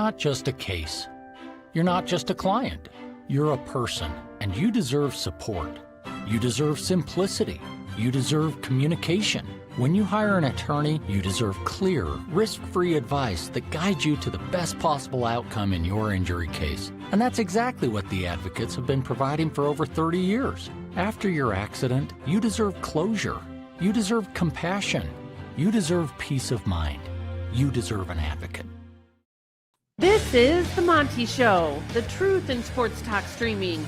not just a case. You're not just a client. You're a person, and you deserve support. You deserve simplicity. You deserve communication. When you hire an attorney, you deserve clear, risk-free advice that guides you to the best possible outcome in your injury case. And that's exactly what the advocates have been providing for over 30 years. After your accident, you deserve closure. You deserve compassion. You deserve peace of mind. You deserve an advocate. This is The Monty Show, the truth in sports talk streaming.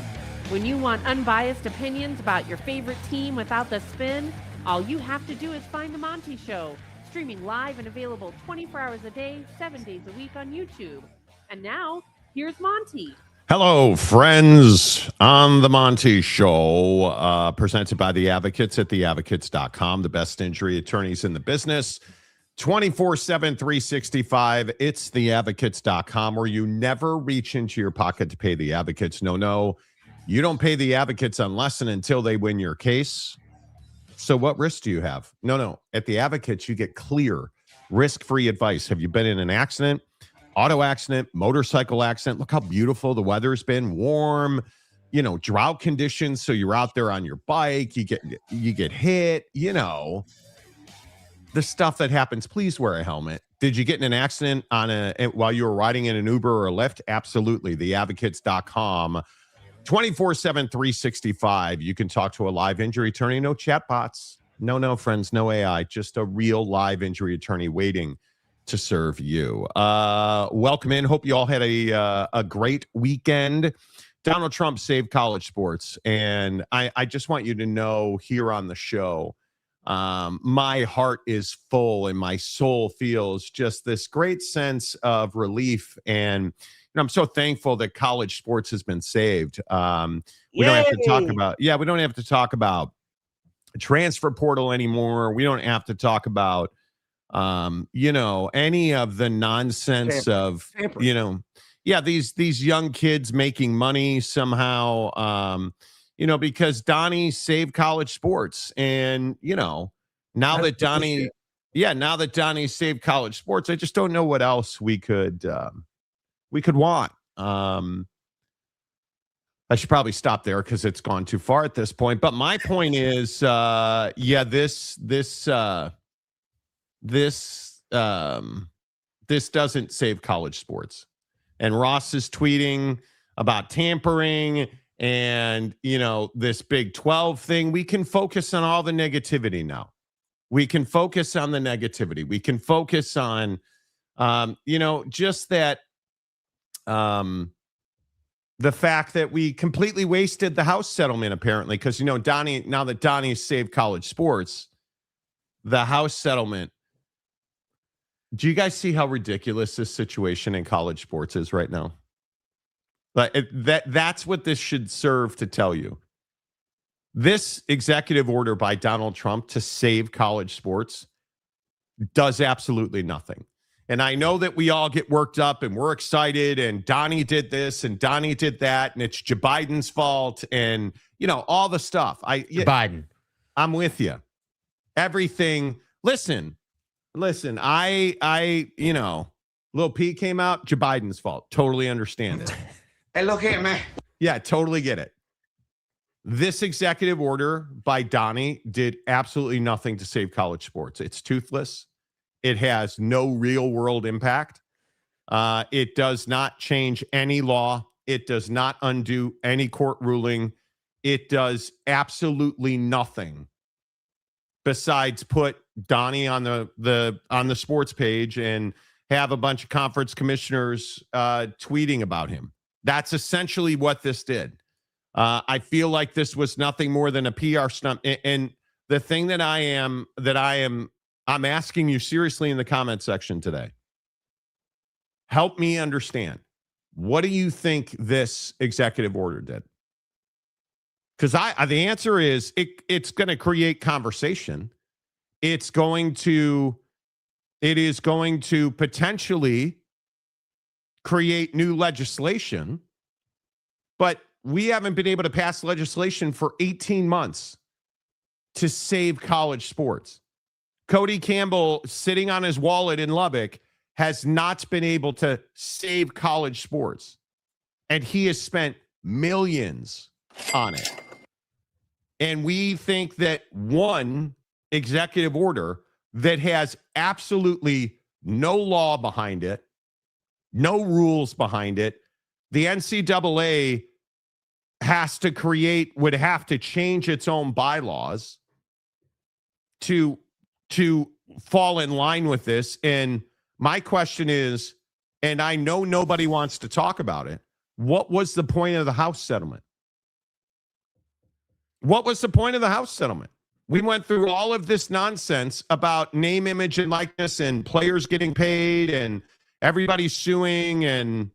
When you want unbiased opinions about your favorite team without the spin, all you have to do is find The Monty Show, streaming live and available 24 hours a day, 7 days a week on YouTube. And now, here's Monty. Hello, friends, on The Monty Show, presented by The Advocates at theadvocates.com, the best injury attorneys in the business. 24/7, 365. It's theadvocates.com, where you never reach into your pocket to pay the advocates. No. You don't pay the advocates unless and until they win your case. So what risk do you have? No. At the advocates, you get clear, risk-free advice. Have you been in an accident, auto accident, motorcycle accident? Look how beautiful the weather's been, warm, drought conditions. So you're out there on your bike, you get hit, the stuff that happens. Please wear a helmet. Did you get in an accident while you were riding in an Uber or a Lyft? Absolutely. Theadvocates.com. 24/7, 365. You can talk to a live injury attorney. No chatbots. No, friends. No AI. Just a real live injury attorney waiting to serve you. Welcome in. Hope you all had a great weekend. Donald Trump saved college sports. And I just want you to know here on the show, my heart is full and my soul feels just this great sense of relief. And I'm so thankful that college sports has been saved. We don't have to talk about transfer portal anymore. We don't have to talk about, any of the nonsense of, these young kids making money somehow, because Donnie saved college sports. And, now that Donnie saved college sports, I just don't know what else we could want. I should probably stop there because it's gone too far at this point. But my point is, this doesn't save college sports. And Ross is tweeting about tampering and, this Big 12 thing. We can focus on all the negativity now. We can focus on the negativity. We can focus on, just that, the fact that we completely wasted the House settlement, apparently, because, Donnie, now that Donnie's saved college sports, the House settlement. Do you guys see how ridiculous this situation in college sports is right now? That's what this should serve to tell you. This executive order by Donald Trump to save college sports does absolutely nothing. And I know that we all get worked up and we're excited and Donnie did this and Donnie did that and it's Joe Biden's fault and, all the stuff. Biden. I'm with you. Everything. Listen, I Lil P came out, Joe Biden's fault. Totally understand it. Yeah, totally get it. This executive order by Donnie did absolutely nothing to save college sports. It's toothless. It has no real world impact. It does not change any law. It does not undo any court ruling. It does absolutely nothing besides put Donnie on the sports page and have a bunch of conference commissioners tweeting about him. That's essentially what this did. I feel like this was nothing more than a PR stunt. And the thing that I'm asking you seriously in the comment section today. Help me understand. What do you think this executive order did? Because the answer is it's going to create conversation. It is going to potentially create new legislation, but we haven't been able to pass legislation for 18 months to save college sports. Cody Campbell, sitting on his wallet in Lubbock, has not been able to save college sports. And he has spent millions on it. And we think that one executive order that has absolutely no law behind it, no rules behind it, the NCAA would have to change its own bylaws to fall in line with this. And my question is, and I know nobody wants to talk about it, what was the point of the House settlement? What was the point of the House settlement? We went through all of this nonsense about name, image, and likeness and players getting paid and everybody suing. And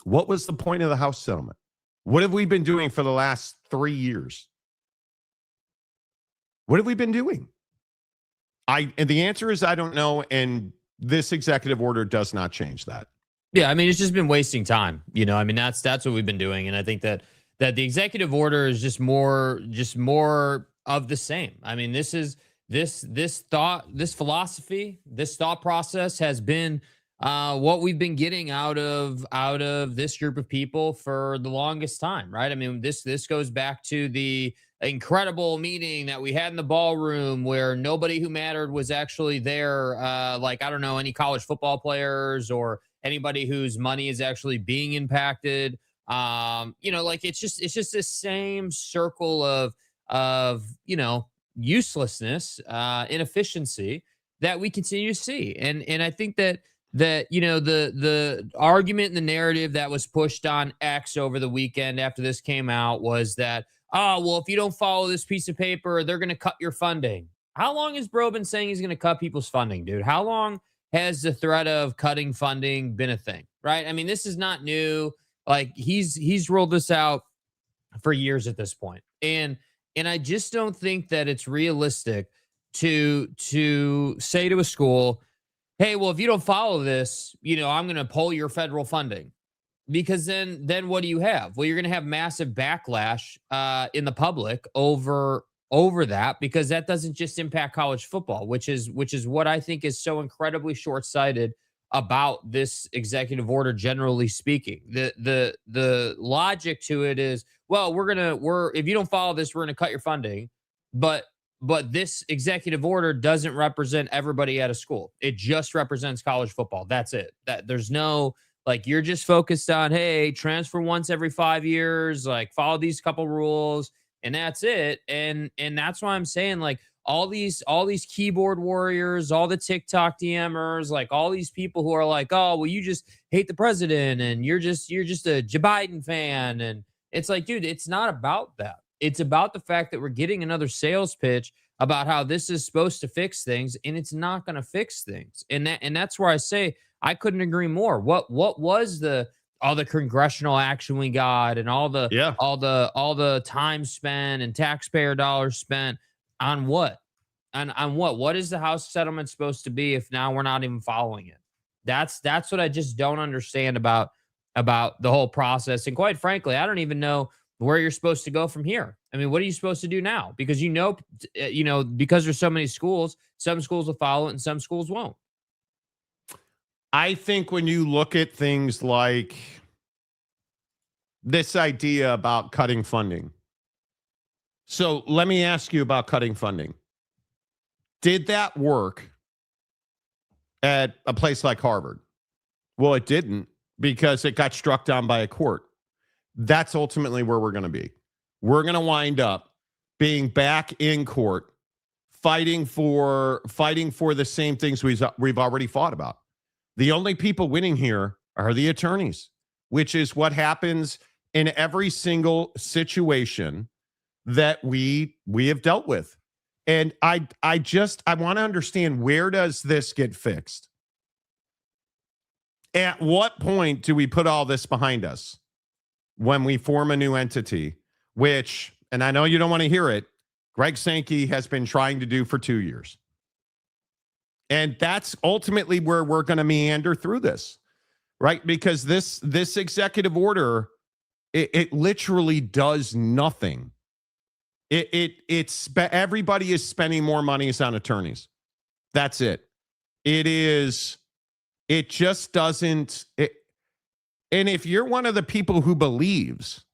what was the point of the House settlement? What have we been doing for the last 3 years? What have we been doing? And the answer is I don't know, and this executive order does not change that. Yeah, I mean, it's just been wasting time. I mean, that's what we've been doing, and I think that the executive order is just more of the same. I mean, this philosophy, this thought process has been what we've been getting out of this group of people for the longest time, right? I mean, this goes back to the incredible meeting that we had in the ballroom where nobody who mattered was actually there. Like, I don't know, any college football players or anybody whose money is actually being impacted. Like it's just the same circle of uselessness, inefficiency that we continue to see. And I think that the argument and the narrative that was pushed on X over the weekend after this came out was that, if you don't follow this piece of paper, they're going to cut your funding. How long has Bro been saying he's going to cut people's funding, dude? How long has the threat of cutting funding been a thing, right? I mean, this is not new. Like he's rolled this out for years at this point. And I just don't think that it's realistic to say to a school, hey, well, if you don't follow this, I'm going to pull your federal funding. Because then what do you have? Well, you're going to have massive backlash in the public over that, because that doesn't just impact college football, which is what I think is so incredibly short-sighted about this executive order, generally speaking. The logic to it is, well, if you don't follow this, we're going to cut your funding. But this executive order doesn't represent everybody at a school. It just represents college football. That's it. That there's no, like, you're just focused on, hey, transfer once every 5 years, like follow these couple rules, and that's it. And that's why I'm saying, like, all these keyboard warriors, all the TikTok DMers, like all these people who are like, oh, well, you just hate the president and you're just a Joe Biden fan. And it's like, dude, it's not about that. It's about the fact that we're getting another sales pitch about how this is supposed to fix things, and it's not going to fix things. And that's where I say I couldn't agree more. What was all the congressional action we got and all the time spent and taxpayer dollars spent on what? On what? What is the House settlement supposed to be if now we're not even following it? That's what I just don't understand about the whole process. And quite frankly, I don't even know where you're supposed to go from here. I mean, what are you supposed to do now? Because because there's so many schools, some schools will follow it and some schools won't. I think when you look at things like this idea about cutting funding. So let me ask you about cutting funding. Did that work at a place like Harvard? Well, it didn't, because it got struck down by a court. That's ultimately where we're going to be. We're going to wind up being back in court, fighting for the same things we've already fought about. The only people winning here are the attorneys, which is what happens in every single situation that we have dealt with. And I want to understand, where does this get fixed? At what point do we put all this behind us? When we form a new entity, which, and I know you don't want to hear it, Greg Sankey has been trying to do for 2 years. And that's ultimately where we're going to meander through this, right? Because this executive order, it literally does nothing. Everybody is spending more money on attorneys. That's it. It just doesn't. And if you're one of the people who believes,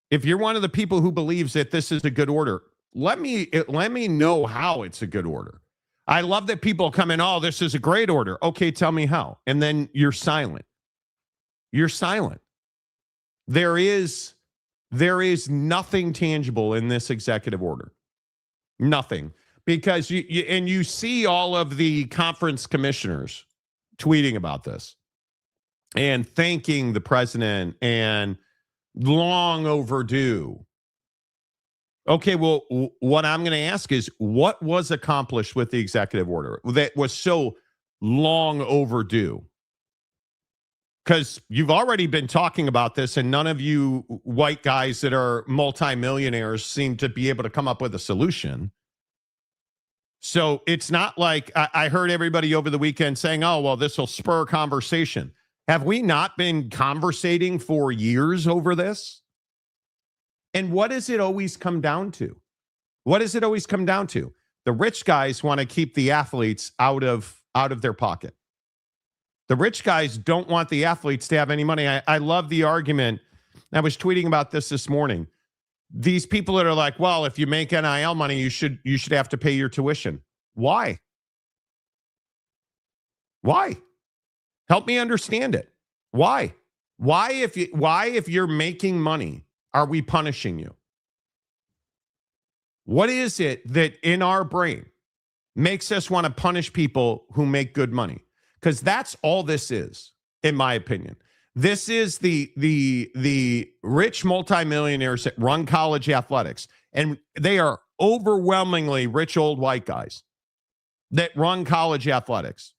that this is a good order, let me know how it's a good order. I love that people come in, oh, this is a great order. Okay, tell me how. And then you're silent. You're silent. There is nothing tangible in this executive order. Nothing. Because you see all of the conference commissioners tweeting about this and thanking the president and long overdue. Okay, well, what I'm going to ask is, what was accomplished with the executive order that was so long overdue? Because you've already been talking about this, and none of you white guys that are multimillionaires seem to be able to come up with a solution. So it's not like I heard everybody over the weekend saying, oh, well, this will spur conversation. Have we not been conversating for years over this? And what does it always come down to? The rich guys want to keep the athletes out of their pocket. The rich guys don't want the athletes to have any money. I love the argument. I was tweeting about this morning. These people that are like, well, if you make NIL money, you should have to pay your tuition. Why? Help me understand it. Why? Why if you're making money, are we punishing you? What is it that in our brain makes us want to punish people who make good money? Because that's all this is, in my opinion. This is the rich multimillionaires that run college athletics, and they are overwhelmingly rich old white guys that run college athletics.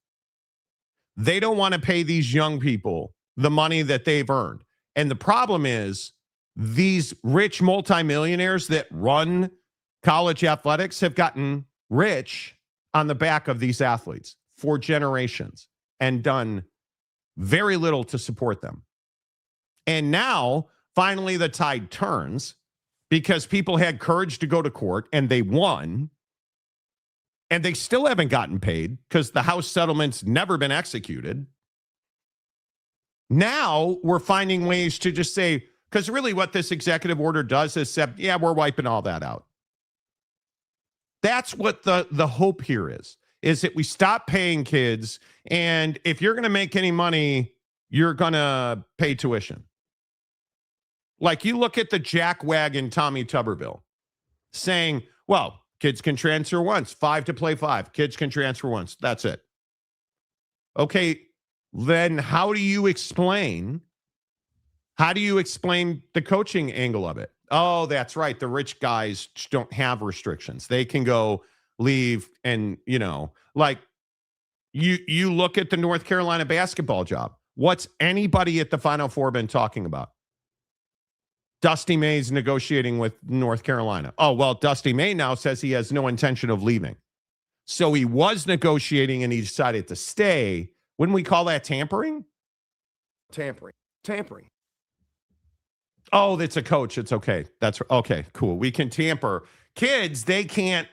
They don't want to pay these young people the money that they've earned. And the problem is these rich multimillionaires that run college athletics have gotten rich on the back of these athletes for generations and done very little to support them. And now, finally, the tide turns because people had courage to go to court and they won. And they still haven't gotten paid because the House settlement's never been executed. Now we're finding ways to just say, because really what this executive order does is say, yeah, we're wiping all that out. That's what the hope here is that we stop paying kids. And if you're going to make any money, you're going to pay tuition. Like you look at the jackwagon Tommy Tuberville saying, well, kids can transfer once, 5 to play 5. Kids can transfer once. That's it. Okay, then how do you explain the coaching angle of it? Oh, that's right. The rich guys don't have restrictions. They can go leave and, like you look at the North Carolina basketball job. What's anybody at the Final Four been talking about? Dusty May's negotiating with North Carolina. Oh, well, Dusty May now says he has no intention of leaving. So he was negotiating and he decided to stay. Wouldn't we call that tampering? Tampering. Oh, that's a coach. It's okay. That's okay. Cool. We can tamper. Kids, they can't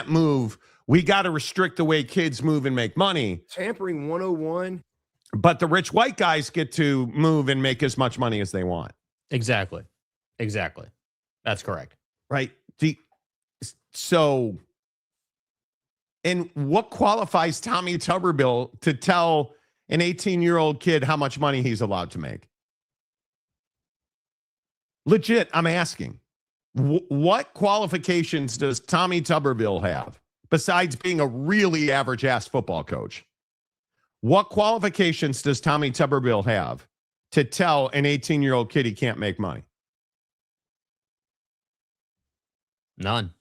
move. We got to restrict the way kids move and make money. Tampering 101. But the rich white guys get to move and make as much money as they want. Exactly. That's correct. Right. So, and what qualifies Tommy Tuberville to tell an 18-year-old kid how much money he's allowed to make? Legit, I'm asking. What qualifications does Tommy Tuberville have besides being a really average-ass football coach? What qualifications does Tommy Tuberville have to tell an 18-year-old kid he can't make money? None.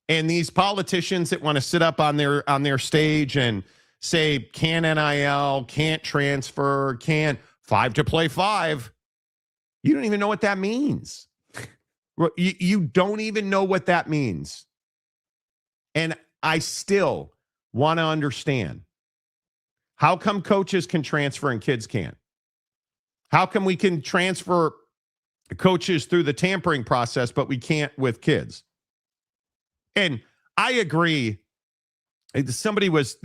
And these politicians that want to sit up on their stage and say, can't NIL, can't transfer, can't 5 to play 5. You don't even know what that means. You don't even know what that means. And I still want to understand, how come coaches can transfer and kids can't? How come we can transfer coaches through the tampering process, but we can't with kids? And I agree somebody was,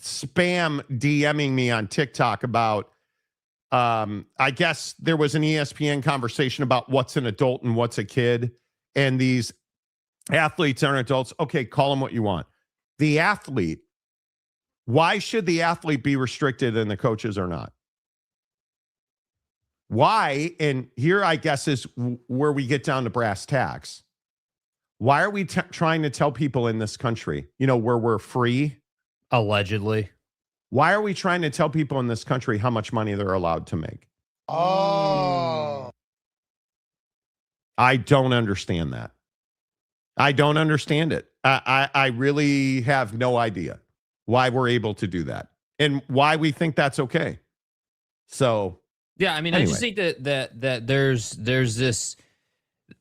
spam DMing me on TikTok about, I guess there was an ESPN conversation about what's an adult and what's a kid. And these athletes aren't adults. Okay, call them what you want. The athlete, why should the athlete be restricted and the coaches are not? Why? And here, I guess, is where we get down to brass tacks. Why are we trying to tell people in this country, where we're free? Allegedly. Why are we trying to tell people in this country how much money they're allowed to make? Oh. I don't understand that. I don't understand it. I really have no idea why we're able to do that and why we think that's okay. So, yeah, I mean, anyway. I just think that there's this.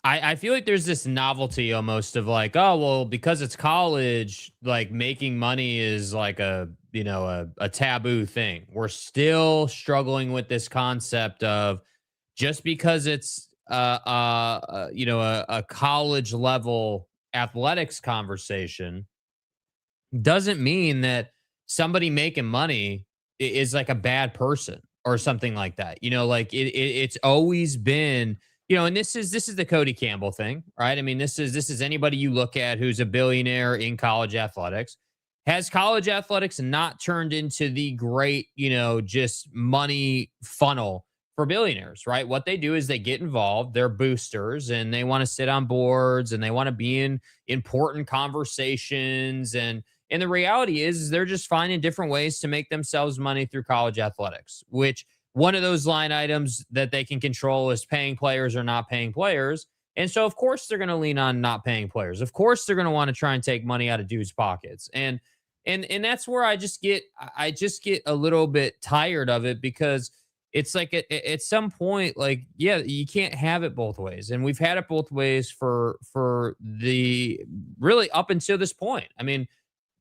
I feel like there's this novelty almost of like, oh, well, because it's college, like making money is like a taboo thing. We're still struggling with this concept of just because it's a college level athletics conversation doesn't mean that somebody making money is like a bad person or something like that. Like it's always been. And this is the Cody Campbell thing, right? I mean, this is anybody you look at who's a billionaire in college athletics. Has college athletics not turned into the great, just money funnel for billionaires, right? What they do is they get involved, they're boosters, and they want to sit on boards and they want to be in important conversations. And the reality is they're just finding different ways to make themselves money through college athletics, which one of those line items that they can control is paying players or not paying players. And so, of course, they're going to lean on not paying players. Of course, they're going to want to try and take money out of dudes' pockets. And that's where I just get a little bit tired of it, because it's like at some point, like, yeah, you can't have it both ways. And we've had it both ways for the really up until this point. I mean,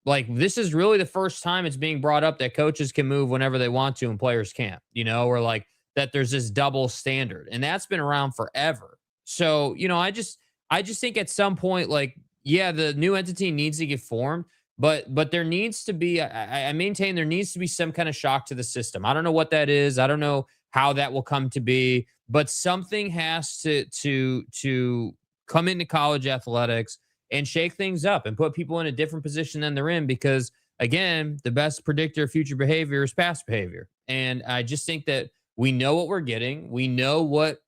like, this is really the first time it's being brought up that coaches can move whenever they want to and players can't, or like that there's this double standard, and that's been around forever. So, I just think at some point, like, yeah, the new entity needs to get formed, but there needs to be, I maintain there needs to be some kind of shock to the system. I don't know what that is. I don't know how that will come to be, but something has to come into college athletics and shake things up and put people in a different position than they're in, because, again, the best predictor of future behavior is past behavior. And I just think that we know what we're getting. We know what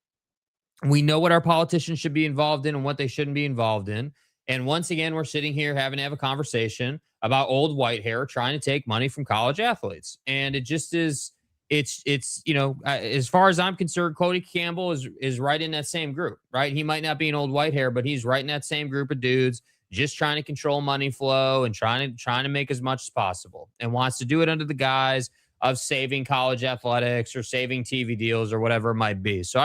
our politicians should be involved in and what they shouldn't be involved in. And once again, we're sitting here having to have a conversation about old white hair trying to take money from college athletes. And it just is, it's as far as I'm concerned, Cody Campbell is right in that same group, right? He might not be an old white hair, but he's right in that same group of dudes just trying to control money flow and trying to make as much as possible, and wants to do it under the guise of saving college athletics or saving TV deals or whatever it might be. So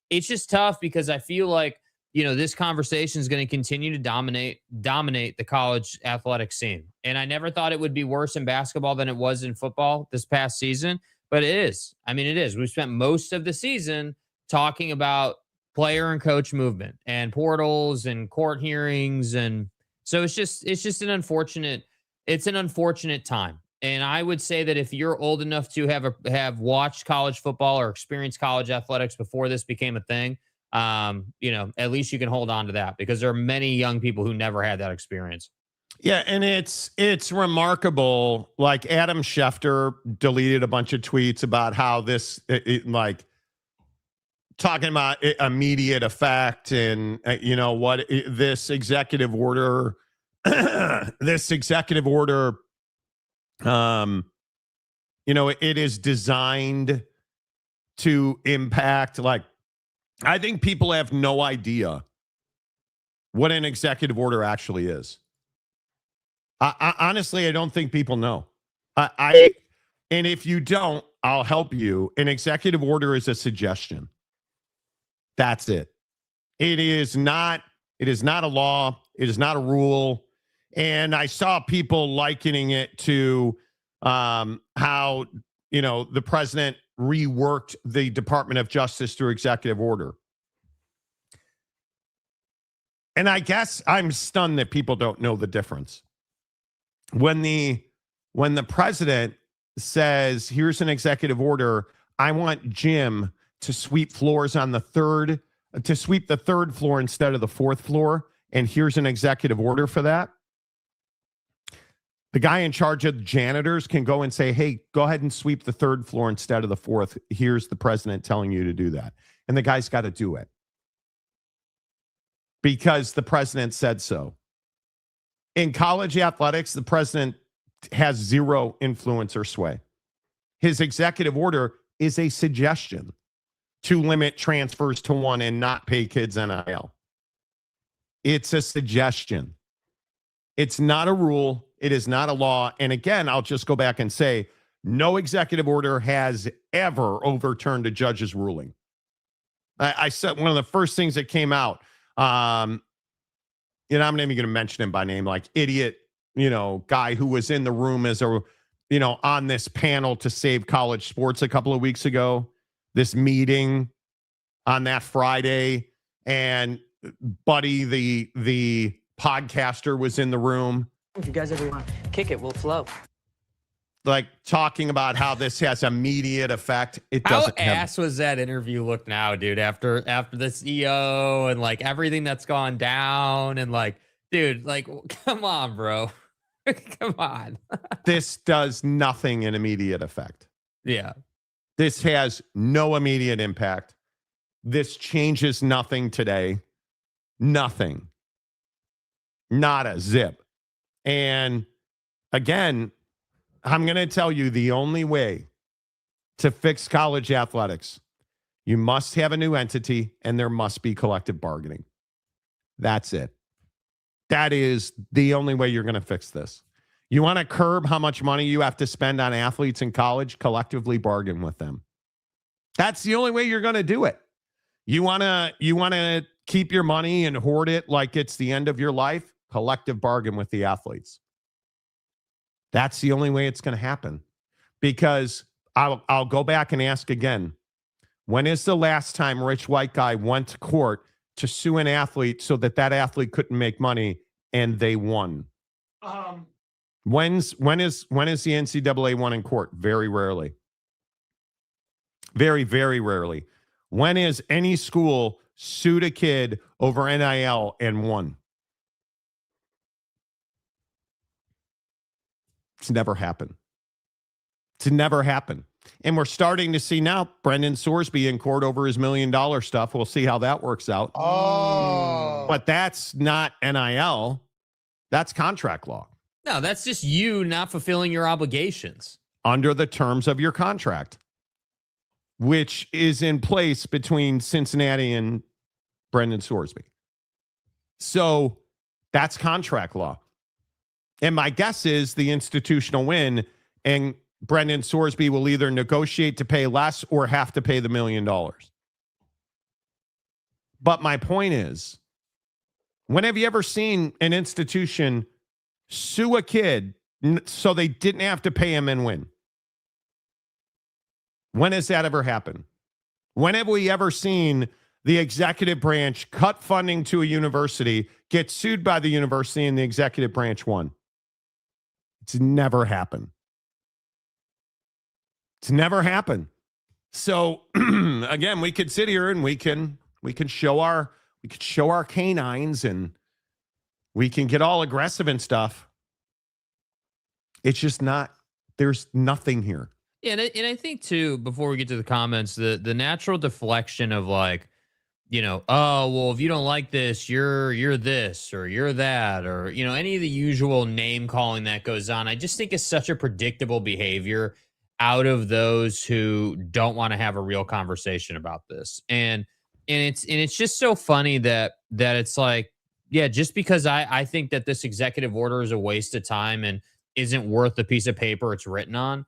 it's just tough, because I feel like, this conversation is going to continue to dominate the college athletic scene. And I never thought it would be worse in basketball than it was in football this past season. But it is. I mean, it is. We spent most of the season talking about player and coach movement and portals and court hearings. And so it's just an unfortunate time. And I would say that if you're old enough to have watched college football or experienced college athletics before this became a thing, at least you can hold on to that, because there are many young people who never had that experience. Yeah, and it's remarkable. Like, Adam Schefter deleted a bunch of tweets about how this, like, talking about immediate effect and, this executive order, it is designed to impact, like, I think people have no idea what an executive order actually is. I honestly, I don't think people know. And if you don't, I'll help you. An executive order is a suggestion. That's it. It is not a law. It is not a rule. And I saw people likening it to how, the president reworked the Department of Justice through executive order. And I guess I'm stunned that people don't know the difference. when the president says, here's an executive order, I want Jim to sweep floors on to sweep the third floor instead of the fourth floor, and here's an executive order for that. The guy in charge of the janitors can go and say, hey, go ahead and sweep the third floor instead of the fourth. Here's the president telling you to do that. And the guy's got to do it because the president said so. In college athletics, the president has zero influence or sway. His executive order is a suggestion to limit transfers to one and not pay kids NIL. It's a suggestion. It's not a rule. It is not a law. And again, I'll just go back and say, no executive order has ever overturned a judge's ruling. I said one of the first things that came out, I'm not even going to mention him by name, like idiot, guy who was in the room as on this panel to save college sports a couple of weeks ago, this meeting on that Friday, and Buddy, the podcaster, was in the room. If you guys ever want to kick it, we'll flow. Like talking about how this has immediate effect. It doesn't. How ass was that interview look now, dude? After the CEO and like everything that's gone down, and like, dude, like, come on, bro, come on. This does nothing in immediate effect. Yeah, this has no immediate impact. This changes nothing today. Nothing. Not a zip. And again, I'm going to tell you the only way to fix college athletics, you must have a new entity and there must be collective bargaining. That's it. That is the only way you're going to fix this. You want to curb how much money you have to spend on athletes in college, collectively bargain with them. That's the only way you're going to do it. You want to keep your money and hoard it like it's the end of your life, collective bargain with the athletes. That's the only way it's going to happen, because I'll go back and ask again. When is the last time a rich white guy went to court to sue an athlete so that athlete couldn't make money and they won? When is the NCAA won in court? Very rarely. Very, very rarely. When is any school sued a kid over NIL and won? It's never happened. It's never happened. And we're starting to see now Brendan Sorsby in court over his $1 million stuff. We'll see how that works out. Oh. But that's not NIL. That's contract law. No, that's just you not fulfilling your obligations Under the terms of your contract, which is in place between Cincinnati and Brendan Sorsby. So that's contract law. And my guess is the institutional win, and Brendan Sorsby will either negotiate to pay less or have to pay the $1 million. But my point is, when have you ever seen an institution sue a kid so they didn't have to pay him and win? When has that ever happened? When have we ever seen the executive branch cut funding to a university, get sued by the university, and the executive branch won? It's never happened. It's never happened. So again, we could sit here and we can show our canines and we can get all aggressive and stuff. It's just not. There's nothing here. Yeah, and I think too, before we get to the comments, the natural deflection of like, oh, well, if you don't like this, you're this or you're that, or any of the usual name calling that goes on. I just think it's such a predictable behavior out of those who don't want to have a real conversation about this. And it's just so funny that it's like, yeah, just because I think that this executive order is a waste of time and isn't worth the piece of paper it's written on,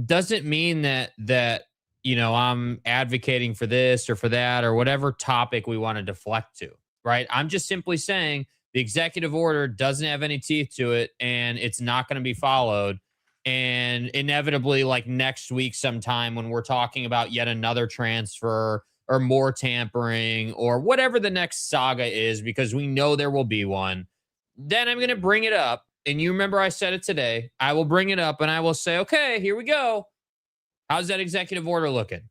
doesn't mean that I'm advocating for this or for that or whatever topic we want to deflect to, right? I'm just simply saying the executive order doesn't have any teeth to it and it's not going to be followed. And inevitably, like next week sometime when we're talking about yet another transfer or more tampering or whatever the next saga is, because we know there will be one, then I'm going to bring it up and you remember I said it today, I will bring it up and I will say, okay, here we go. How's that executive order looking?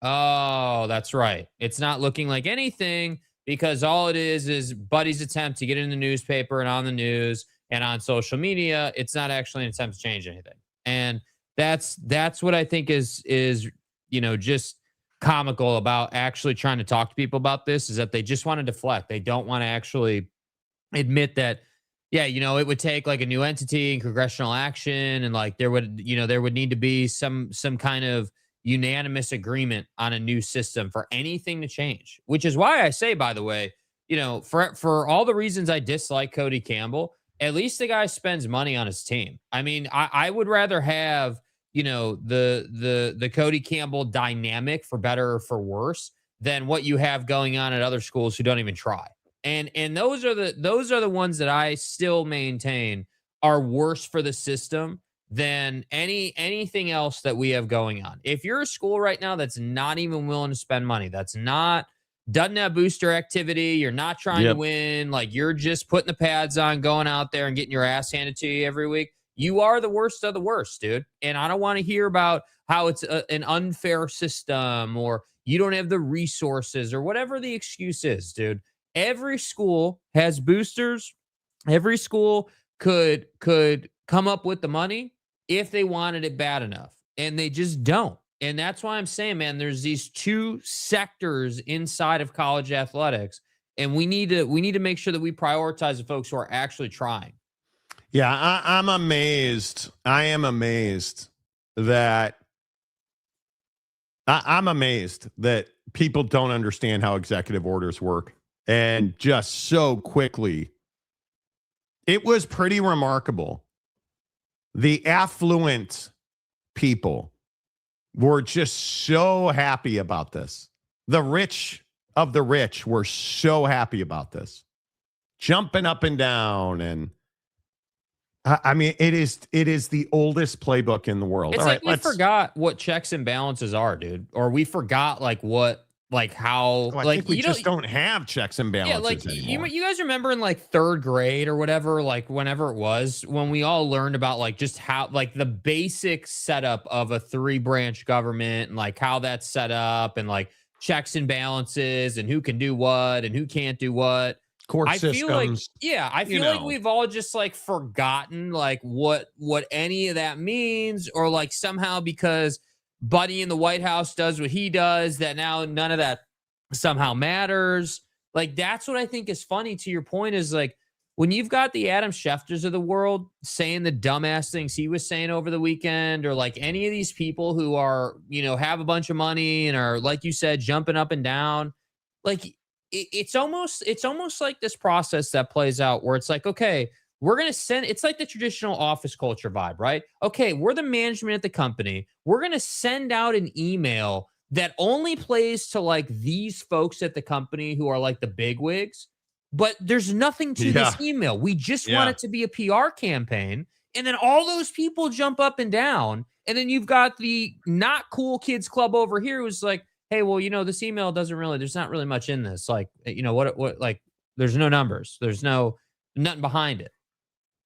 Oh, that's right. It's not looking like anything because all it is Buddy's attempt to get in the newspaper and on the news and on social media. It's not actually an attempt to change anything. And that's what I think is just comical about actually trying to talk to people about this, is that they just want to deflect. They don't want to actually admit that, yeah, it would take like a new entity and congressional action, and like there would need to be some kind of unanimous agreement on a new system for anything to change. Which is why I say, by the way, for all the reasons I dislike Cody Campbell, at least the guy spends money on his team. I mean, I would rather have the Cody Campbell dynamic, for better or for worse, than what you have going on at other schools who don't even try. And those are the ones that I still maintain are worse for the system than anything else that we have going on. If you're a school right now that's not even willing to spend money, doesn't have booster activity, you're not trying to win, like you're just putting the pads on, going out there and getting your ass handed to you every week, you are the worst of the worst, dude. And I don't want to hear about how it's an unfair system or you don't have the resources or whatever the excuse is, dude. Every school has boosters. Every school could come up with the money if they wanted it bad enough, and they just don't. And that's why I'm saying, man, there's these two sectors inside of college athletics, and we need to make sure that we prioritize the folks who are actually trying. Yeah, I'm amazed. I am amazed that people don't understand how executive orders work, and just so quickly. It was pretty remarkable. The affluent people were just so happy about this. The rich of the rich were so happy about this, jumping up and down. And I mean, it is the oldest playbook in the world. It's all like right, we forgot what checks and balances are, dude, or we forgot how I think we just don't have checks and balances anymore. You guys remember in like third grade or whatever, like whenever it was, when we all learned about like just how like the basic setup of a 3-branch government and like how that's set up and like checks and balances and who can do what and who can't do what. Court systems. I feel like we've all just like forgotten like what any of that means, or like somehow because Buddy in the White House does what he does, that now none of that somehow matters. Like, that's what I think is funny, to your point, is like when you've got the Adam Schefters of the world saying the dumbass things he was saying over the weekend, or like any of these people who are, have a bunch of money and are, like you said, jumping up and down. Like it's almost like this process that plays out where it's like, okay, we're going to send, it's like the traditional office culture vibe, right? Okay, we're the management at the company. We're going to send out an email that only plays to like these folks at the company who are like the bigwigs, but there's nothing to this email. We just want it to be a PR campaign. And then all those people jump up and down. And then you've got the not cool kids club over here who's like, hey, well, this email there's not really much in this. Like, what, like, there's no numbers. There's nothing behind it.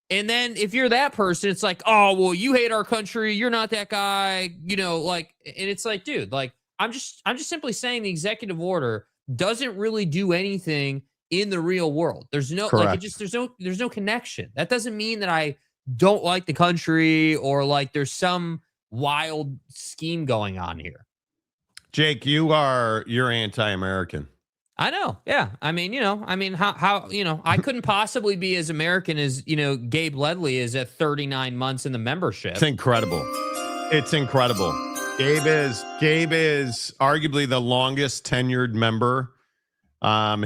And then if you're that person, it's like, oh, well, you hate our country. You're not that guy, like, and it's like, dude, like, I'm just simply saying the executive order doesn't really do anything in the real world. There's no, Correct. like, there's no connection. That doesn't mean that I don't like the country or like there's some wild scheme going on here. Jake, you're anti-American. I know. Yeah. I mean, how I couldn't possibly be as American as, Gabe Ledley is at 39 months in the membership. It's incredible. It's incredible. Gabe is arguably the longest tenured member.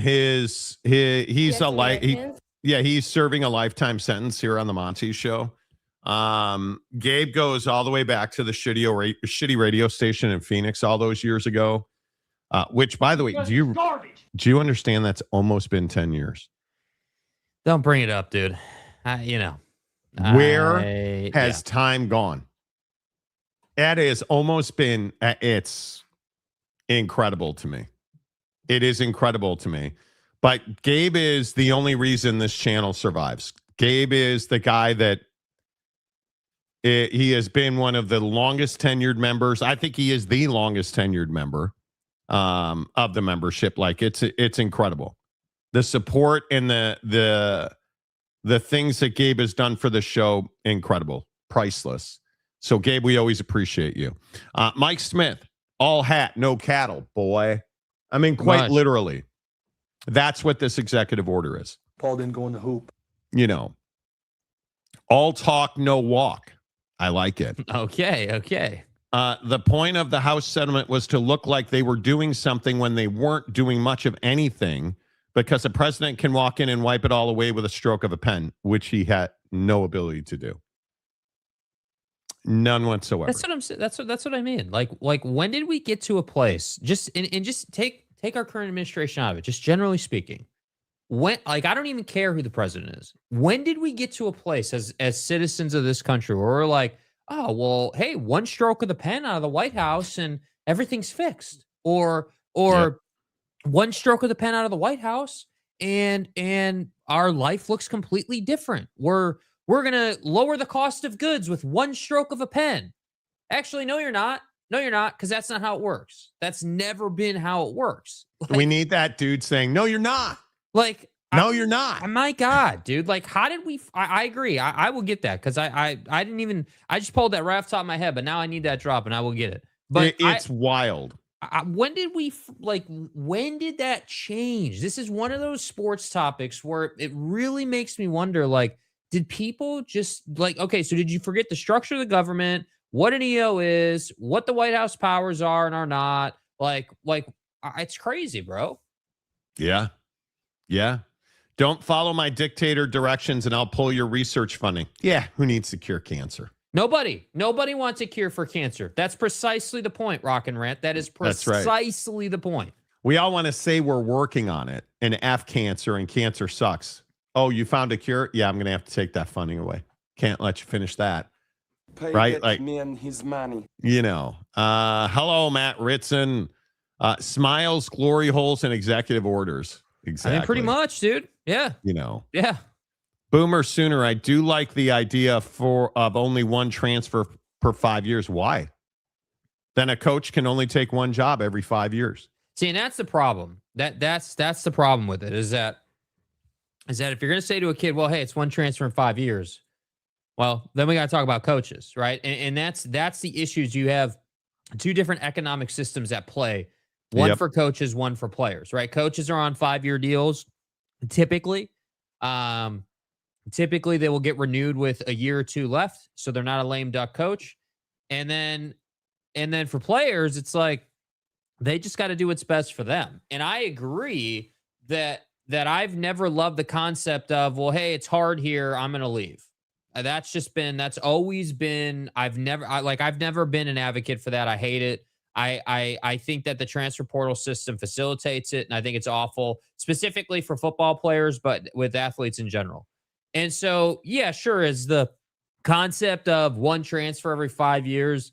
He's serving a lifetime sentence here on the Monty Show. Gabe goes all the way back to the shitty radio station in Phoenix all those years ago. Which, by the way, do you understand that's almost been 10 years? Don't bring it up, dude. Where has time gone? That has almost been, it's incredible to me. It is incredible to me. But Gabe is the only reason this channel survives. Gabe is the guy that he has been one of the longest tenured members. I think he is the longest tenured member of the membership. Like it's incredible. The support and the things that Gabe has done for the show, incredible, priceless. So Gabe, we always appreciate you. Mike Smith, all hat, no cattle, boy. I mean, quite literally. That's what this executive order is. Paul didn't go in the hoop. You know, all talk, no walk. I like it. Okay. The point of the House settlement was to look like they were doing something when they weren't doing much of anything, because the president can walk in and wipe it all away with a stroke of a pen, which he had no ability to do. None whatsoever. That's what I'm saying. That's what I mean. Like when did we get to a place? Just and just take our current administration out of it. Just generally speaking, when, like, I don't even care who the president is. When did we get to a place as citizens of this country where we're like, oh well, hey, one stroke of the pen out of the White House and everything's fixed, or one stroke of the pen out of the White House and our life looks completely different. We're going to lower the cost of goods with one stroke of a pen. Actually, no, you're not. No, you're not, because that's not how it works. That's never been how it works. Like, we need that dude saying, no, you're not. Like, no, you're not. My God, dude. Like, how did we? I agree. I will get that, because I didn't even. I just pulled that right off the top of my head, but now I need that drop, and I will get it. But it's wild. When did we when did that change? This is one of those sports topics where it really makes me wonder, like, did people just okay, so did you forget the structure of the government, what an EO is, what the White House powers are and are not? Like it's crazy, bro. Yeah. Don't follow my dictator directions and I'll pull your research funding. Yeah, who needs to cure cancer? Nobody wants a cure for cancer. That's precisely the point, Rock and Rant. That is precisely the point. We all want to say we're working on it and F cancer and cancer sucks. Oh, you found a cure? Yeah, I'm going to have to take that funding away. Can't let you finish that. Pay right? Like man, his money. You know. Hello, Matt Ritson. Smiles, glory holes, and executive orders. Exactly. I mean, pretty much, dude. Yeah. You know. Yeah. Boomer Sooner, I do like the idea of only one transfer per 5 years. Why? Then a coach can only take one job every 5 years. See, and that's the problem. That's the problem with it, is that if you're going to say to a kid, well, hey, it's one transfer in 5 years, well, then we got to talk about coaches, right? And that's the issues. You have two different economic systems at play, one for coaches, one for players, right? Coaches are on 5-year deals, typically. Typically, they will get renewed with a year or two left, so they're not a lame duck coach. And then for players, it's like they just got to do what's best for them. And I agree that I've never loved the concept of, well, hey, it's hard here, I'm going to leave. That's always been, I've never been an advocate for that. I hate it. I think that the transfer portal system facilitates it, and I think it's awful, specifically for football players, but with athletes in general. And so, yeah, sure, is the concept of one transfer every 5 years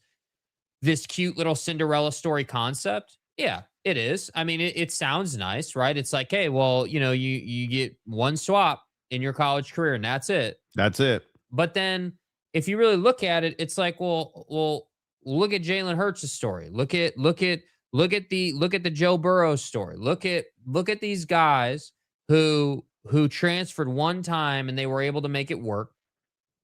this cute little Cinderella story concept? Yeah, it is. I mean, it sounds nice, right? It's like, hey, well, you know, you get one swap in your college career, and that's it. That's it. But then if you really look at it, it's like, well, look at Jalen Hurts' story. Look at the Joe Burrow story. Look at these guys who transferred one time and they were able to make it work.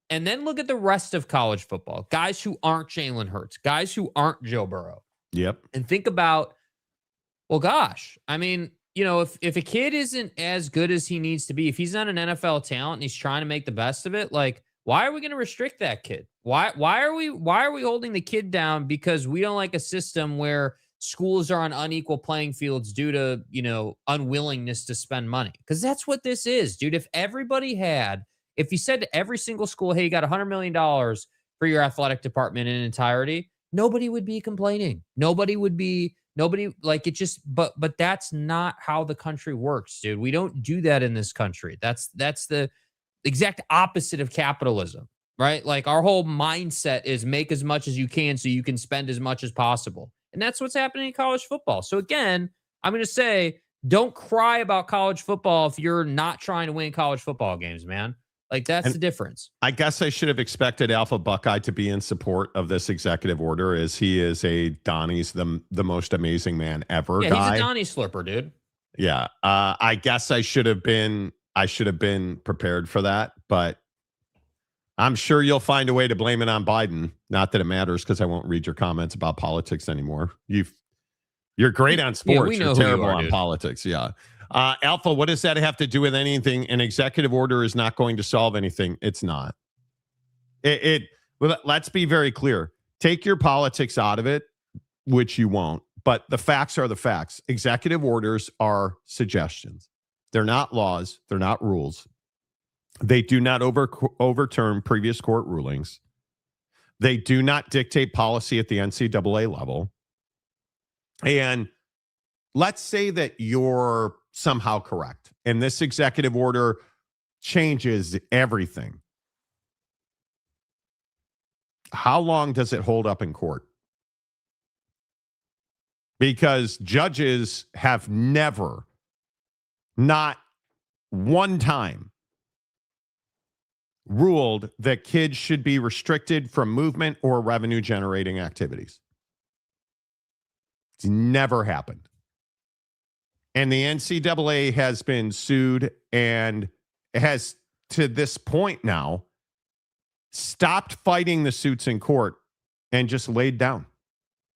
And then look at the rest of college football. Guys who aren't Jalen Hurts, guys who aren't Joe Burrow. Yep. And think about, well, gosh, I mean, you know, if a kid isn't as good as he needs to be, if he's not an NFL talent and he's trying to make the best of it, like, why are we going to restrict that kid? Why are we holding the kid down because we don't like a system where schools are on unequal playing fields due to, you know, unwillingness to spend money? Because that's what this is, dude. If you said to every single school, hey, you got $100 million for your athletic department in entirety, nobody would be complaining. Nobody like it just, but that's not how the country works, dude. We don't do that in this country. That's the exact opposite of capitalism, right? Like our whole mindset is make as much as you can so you can spend as much as possible. And that's what's happening in college football. So again, I'm going to say, don't cry about college football if you're not trying to win college football games, man. Like, that's the difference. I guess I should have expected Alpha Buckeye to be in support of this executive order, as he is a Donnie's the most amazing man ever Yeah, guy. he's a Donnie slurper, dude. Yeah. I guess I should have been prepared for that, but I'm sure you'll find a way to blame it on Biden. Not that it matters, because I won't read your comments about politics anymore. You're great on sports. Yeah, we know You're who you terrible are, on dude. politics. Yeah. Alpha, what does that have to do with anything? An executive order is not going to solve anything. It's not. Well, let's be very clear. Take your politics out of it, which you won't. But the facts are the facts. Executive orders are suggestions. They're not laws. They're not rules. They do not overturn previous court rulings. They do not dictate policy at the NCAA level. And let's say that you're somehow correct, and this executive order changes everything. How long does it hold up in court? Because judges have never, not one time, ruled that kids should be restricted from movement or revenue generating activities. It's never happened. And the NCAA has been sued and has, to this point now, stopped fighting the suits in court and just laid down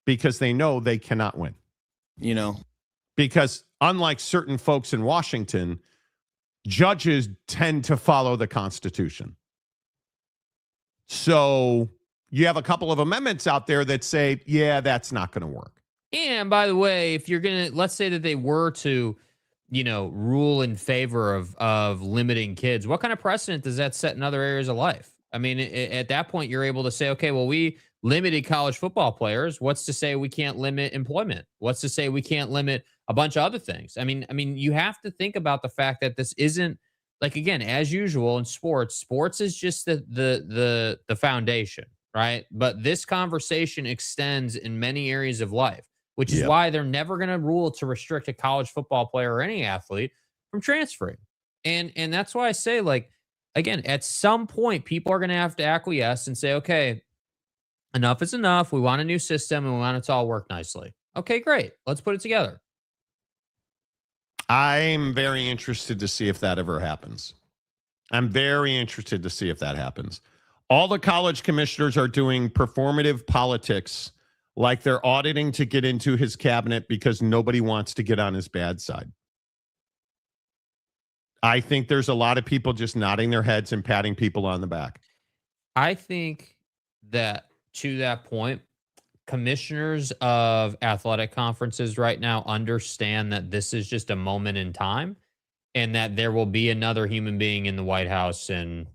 because they know they cannot win. You know, because unlike certain folks in Washington, judges tend to follow the Constitution. So you have a couple of amendments out there that say, yeah, that's not going to work. And by the way, if you're going to, let's say that they were to, rule in favor of limiting kids, what kind of precedent does that set in other areas of life? I mean, at that point, you're able to say, okay, well, we limited college football players. What's to say we can't limit employment? What's to say we can't limit a bunch of other things? I mean, you have to think about the fact that this isn't, like, again, as usual in sports is just the foundation, right? But this conversation extends in many areas of life, which is why they're never going to rule to restrict a college football player or any athlete from transferring. And that's why I say, like, again, at some point, people are going to have to acquiesce and say, okay, enough is enough. We want a new system and we want it to all work nicely. Okay, great. Let's put it together. I'm very interested to see if that ever happens. I'm very interested to see if that happens. All the college commissioners are doing performative politics, like they're auditing to get into his cabinet because nobody wants to get on his bad side. I think there's a lot of people just nodding their heads and patting people on the back. I think that, to that point, commissioners of athletic conferences right now understand that this is just a moment in time and that there will be another human being in the White House in,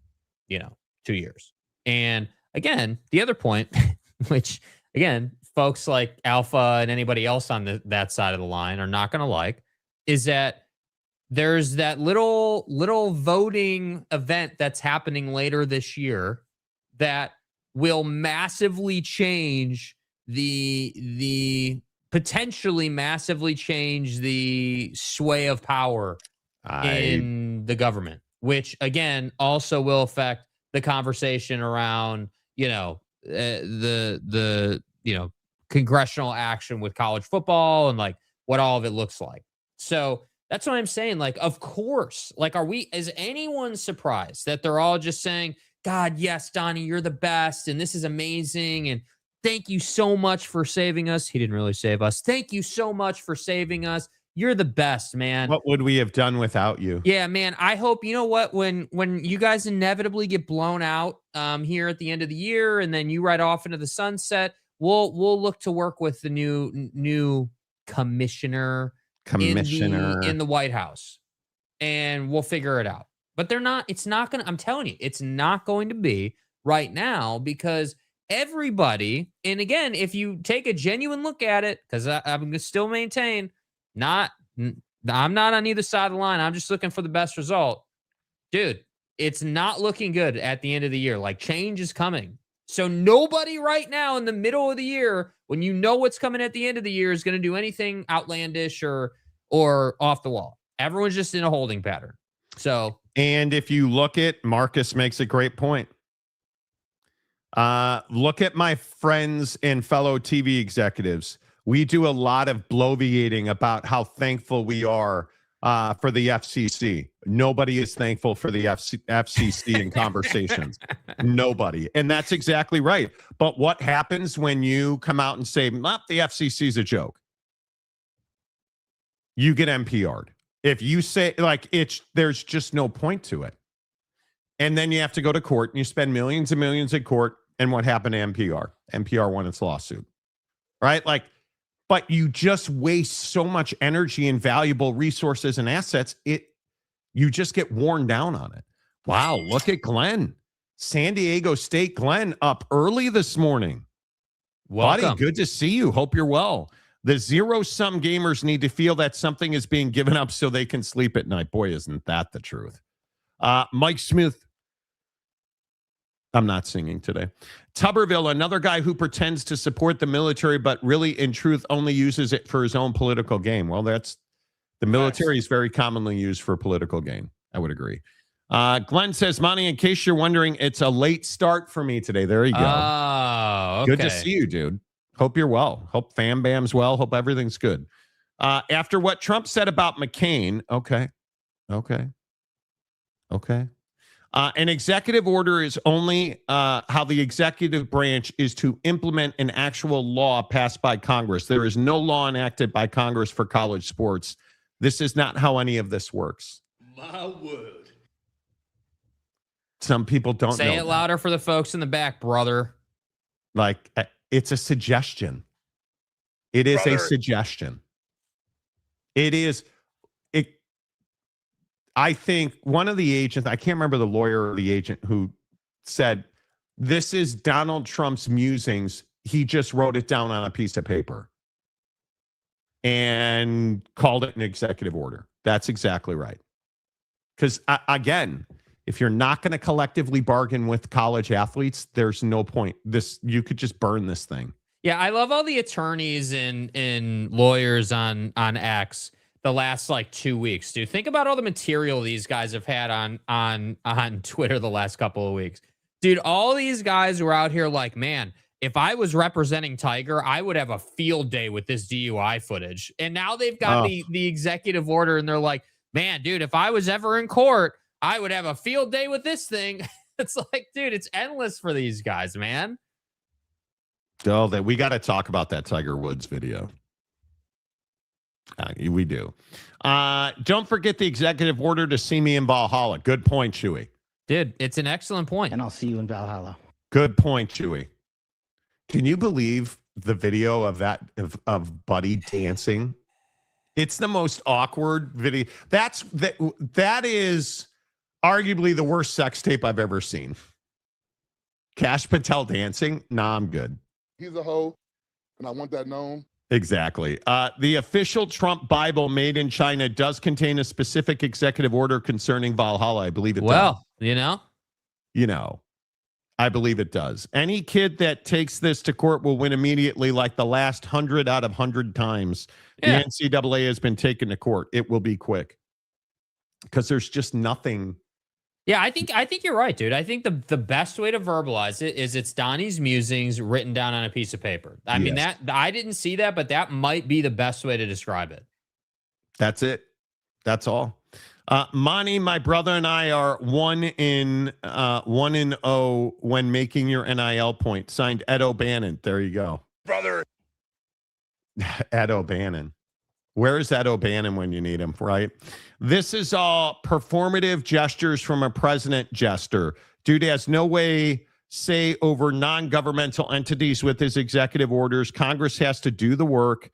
2 years. And again, the other point, which again, folks like Alpha and anybody else on that side of the line are not going to like, is that there's that little voting event that's happening later this year that will massively change potentially massively change the sway of power in the government, which again also will affect the conversation around, the congressional action with college football and like what all of it looks like. So that's what I'm saying. Like, of course, like, is anyone surprised that they're all just saying, God, yes, Donnie, you're the best. And this is amazing. And thank you so much for saving us. He didn't really save us. Thank you so much for saving us. You're the best, man. What would we have done without you? Yeah, man. I hope, you know what, when you guys inevitably get blown out here at the end of the year and then you ride off into the sunset, we'll look to work with the new commissioner in the White House, and we'll figure it out. But I'm telling you, it's not going to be right now, because everybody, and again, if you take a genuine look at it, because I'm going to still maintain, I'm not on either side of the line. I'm just looking for the best result. Dude, it's not looking good at the end of the year. Like, change is coming. So nobody right now in the middle of the year, when you know what's coming at the end of the year, is going to do anything outlandish or off the wall. Everyone's just in a holding pattern. So, and if you look at Marcus makes a great point. Look at my friends and fellow TV executives. We do a lot of bloviating about how thankful we are for the FCC. Nobody is thankful for the FCC in conversations. Nobody. And that's exactly right. But what happens when you come out and say, the FCC is a joke? You get NPR'd. If you say, like, there's just no point to it. And then you have to go to court and you spend millions and millions in court. And what happened to NPR? NPR won its lawsuit, right? Like, but you just waste so much energy and valuable resources and assets. You just get worn down on it. Wow, look at Glenn. San Diego State Glenn up early this morning. welcome. Buddy, good to see you. Hope you're well. The zero-sum gamers need to feel that something is being given up so they can sleep at night. Boy, isn't that the truth. Mike Smith. I'm not singing today. Tuberville, another guy who pretends to support the military, but really, in truth, only uses it for his own political gain. Well, the military is very commonly used for political gain. I would agree. Glenn says, Monty, in case you're wondering, it's a late start for me today. There you go. Oh, okay. Good to see you, dude. Hope you're well. Hope Fam Bam's well. Hope everything's good. After what Trump said about McCain, okay. An executive order is only how the executive branch is to implement an actual law passed by Congress. There is no law enacted by Congress for college sports. This is not how any of this works. My word. Some people don't Say know it louder for the folks in the back, brother. Like, it's a suggestion. It is a suggestion. It is. I think one of the agents, I can't remember the lawyer or the agent who said, this is Donald Trump's musings. He just wrote it down on a piece of paper and called it an executive order. That's exactly right. Because again, if you're not going to collectively bargain with college athletes, there's no point. You could just burn this thing. Yeah, I love all the attorneys and lawyers on X the last like 2 weeks, dude. Think about all the material these guys have had on Twitter the last couple of weeks. Dude, all these guys were out here like, man, if I was representing Tiger, I would have a field day with this DUI footage. And now they've got the executive order and they're like, man, dude, if I was ever in court, I would have a field day with this thing. It's like, dude, it's endless for these guys, man. Oh, we got to talk about that Tiger Woods video. We do. Don't forget the executive order to see me in Valhalla. Good point, Chewy. Dude, it's an excellent point. And I'll see you in Valhalla. Good point, Chewy. Can you believe the video of that of Buddy dancing? It's the most awkward video. That is arguably the worst sex tape I've ever seen. Kash Patel dancing? Nah, I'm good. He's a hoe, and I want that known. Exactly. The official Trump Bible made in China does contain a specific executive order concerning Valhalla. I believe it does. Well, I believe it does. Any kid that takes this to court will win immediately, like the last 100 out of 100 times Yeah. the NCAA has been taken to court. It will be quick because there's just nothing. Yeah, I think you're right, dude. I think the best way to verbalize it is it's Donnie's musings written down on a piece of paper. I mean, that I didn't see that, but that might be the best way to describe it. That's it. That's all. Monty, my brother and I are 1-0 when making your NIL point. Signed Ed O'Bannon. There you go. Brother. Ed O'Bannon. Where is Ed O'Bannon when you need him, right? This is all performative gestures from a president jester. Dude has no way say over non-governmental entities with his executive orders. Congress has to do the work,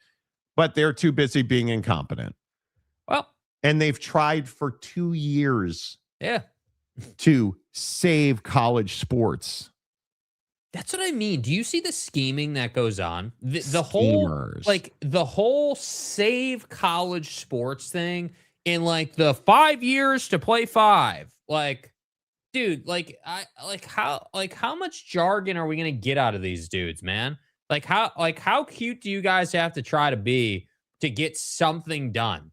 but they're too busy being incompetent. Well, and they've tried for 2 years to save college sports. That's what I mean. Do you see the scheming that goes on? The whole save college sports thing in like the 5 years to play 5. Like, dude, how much jargon are we gonna get out of these dudes, man? How cute do you guys have to try to be to get something done?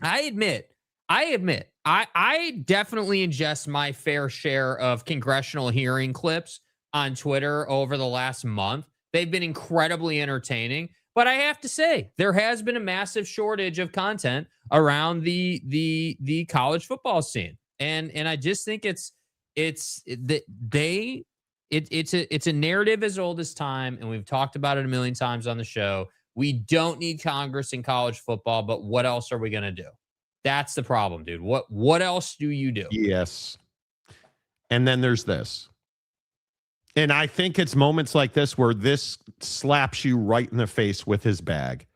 I admit, I admit, I definitely ingest my fair share of congressional hearing clips on Twitter over the last month. They've been incredibly entertaining, but I have to say there has been a massive shortage of content around the college football scene, and I just think it's a narrative as old as time, and we've talked about it a million times on the show. We don't need Congress in college football, but what else are we going to do? That's the problem, dude. What else do you do? Yes. And then there's this. And I think it's moments like this where this slaps you right in the face with his bag.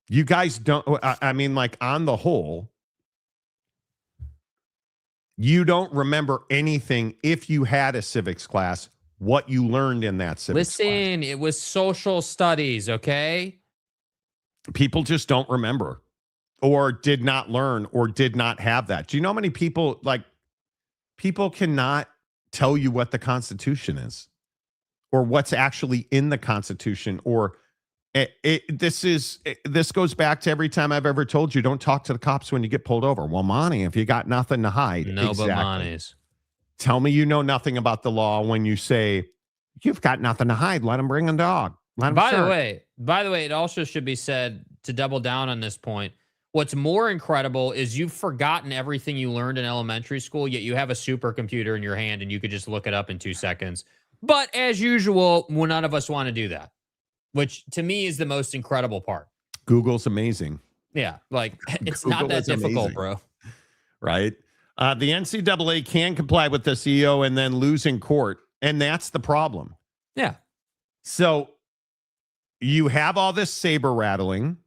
You guys don't, I mean, like on the whole, you don't remember anything if you had a civics class, what you learned in that civics class. Listen, it was social studies, okay? People just don't remember or did not learn or did not have that. Do you know how many people, people cannot tell you what the Constitution is or what's actually in the Constitution, or this goes back to every time I've ever told you, don't talk to the cops when you get pulled over. Well, Monty, if you got nothing to hide. No, exactly. but Monty's. Tell me you know nothing about the law when you say you've got nothing to hide. Let him bring a dog. By the way, it also should be said, to double down on this point, what's more incredible is you've forgotten everything you learned in elementary school, yet you have a supercomputer in your hand and you could just look it up in 2 seconds. But as usual, none of us want to do that, which to me is the most incredible part. Google's amazing. Yeah, like it's Google not that difficult, amazing. bro. Right? The NCAA can comply with the CEO and then lose in court, and that's the problem. Yeah. So you have all this saber rattling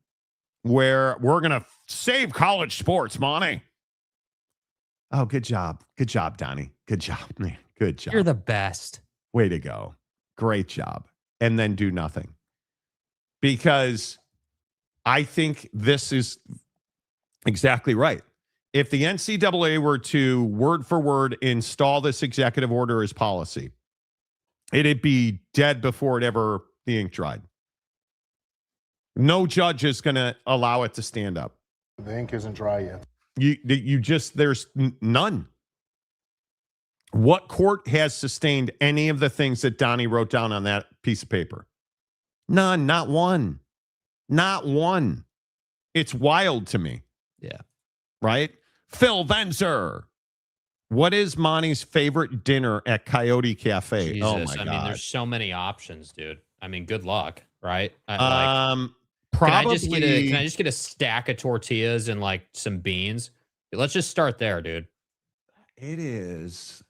where we're going to save college sports, Monty. Oh, good job. Good job, Donnie. Good job, man. Good job. You're the best. Way to go. Great job. And then do nothing. Because I think this is exactly right. If the NCAA were to word for word install this executive order as policy, it'd be dead before it ever the ink dried. No judge is going to allow it to stand up. The ink isn't dry yet. There's none. What court has sustained any of the things that Donnie wrote down on that piece of paper? None, not one. Not one. It's wild to me. Yeah. Right? Phil Venzer. What is Monty's favorite dinner at Coyote Cafe? Jesus, oh my God. I mean, there's so many options, dude. I mean, good luck, right? Probably. Can I just get a stack of tortillas and like some beans? Let's just start there, dude. It is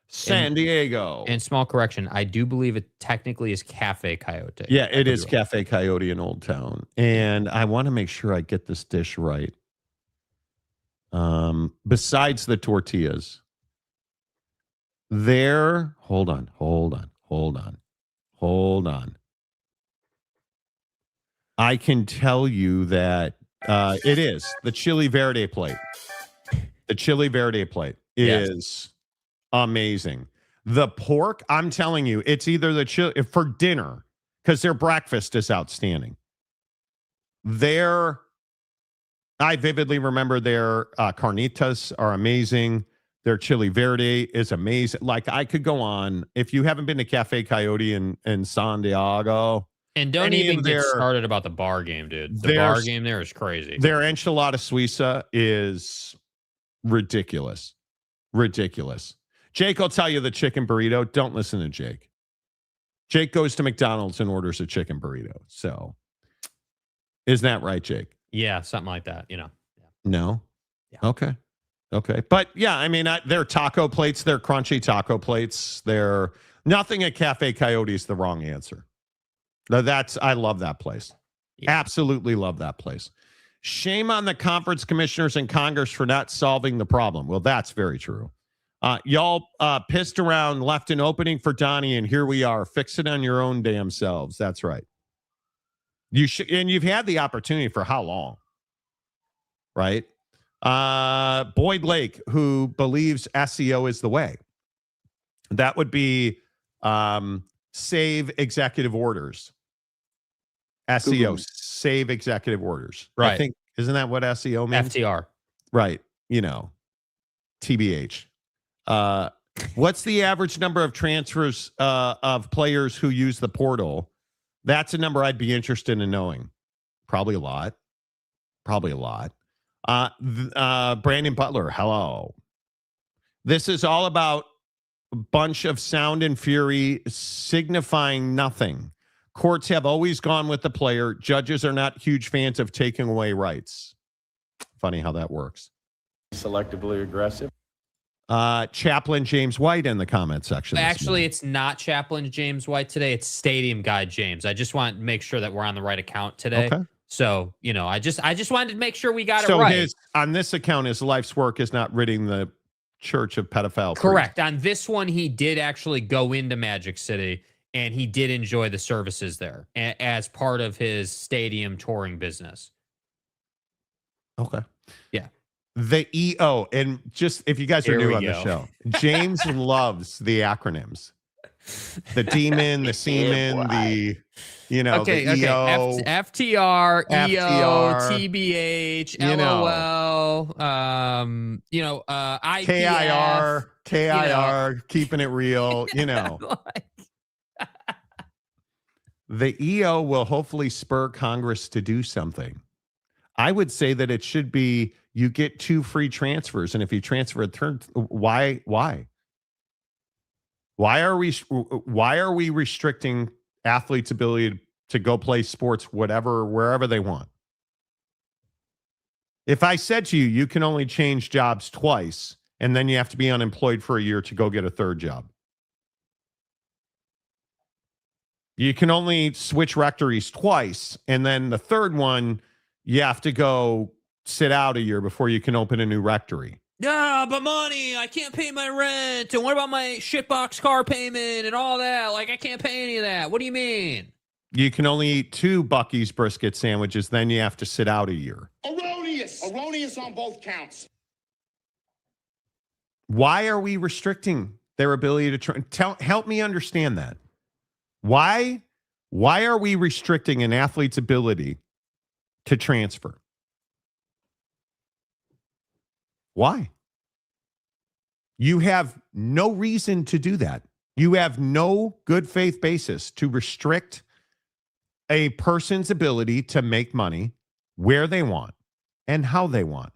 San Diego. And small correction, I do believe it technically is Cafe Coyote. Yeah, it is Cafe Coyote in Old Town. And I want to make sure I get this dish right. Besides the tortillas, hold on. I can tell you that it is the chili verde plate. The chili verde plate is amazing. The pork, I'm telling you, it's either the chili for dinner because their breakfast is outstanding. I vividly remember their carnitas are amazing. Their chili verde is amazing. Like I could go on. If you haven't been to Cafe Coyote in San Diego. And don't even get started about the bar game, dude. The bar game there is crazy. Their enchilada suiza is ridiculous. Ridiculous. Jake will tell you the chicken burrito. Don't listen to Jake. Jake goes to McDonald's and orders a chicken burrito. So, isn't that right, Jake? Yeah, something like that, you know. Yeah. No? Yeah. Okay. But yeah, I mean, they're taco plates. They're crunchy taco plates. They're nothing at Cafe Coyote is the wrong answer. I love that place. Yeah. Absolutely love that place. Shame on the conference commissioners and Congress for not solving the problem. Well, that's very true. Y'all pissed around, left an opening for Donnie, and here we are. Fix it on your own damn selves. That's right. And you've had the opportunity for how long? Right? Boyd Lake, who believes SEO is the way. That would be save executive orders. SEO. save executive orders. Right. I think, isn't that what SEO means? FTR. Right. TBH. What's the average number of transfers of players who use the portal? That's a number I'd be interested in knowing. Probably a lot. Brandon Butler, hello. This is all about a bunch of sound and fury signifying nothing. Courts have always gone with the player. Judges are not huge fans of taking away rights. Funny how that works. Selectively aggressive. Chaplain James White in the comment section. Actually, it's not Chaplain James White today. It's Stadium Guy James. I just want to make sure that we're on the right account today. Okay. So, I just wanted to make sure we got it right. On this account, his life's work is not ridding the church of pedophile. Correct. On this one, he did actually go into Magic City, and he did enjoy the services there as part of his stadium touring business. Okay. Yeah. The EO, and just if you guys are new on the show, James loves the acronyms. The demon, the semen, the EO, FTR, EO, TBH, LOL, IPF, KIR, keeping it real, The EO will hopefully spur Congress to do something. I would say that it should be you get 2 free transfers, and if you transfer a third, why? Why are we restricting athletes' ability to go play sports, wherever they want? If I said to you, you can only change jobs twice, and then you have to be unemployed for a year to go get a third job. You can only switch rectories twice, and then the third one, you have to go sit out a year before you can open a new rectory. Yeah, but money, I can't pay my rent. And what about my shitbox car payment and all that? Like, I can't pay any of that. What do you mean? You can only eat 2 Buc-ee's brisket sandwiches, then you have to sit out a year. Erroneous on both counts. Why are we restricting their ability to help me understand that? Why are we restricting an athlete's ability to transfer? Why? You have no reason to do that. You have no good faith basis to restrict a person's ability to make money where they want and how they want.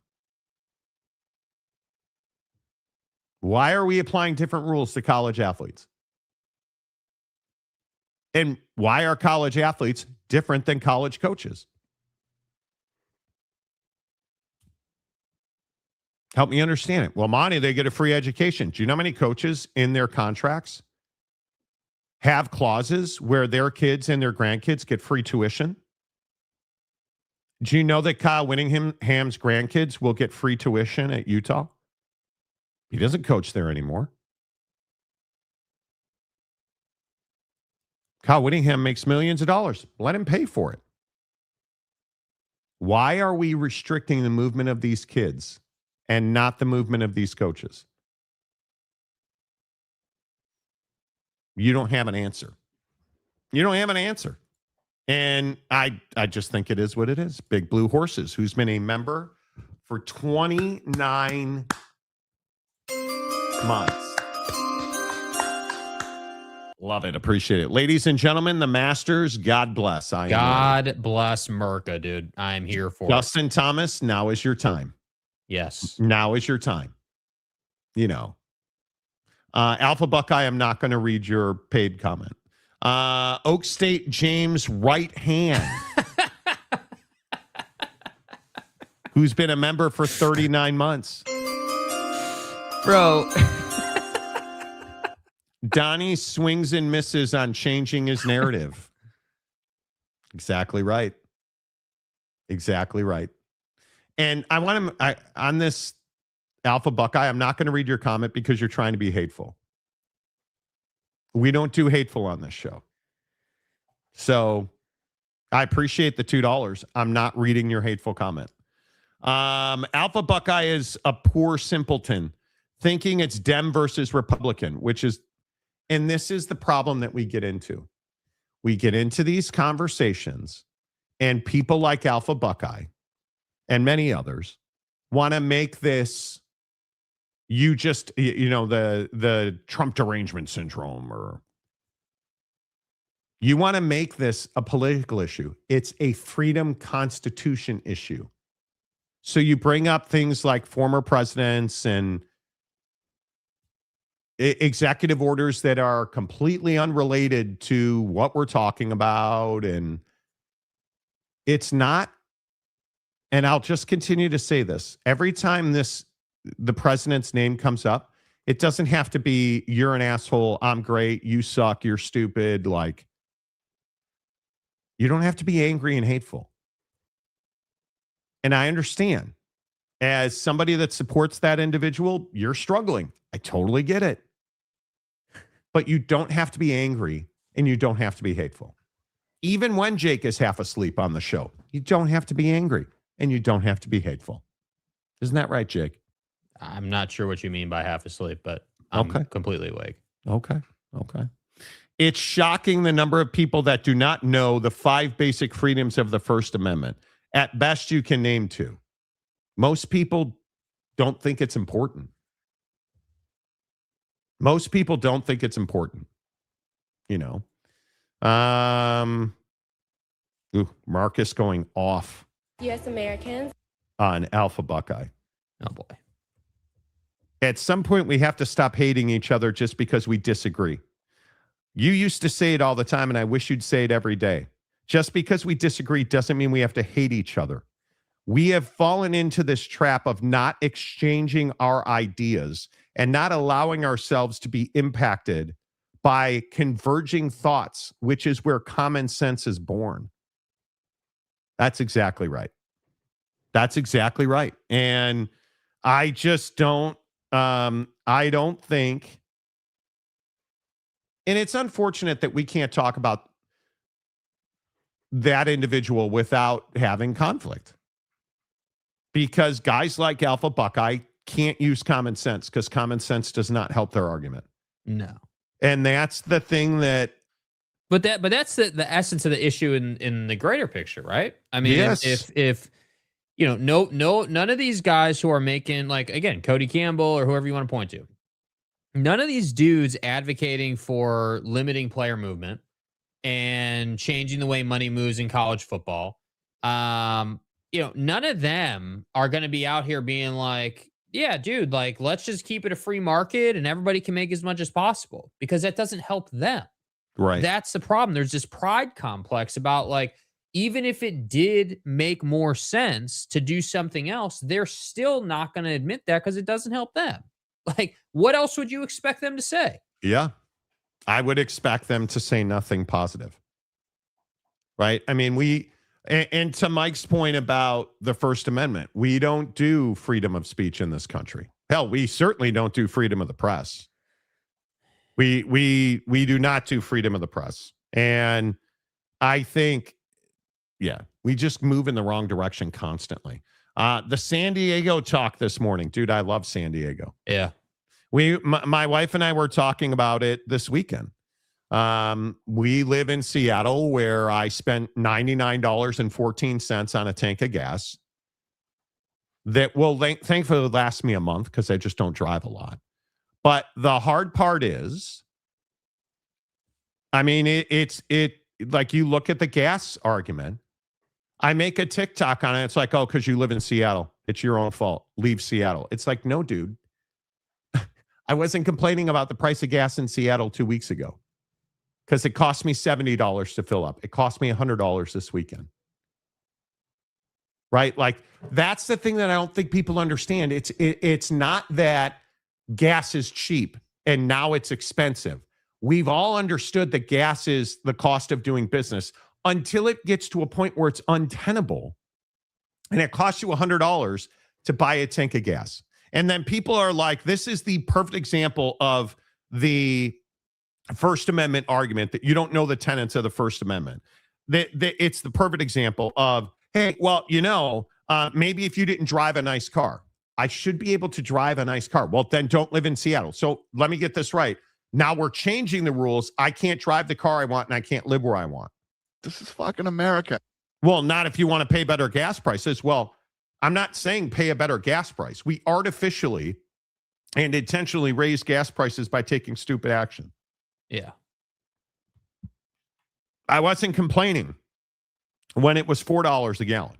Why are we applying different rules to college athletes? And why are college athletes different than college coaches? Help me understand it. Well, Monty, they get a free education. Do you know how many coaches in their contracts have clauses where their kids and their grandkids get free tuition? Do you know that Kyle Whittingham's grandkids will get free tuition at Utah? He doesn't coach there anymore. Kyle Whittingham makes millions of dollars. Let him pay for it. Why are we restricting the movement of these kids and not the movement of these coaches? You don't have an answer. You don't have an answer. And I just think it is what it is. Big Blue Horses, who's been a member for 29 months. Love it. Appreciate it. Ladies and gentlemen, the Masters, God bless. God bless Merca, dude. I'm here for Justin Thomas, now is your time. Yes. Now is your time. Alpha Buckeye, I'm not going to read your paid comment. Oak State James right hand, who's been a member for 39 months. Bro. Donnie swings and misses on changing his narrative. Exactly right. Exactly right. And I want to, on this Alpha Buckeye, I'm not going to read your comment because you're trying to be hateful. We don't do hateful on this show. So I appreciate the $2. I'm not reading your hateful comment. Alpha Buckeye is a poor simpleton thinking it's Dem versus Republican, and this is the problem that we get into. We get into these conversations And people like Alpha Buckeye and many others want to make this the Trump derangement syndrome, or you want to make this a political issue. It's a freedom constitution issue. So you bring up things like former presidents and executive orders that are completely unrelated to what we're talking about. And it's not, and I'll just continue to say this. Every time the president's name comes up, it doesn't have to be, you're an asshole, I'm great, you suck, you're stupid. Like, you don't have to be angry and hateful. And I understand, as somebody that supports that individual, you're struggling. I totally get it. But you don't have to be angry and you don't have to be hateful. Even when Jake is half asleep on the show, you don't have to be angry and you don't have to be hateful. Isn't that right, Jake? I'm not sure what you mean by half asleep, but I'm completely awake. Okay. It's shocking the number of people that do not know the 5 basic freedoms of the First Amendment. At best, you can name 2. Most people don't think it's important. Most people don't think it's important. Marcus going off. U.S. Americans. On Alpha Buckeye. Oh, boy. At some point, we have to stop hating each other just because we disagree. You used to say it all the time, and I wish you'd say it every day. Just because we disagree doesn't mean we have to hate each other. We have fallen into this trap of not exchanging our ideas and not allowing ourselves to be impacted by converging thoughts, which is where common sense is born. That's exactly right. And I just don't, I don't think, and it's unfortunate that we can't talk about that individual without having conflict. Because guys like Alpha Buckeye can't use common sense because common sense does not help their argument. No. And that's the thing that. But that's the essence of the issue in the greater picture, right? I mean, yes. if none of these guys who are making, like, again, Cody Campbell or whoever you want to point to, none of these dudes advocating for limiting player movement and changing the way money moves in college football, none of them are going to be out here being like, yeah, dude, like, let's just keep it a free market and everybody can make as much as possible, because that doesn't help them. Right. That's the problem. There's this pride complex about, like, even if it did make more sense to do something else, they're still not going to admit that because it doesn't help them. Like, what else would you expect them to say? Yeah. I would expect them to say nothing positive. Right? I mean, and to Mike's point about the First Amendment, we don't do freedom of speech in this country. Hell, we certainly don't do freedom of the press. We do not do freedom of the press. And I think, yeah, we just move in the wrong direction constantly. The San Diego talk this morning, dude, I love San Diego. Yeah. My wife and I were talking about it this weekend. We live in Seattle, where I spent $99.14 on a tank of gas that will thankfully last me a month because I just don't drive a lot. But the hard part is, I mean, it's like, you look at the gas argument. I make a TikTok on it. It's like, oh, because you live in Seattle, it's your own fault. Leave Seattle. It's like, no, dude. I wasn't complaining about the price of gas in Seattle 2 weeks ago because it cost me $70 to fill up. It cost me $100 this weekend. Right? Like, that's the thing that I don't think people understand. It's not that gas is cheap and now it's expensive. We've all understood that gas is the cost of doing business until it gets to a point where it's untenable and it costs you $100 to buy a tank of gas. And then people are like, this is the perfect example of the First Amendment argument that you don't know the tenets of the First Amendment. It's the perfect example of, hey, well, maybe if you didn't drive a nice car, I should be able to drive a nice car. Well, then don't live in Seattle. So let me get this right. Now we're changing the rules. I can't drive the car I want and I can't live where I want. This is fucking America. Well, not if you want to pay better gas prices. Well, I'm not saying pay a better gas price. We artificially and intentionally raise gas prices by taking stupid action. Yeah. I wasn't complaining when it was $4 a gallon,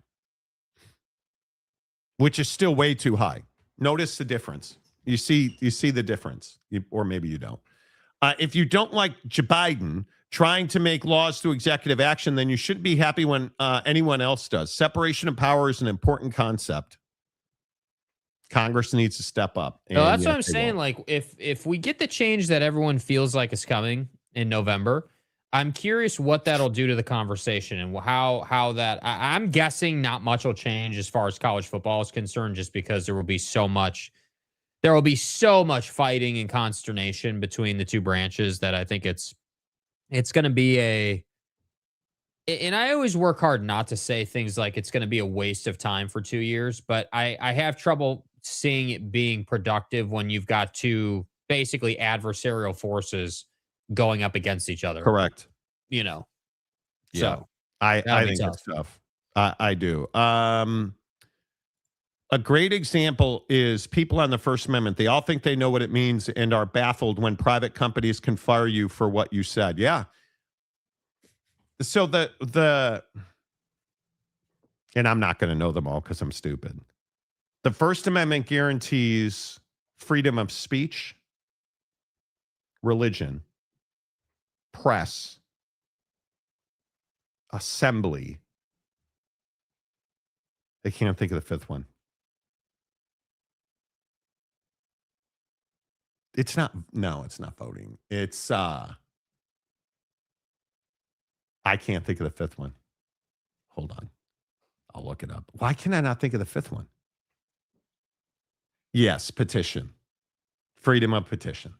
which is still way too high. Notice the difference. You see the difference, or maybe you don't. If you don't like Joe Biden trying to make laws through executive action, then you shouldn't be happy when anyone else does. Separation of power is an important concept. Congress needs to step up. No, that's what I'm saying. Like, if we get the change that everyone feels like is coming in November, I'm curious what that'll do to the conversation and how that. I'm guessing not much will change as far as college football is concerned, just because there will be so much fighting and consternation between the two branches that I think it's going to be and I always work hard not to say things like it's going to be a waste of time for 2 years, but I have trouble seeing it being productive when you've got two basically adversarial forces going up against each other. Correct. Yeah. So I think it's tough. I do. A great example is people on the First Amendment. They all think they know what it means and are baffled when private companies can fire you for what you said. Yeah. So and I'm not going to know them all because I'm stupid. The First Amendment guarantees freedom of speech, religion, press, assembly. I can't think of the fifth one. It's not voting. It's I can't think of the fifth one. Hold on. I'll look it up. Why can I not think of the fifth one? Yes, petition. Freedom of petition.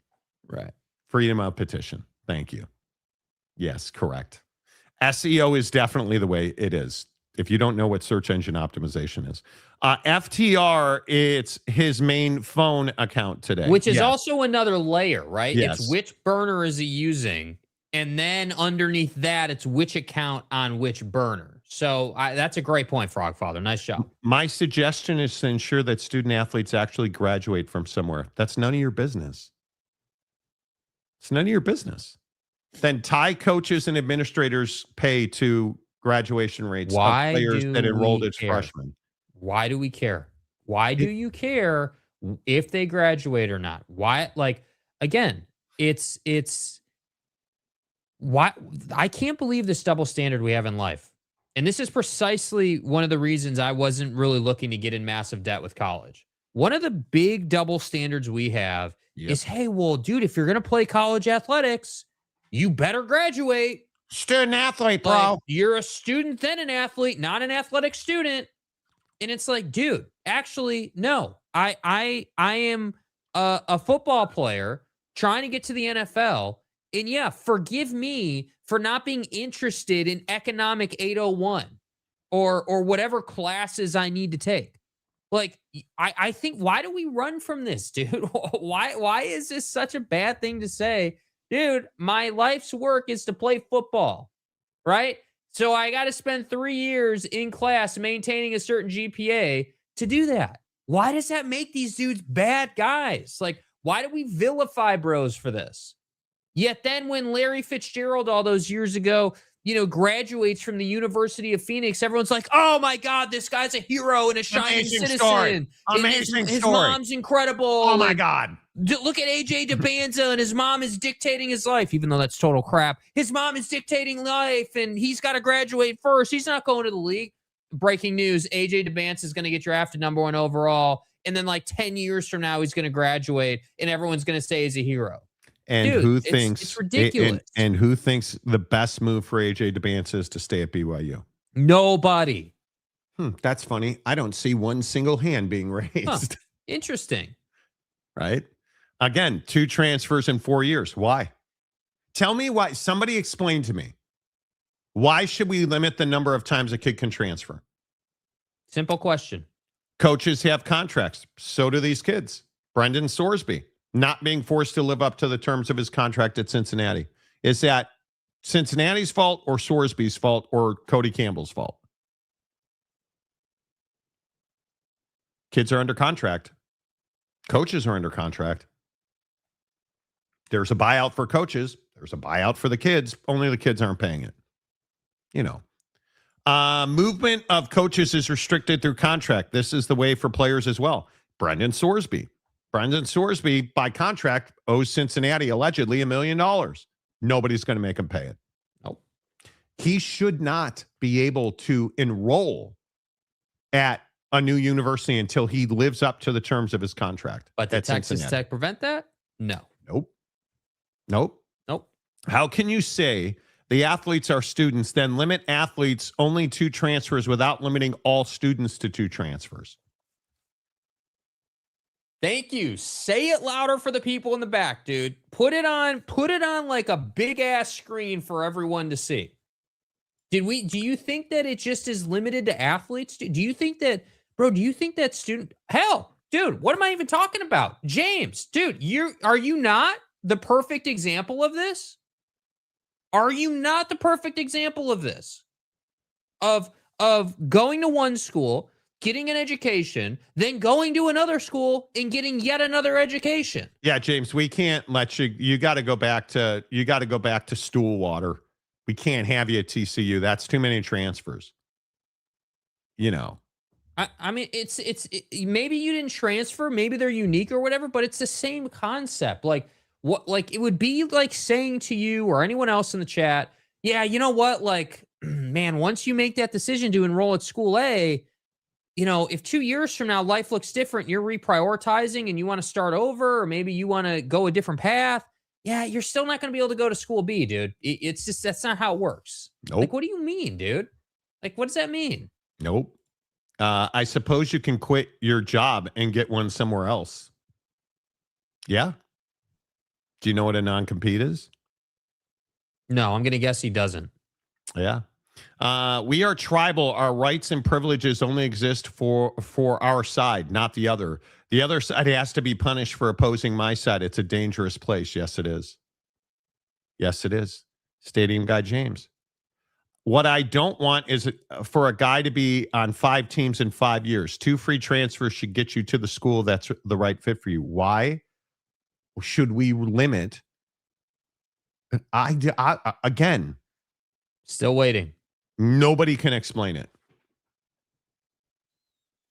Right. Freedom of petition. Thank you. Yes, correct. SEO is definitely the way it is. If you don't know what search engine optimization is. FTR, it's his main phone account today. Which is also another layer, right? Yes. It's which burner is he using? And then underneath that, it's which account on which burner. So that's a great point, Frogfather. Nice job. My suggestion is to ensure that student athletes actually graduate from somewhere. That's none of your business. It's none of your business. Then tie coaches and administrators pay to graduation rates of players that enrolled as freshmen. Why do we care? Why do you care if they graduate or not? Why? Like, again, it's why I can't believe this double standard we have in life. And this is precisely one of the reasons I wasn't really looking to get in massive debt with college. One of the big double standards we have is, hey, well, dude, if you're going to play college athletics, you better graduate. Student athlete, bro. Like, you're a student, then an athlete, not an athletic student. And it's like, dude, actually, no. I am a football player trying to get to the NFL. And yeah, forgive me for not being interested in economic 801 or whatever classes I need to take. Like, I think, why do we run from this, dude? Why is this such a bad thing to say? Dude, my life's work is to play football, right? So I got to spend 3 years in class maintaining a certain GPA to do that. Why does that make these dudes bad guys? Like, why do we vilify bros for this? Yet then when Larry Fitzgerald all those years ago, graduates from the University of Phoenix, everyone's like, oh my God, this guy's a hero and a shining citizen. Story. Amazing his story. Mom's incredible. Oh my God. Look at AJ DeBanza and his mom is dictating his life, even though that's total crap. His mom is dictating life and he's got to graduate first. He's not going to the league. Breaking news, AJ DeBanza is going to get drafted #1 overall. And then like 10 years from now, he's going to graduate and everyone's going to say he's a hero. And dude, who thinks it's ridiculous? And who thinks the best move for AJ DeBanza is to stay at BYU? Nobody. That's funny. I don't see one single hand being raised. Huh. Interesting. Right? Again, 2 transfers in 4 years. Why? Tell me why. Somebody explain to me. Why should we limit the number of times a kid can transfer? Simple question. Coaches have contracts. So do these kids. Brendan Sorsby not being forced to live up to the terms of his contract at Cincinnati. Is that Cincinnati's fault or Sorsby's fault or Cody Campbell's fault? Kids are under contract. Coaches are under contract. There's a buyout for coaches. There's a buyout for the kids. Only the kids aren't paying it. Movement of coaches is restricted through contract. This is the way for players as well. Brendan Sorsby, by contract, owes Cincinnati allegedly $1 million. Nobody's going to make him pay it. Nope. He should not be able to enroll at a new university until he lives up to the terms of his contract. But did Texas Tech prevent that? No. Nope. How can you say the athletes are students, then limit athletes only to transfers without limiting all students to 2 transfers? Thank you. Say it louder for the people in the back, dude. Put it on like a big ass screen for everyone to see. Do you think that it just is limited to athletes? Do you think that student, hell, dude, what am I even talking about? James, dude, are you not the perfect example of this? Are you not the perfect example of this? Of going to one school, getting an education, then going to another school and getting yet another education. Yeah, James, we can't let you got to go back to Stoolwater. We can't have you at TCU. That's too many transfers. I mean, it's maybe you didn't transfer, maybe they're unique or whatever, but it's the same concept. Like it would be like saying to you or anyone else in the chat, yeah, you know what? Like, man, once you make that decision to enroll at school A, if 2 years from now life looks different, you're reprioritizing and you want to start over, or maybe you want to go a different path. Yeah, you're still not going to be able to go to school B, dude. It's just, that's not how it works. Nope. Like, what do you mean, dude? Like, what does that mean? Nope. I suppose you can quit your job and get one somewhere else. Yeah. Do you know what a non-compete is? No, I'm going to guess he doesn't. Yeah. We are tribal. Our rights and privileges only exist for our side, not the other. The other side has to be punished for opposing my side. It's a dangerous place. Yes, it is. Yes, it is. Stadium Guy James. What I don't want is for a guy to be on 5 teams in 5 years. 2 free transfers should get you to the school that's the right fit for you. Why should we limit? Again, still waiting. Nobody can explain it.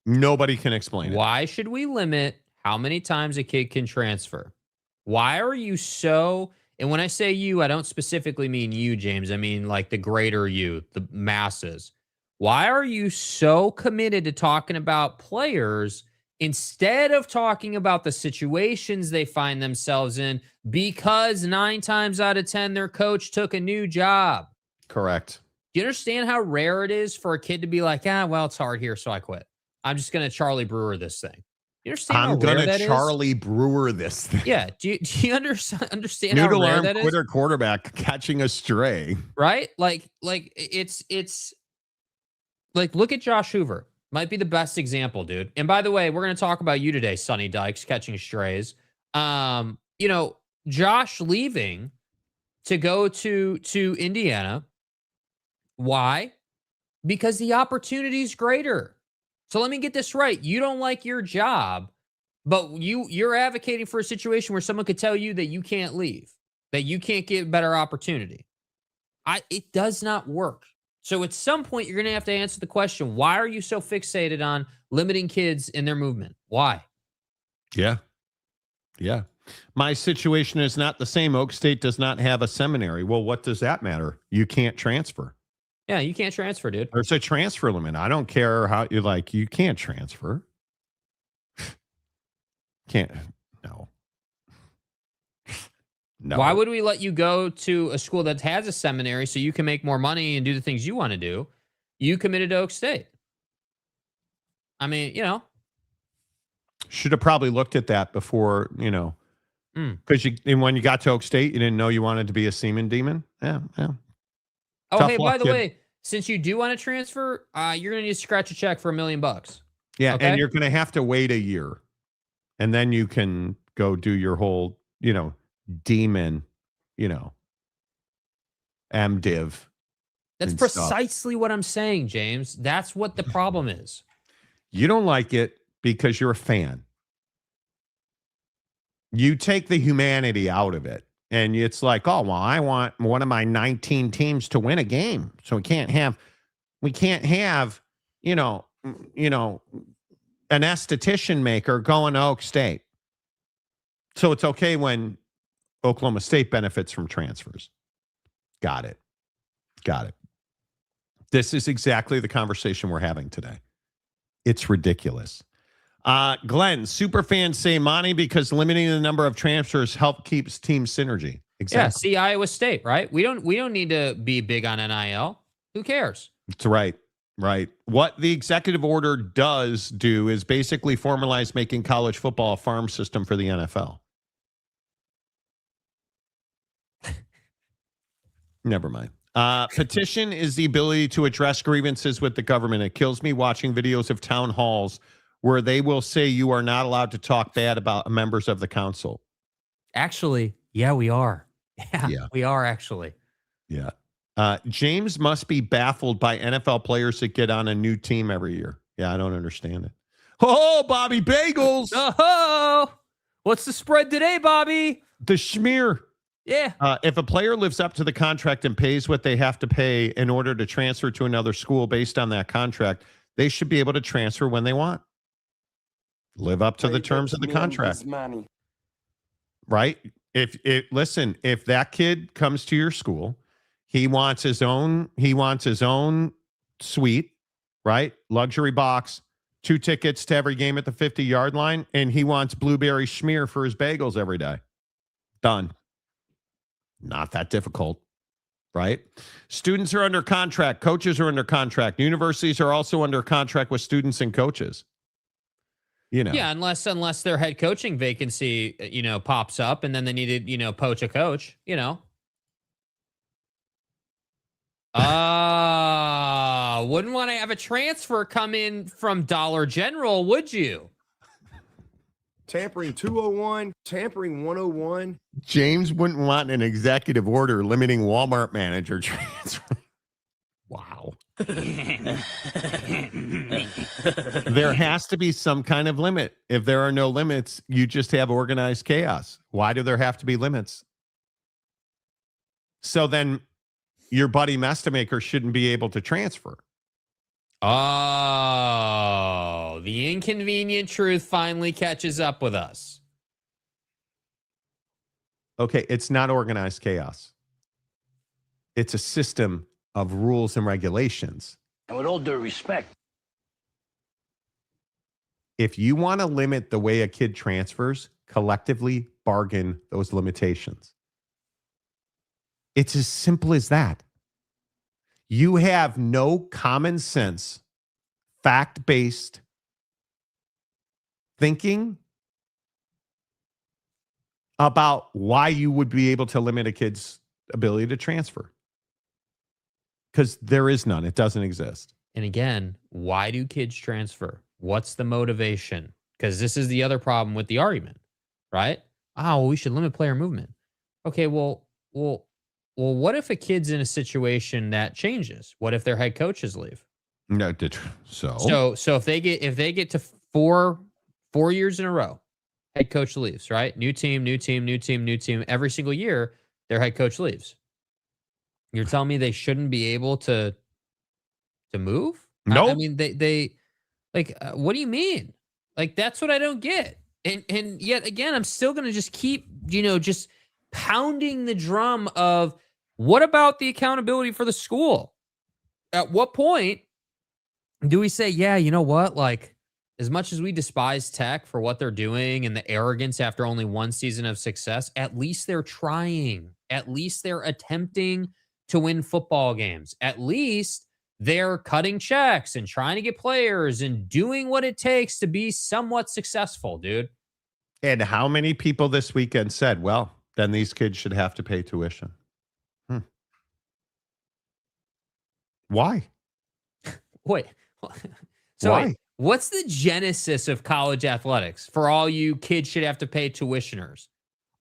Nobody can explain it. Why should we limit how many times a kid can transfer? Why are you so... And when I say you, I don't specifically mean you, James. I mean like the greater you, the masses. Why are you so committed to talking about players instead of talking about the situations they find themselves in because 9 times out of 10 their coach took a new job? Correct. Do you understand how rare it is for a kid to be like, well, it's hard here, so I quit. I'm just going to Charlie Brewer this thing. You understand I'm going to Charlie Brewer this thing. Yeah. Do you understand Noodle how rare arm that is? quitter quarterback catching a stray. Right? Like it's like, look at Josh Hoover. Might be the best example, dude. And by the way, we're going to talk about you today, Sonny Dykes, catching strays. Josh leaving to go to Indiana. Why? Because the opportunity is greater. So let me get this right. You don't like your job, but you're advocating for a situation where someone could tell you that you can't leave, that you can't get a better opportunity. It does not work. So at some point, you're going to have to answer the question, why are you so fixated on limiting kids in their movement? Why? Yeah. Yeah. My situation is not the same. Oak State does not have a seminary. Well, what does that matter? You can't transfer. Yeah, you can't transfer, dude. There's a transfer limit. I don't care how you can't transfer. Can't. No. No. Why would we let you go to a school that has a seminary so you can make more money and do the things you want to do? You committed to Oak State. I mean, should have probably looked at that before, because when you got to Oak State, you didn't know you wanted to be a semen demon. Yeah. Oh, Tough hey, luck, by the kid. way, since you do want to transfer, you're going to need to scratch a check for $1 million. Yeah, okay? And you're going to have to wait a year, and then you can go do your whole, demon, MDiv. That's precisely what I'm saying, James. That's what the problem is. You don't like it, because you're a fan. You take the humanity out of it. And it's like, oh, well, I want one of my 19 teams to win a game. So we can't have, you know, an esthetician maker going to Oak State. So it's okay when Oklahoma State benefits from transfers. Got it. This is exactly the conversation we're having today. It's ridiculous. Glenn, superfans say Monty because limiting the number of transfers keeps team synergy. Exactly. Yeah, see Iowa State, right? We don't need to be big on NIL. Who cares? That's right. What the executive order does do is basically formalize making college football a farm system for the NFL. Never mind. Petition is the ability to address grievances with the government. It kills me watching videos of town halls where they will say you are not allowed to talk bad about members of the council. Actually, yeah, we are. Yeah, we are actually. Yeah. James must be baffled by NFL players that get on a new team every year. Yeah, I don't understand it. Oh, Bobby Bagels. Oh, what's the spread today, Bobby? The schmear. Yeah. If a player lives up to the contract and pays what they have to pay in order to transfer to another school based on that contract, they should be able to transfer when they want. Live up to the terms of the contract. Right? Listen, if that kid comes to your school, he wants his own suite, right? Luxury box, 2 tickets to every game at the 50-yard line, and he wants blueberry schmear for his bagels every day. Done. Not that difficult, right? Students are under contract. Coaches are under contract. Universities are also under contract with students and coaches. Yeah, unless their head coaching vacancy, pops up and then they need to, poach a coach, wouldn't want to have a transfer come in from Dollar General, would you? Tampering 201, tampering 101. James wouldn't want an executive order limiting Walmart manager transfer. Wow. There has to be some kind of limit. If there are no limits, you just have organized chaos. Why do there have to be limits? So then your buddy Mestamaker shouldn't be able to transfer. Oh, the inconvenient truth finally catches up with us. Okay, it's not organized chaos. It's a system of rules and regulations. And with all due respect, if you want to limit the way a kid transfers, collectively bargain those limitations. It's as simple as that. You have no common sense, fact-based thinking about why you would be able to limit a kid's ability to transfer. Because there is none. It doesn't exist. And again, why do kids transfer? What's the motivation? Because this is the other problem with the argument, right? Oh, we should limit player movement. Okay, well, what if a kid's in a situation that changes? What if their head coaches leave? No, so if they get to four years in a row, head coach leaves, right? New team. Every single year, their head coach leaves. You're telling me they shouldn't be able to move? No. I mean, they like, what do you mean? Like, that's what I don't get. And yet again, I'm still going to just keep, just pounding the drum of what about the accountability for the school? At what point do we say, yeah, you know what? Like, as much as we despise Tech for what they're doing and the arrogance after only one season of success, at least they're trying. At least they're attempting to win football games. At least they're cutting checks and trying to get players and doing what it takes to be somewhat successful, dude. And how many people this weekend said, well, then these kids should have to pay tuition? Why? Wait. So why? Wait, what's the genesis of college athletics for all you kids should have to pay tuitioners?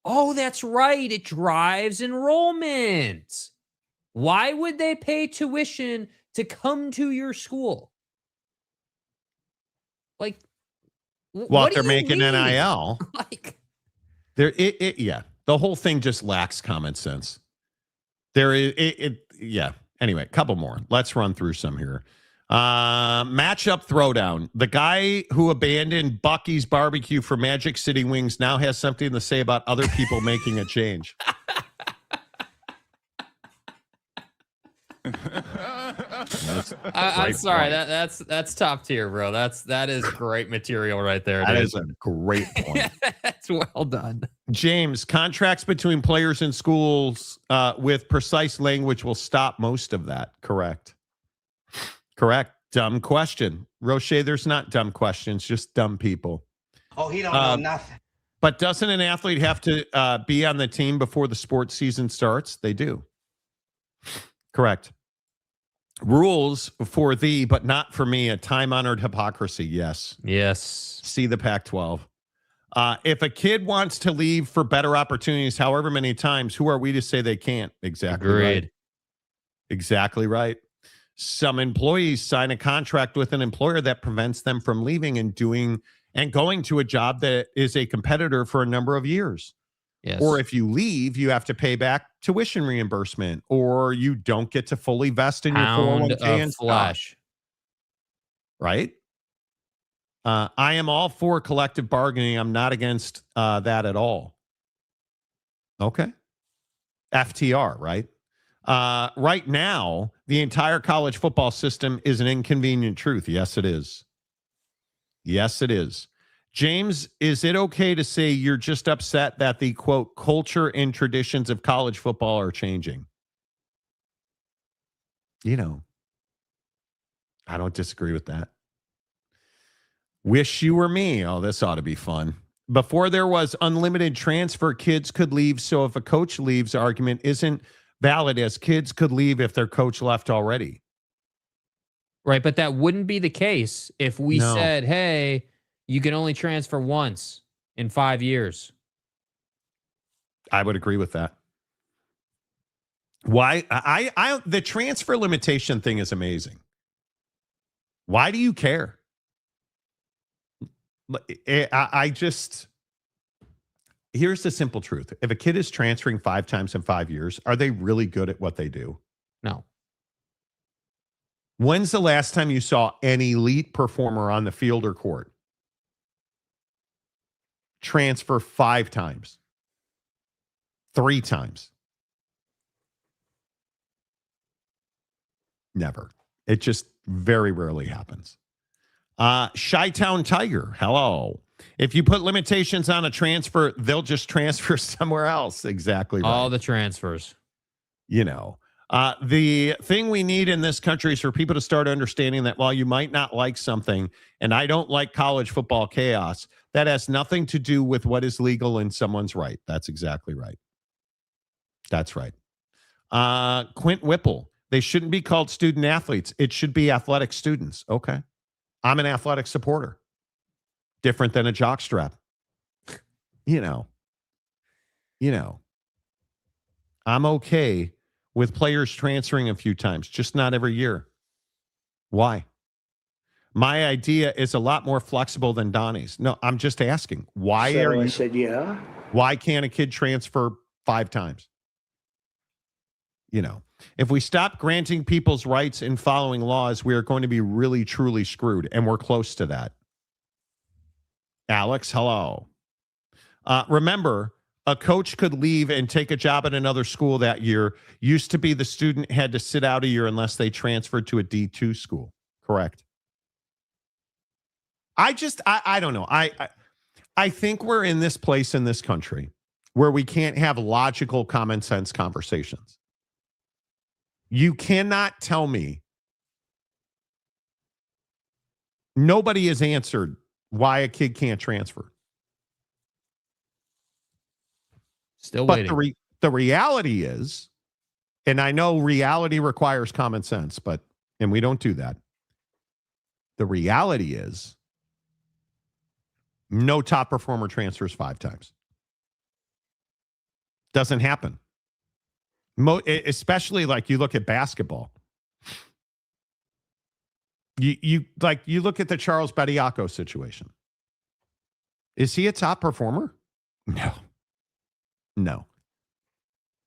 Oh, that's right. It drives enrollment. Why would they pay tuition to come to your school? Like, Well, if they're making mean? NIL, Like, yeah, the whole thing just lacks common sense. There is yeah. Anyway, a couple more. Let's run through some here. Matchup throwdown. The guy who abandoned Bucky's barbecue for Magic City Wings now has something to say about other people making a change. I'm sorry. That's top tier, bro. That is great material right there. That is a great point. That's well done. James, contracts between players and schools with precise language will stop most of that. Correct. Dumb question. Roche, there's not dumb questions, just dumb people. Oh, he don't know nothing. But doesn't an athlete have to be on the team before the sports season starts? They do. Correct. Rules for thee, but not for me. A time-honored hypocrisy. Yes. See the Pac-12. If a kid wants to leave for better opportunities, however many times, who are we to say they can't? Exactly. Agreed. Right. Exactly right. Some employees sign a contract with an employer that prevents them from leaving and going to a job that is a competitor for a number of years. Yes. Or if you leave, you have to pay back tuition reimbursement, or you don't get to fully vest in your 401k and flash. Right? I am all for collective bargaining. I'm not against that at all. Okay. FTR, right? Right now, the entire college football system is an inconvenient truth. Yes, it is. Yes, it is. James, is it okay to say you're just upset that the, quote, culture and traditions of college football are changing? You know, I don't disagree with that. Wish you were me. Oh, this ought to be fun. Before there was unlimited transfer, kids could leave. So if a coach leaves, argument isn't valid, as kids could leave if their coach left already. Right, but that wouldn't be the case if we said, hey, you can only transfer once in 5 years. I would agree with that. Why? The transfer limitation thing is amazing. Why do you care? Here's the simple truth. If a kid is transferring 5 times in 5 years, are they really good at what they do? No. When's the last time you saw an elite performer on the field or court transfer 5 times, 3 times? Never. It just very rarely happens. Chi-Town Tiger, hello. If you put limitations on a transfer, they'll just transfer somewhere else. Exactly right. All the transfers. You know, the thing we need in this country is for people to start understanding that while you might not like something, and I don't like college football chaos, that has nothing to do with what is legal in someone's right. That's exactly right. That's right. Quint Whipple, they shouldn't be called student athletes. It should be athletic students. Okay. I'm an athletic supporter. Different than a jockstrap. You know, I'm okay with players transferring a few times, just not every year. Why? My idea is a lot more flexible than Donnie's. No, I'm just asking. Why I said, yeah. Why can't a kid transfer 5 times? You know, if we stop granting people's rights and following laws, we are going to be really, truly screwed. And we're close to that. Alex, hello. Remember, a coach could leave and take a job at another school that year. Used to be the student had to sit out a year unless they transferred to a D2 school. Correct. I don't know. I think we're in this place in this country where we can't have logical, common sense conversations. You cannot tell me. Nobody has answered why a kid can't transfer. Still waiting. But the reality is, and I know reality requires common sense, and we don't do that. The reality is, no top performer transfers 5 times. Doesn't happen. Especially like you look at basketball. You look at the Charles Bediako situation. Is he a top performer? No. No.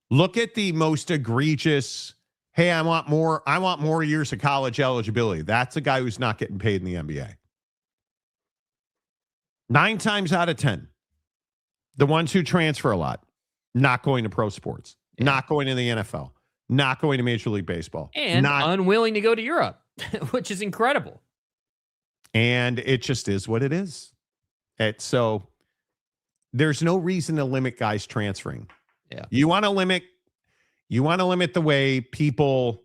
Look at the most egregious, hey, I want more years of college eligibility. That's a guy who's not getting paid in the NBA. 9 times out of 10, the ones who transfer a lot, not going to pro sports, not going to the NFL, not going to Major League Baseball. And unwilling to go to Europe, which is incredible. And it just is what it is. So there's no reason to limit guys transferring. Yeah. You want to limit the way people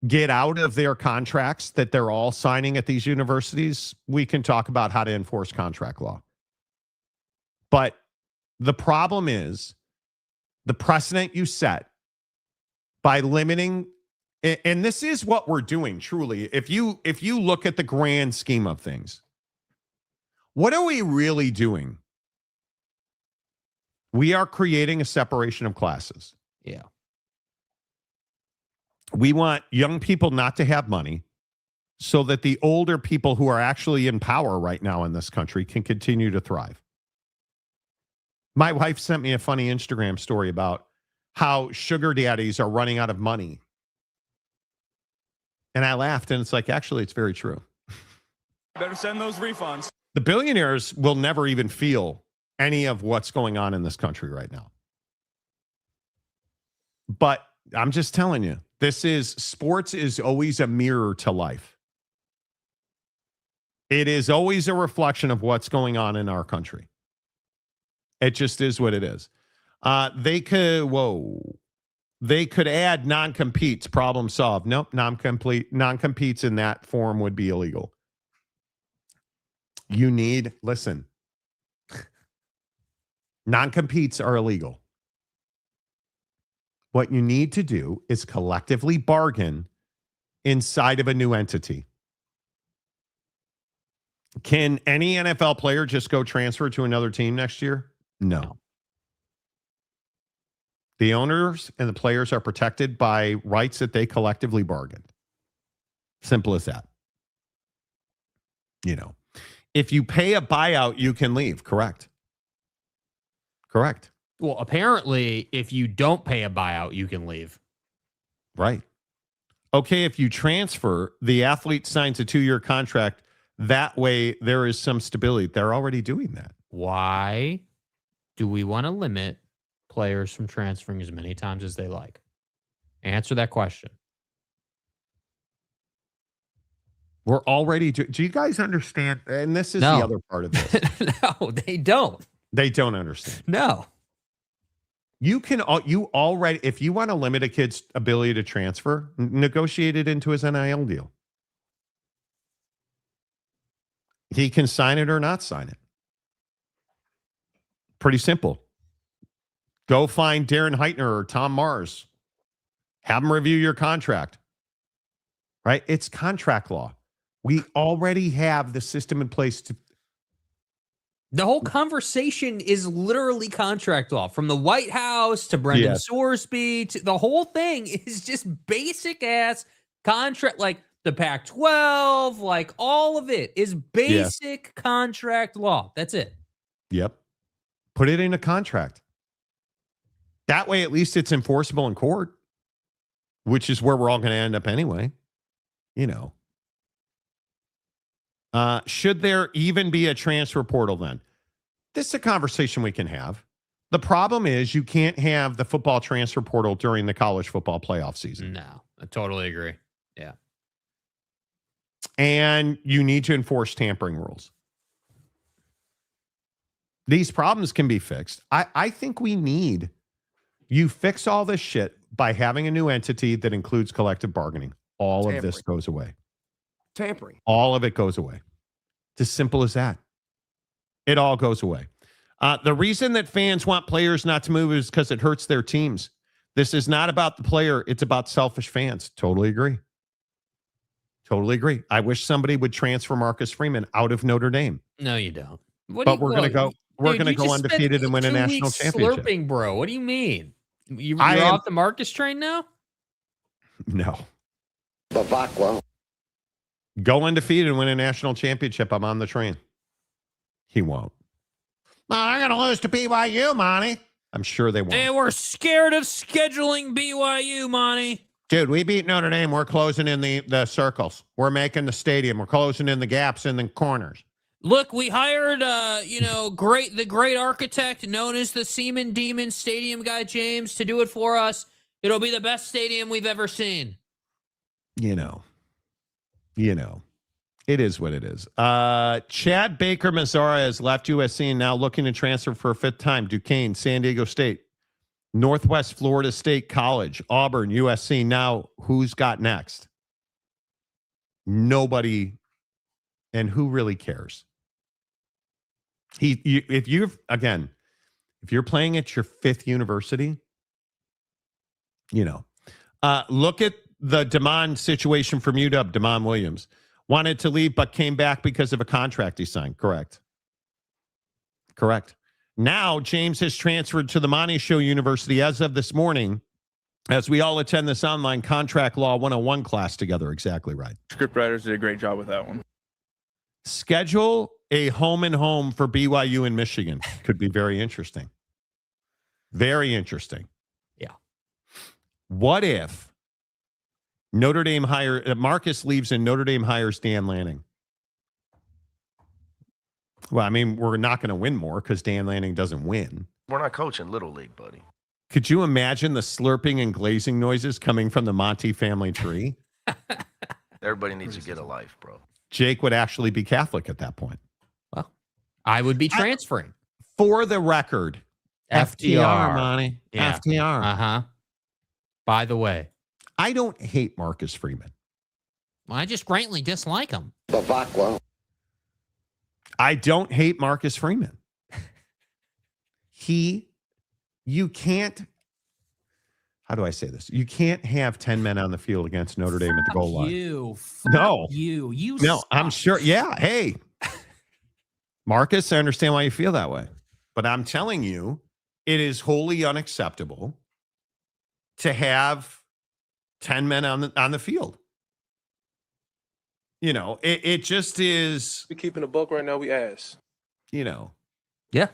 get out of their contracts that they're all signing at these universities. We can talk about how to enforce contract law. But the problem is the precedent you set by limiting, and this is what we're doing truly. If you look at the grand scheme of things, what are we really doing? We are creating a separation of classes. Yeah. We want young people not to have money so that the older people who are actually in power right now in this country can continue to thrive. My wife sent me a funny Instagram story about how sugar daddies are running out of money. And I laughed, and it's like, actually, it's very true. Better send those refunds. The billionaires will never even feel any of what's going on in this country right now. But I'm just telling you, sports is always a mirror to life. It is always a reflection of what's going on in our country. It just is what it is. They could add non-competes, problem solved. Nope, non-competes in that form would be illegal. Listen, non-competes are illegal. What you need to do is collectively bargain inside of a new entity. Can any NFL player just go transfer to another team next year? No. The owners and the players are protected by rights that they collectively bargained. Simple as that. If you pay a buyout, you can leave. Correct. Well, apparently, if you don't pay a buyout, you can leave. Right. Okay, if you transfer, the athlete signs a 2-year contract. That way, there is some stability. They're already doing that. Why do we want to limit players from transferring as many times as they like? Answer that question. We're already do you guys understand? And this is the other part of this. No, they don't. They don't understand. No. You already, if you want to limit a kid's ability to transfer, negotiate it into his NIL deal. He can sign it or not sign it. Pretty simple. Go find Darren Heitner or Tom Mars. Have them review your contract. Right? It's contract law. We already have the system in place to. The whole conversation is literally contract law. From the White House to Brendan Sorsby, to the whole thing is just basic ass contract. Like the Pac-12, like all of it is basic contract law. That's it. Yep. Put it in a contract. That way, at least it's enforceable in court, which is where we're all going to end up anyway. Should there even be a transfer portal then? This is a conversation we can have. The problem is you can't have the football transfer portal during the college football playoff season. No, I totally agree. Yeah. And you need to enforce tampering rules. These problems can be fixed. I think you fix all this shit by having a new entity that includes collective bargaining. All of this goes away. Tampering. All of it goes away. It's as simple as that. It all goes away. The reason that fans want players not to move is because it hurts their teams. This is not about the player. It's about selfish fans. Totally agree. I wish somebody would transfer Marcus Freeman out of Notre Dame. No, you don't. We're going to go. We're going to go undefeated and win a national championship. Slurping, bro. What do you mean? You're off the Marcus train now? No. Bavacqua. Go undefeated and win a national championship. I'm on the train. He won't. Well, I'm going to lose to BYU, Monty. I'm sure they won't. They were scared of scheduling BYU, Monty. Dude, we beat Notre Dame. We're closing in the circles. We're making the stadium. We're closing in the gaps in the corners. Look, we hired, the great architect known as the Seaman Demon Stadium guy, James, to do it for us. It'll be the best stadium we've ever seen. You know, it is what it is. Chad Baker Mazzara has left USC and now looking to transfer for a fifth time. Duquesne, San Diego State, Northwest Florida State College, Auburn, USC. Now, who's got next? Nobody. And who really cares? If you're playing at your fifth university, look at the Damon situation from UW. Damon Williams wanted to leave, but came back because of a contract he signed. Correct. Now, James has transferred to the Monty Show University as of this morning, as we all attend this online contract law 101 class together. Exactly right. Scriptwriters did a great job with that one. Schedule a home and home for BYU in Michigan. Could be very interesting. Very interesting. Yeah. What if Notre Dame Marcus leaves and Notre Dame hires Dan Lanning? Well, I mean, we're not going to win more because Dan Lanning doesn't win. We're not coaching Little League, buddy. Could you imagine the slurping and glazing noises coming from the Monty family tree? Everybody needs to get a life, bro. Jake would actually be Catholic at that point. Well, I would be transferring. For the record, FTR, Monty. Yeah. FTR. Uh-huh. By the way. I don't hate Marcus Freeman. Well, I just greatly dislike him. I don't hate Marcus Freeman. You can't, how do I say this? You can't have 10 men on the field against Notre Dame at the goal line. No, I'm sure. Yeah. Hey, Marcus, I understand why you feel that way. But I'm telling you, it is wholly unacceptable to have 10 men on the field. It just is. We're keeping a buck right now. We ass. Yeah. Yeah.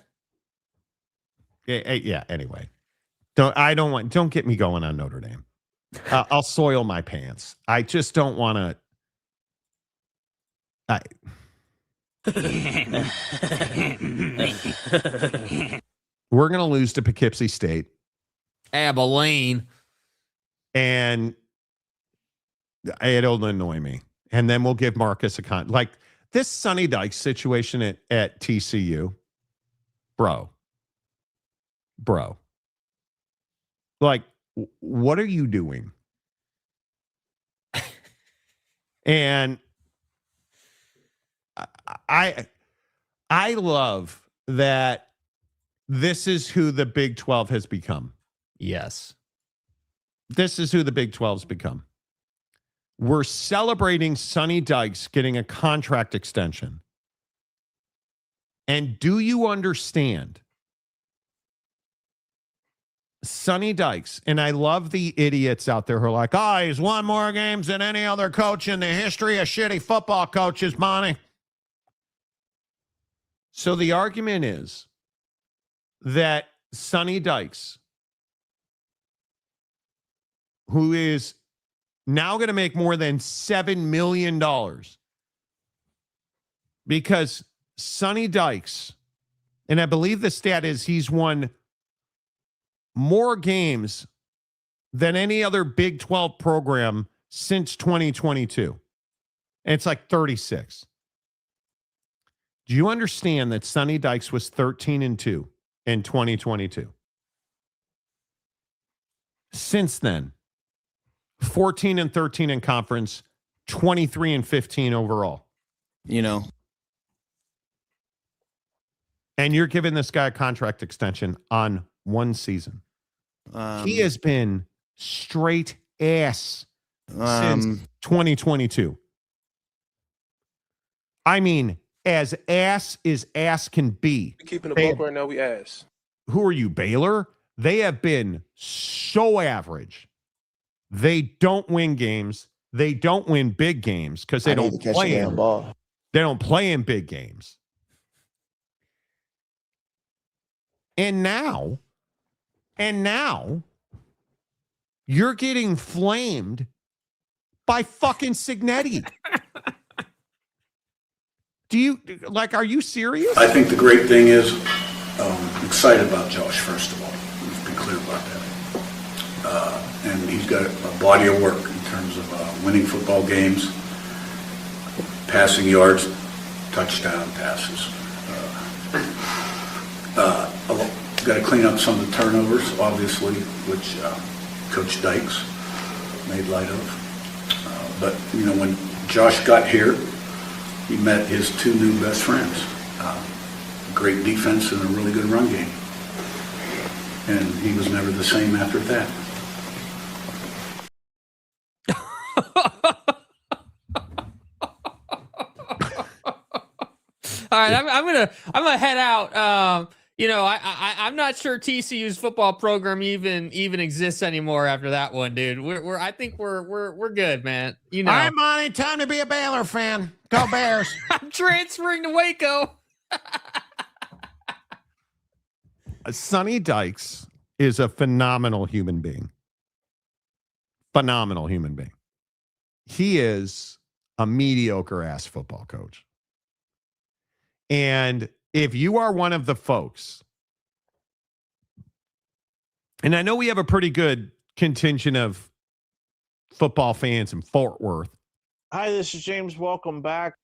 Anyway, don't get me going on Notre Dame. I'll soil my pants. I just don't want to. We're going to lose to Poughkeepsie State. Abilene. And it'll annoy me. And then we'll give Marcus like this Sonny Dykes situation at TCU. Bro. Like, what are you doing? And I love that this is who the Big 12 has become. Yes. This is who the Big 12's become. We're celebrating Sonny Dykes getting a contract extension. And do you understand? Sonny Dykes, and I love the idiots out there who are like, he's won more games than any other coach in the history of shitty football coaches, Monty. So the argument is that Sonny Dykes, who is now going to make more than $7 million because Sonny Dykes, and I believe the stat is he's won more games than any other Big 12 program since 2022. And it's like 36. Do you understand that Sonny Dykes was 13-2 in 2022? Since then, 14-13 in conference, 23-15 overall. And you're giving this guy a contract extension on one season. He has been straight ass since 2022. I mean, as ass can be. We're keeping a buck right now. We ass. Who are you, Baylor? They have been so average. They don't win games. They don't win big games because they don't play in. They don't play in big games. And now you're getting flamed by fucking Signetti. Are you serious? I think the great thing is, I'm excited about Josh, first of all. Let's be clear about that. And he's got a body of work in terms of winning football games, passing yards, touchdown passes. Got to clean up some of the turnovers, obviously, which Coach Dykes made light of. But, when Josh got here, he met his two new best friends. Great defense and a really good run game. And he was never the same after that. All right, I'm gonna head out. I'm not sure TCU's football program even exists anymore after that one, dude. I think we're good, man. All right, Monty, time to be a Baylor fan. Go Bears. I'm transferring to Waco. Sonny Dykes is a phenomenal human being. Phenomenal human being. He is a mediocre ass football coach. And if you are one of the folks, and I know we have a pretty good contingent of football fans in Fort Worth. Hi, this is James. Welcome back.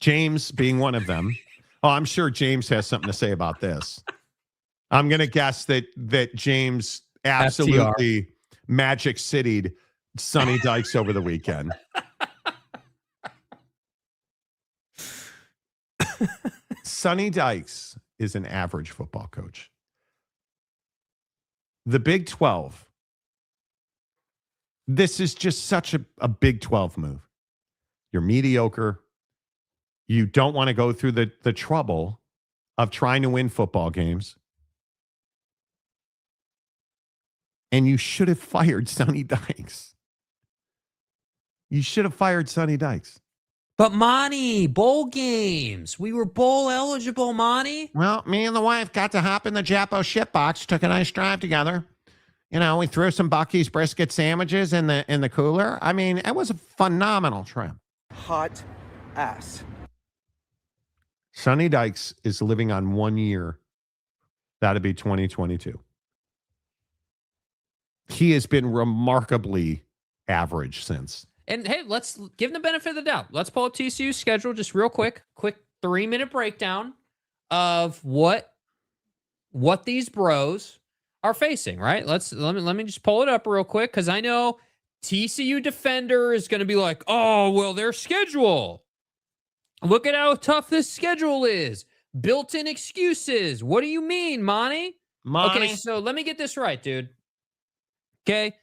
James being one of them. Oh, I'm sure James has something to say about this. I'm going to guess that James absolutely magic city'd Sonny Dykes over the weekend. Sonny Dykes is an average football coach. The Big 12. This is just such a Big 12 move. You're mediocre. You don't want to go through the trouble of trying to win football games. And you should have fired Sonny Dykes. You should have fired Sonny Dykes. But Monty, bowl games. We were bowl eligible, Monty. Well, me and the wife got to hop in the Japo shitbox, took a nice drive together. We threw some Buc-ee's brisket sandwiches in the cooler. I mean, it was a phenomenal trip. Hot ass. Sonny Dykes is living on 1 year. That'd be 2022. He has been remarkably average since. And hey, let's give him the benefit of the doubt. Let's pull up TCU's schedule just real quick 3-minute breakdown of what these bros are facing, right? Let me just pull it up real quick, because I know TCU defender is going to be like, oh, well, their schedule. Look at how tough this schedule is. Built-in excuses. What do you mean, Monty? Okay, so let me get this right, dude. Okay.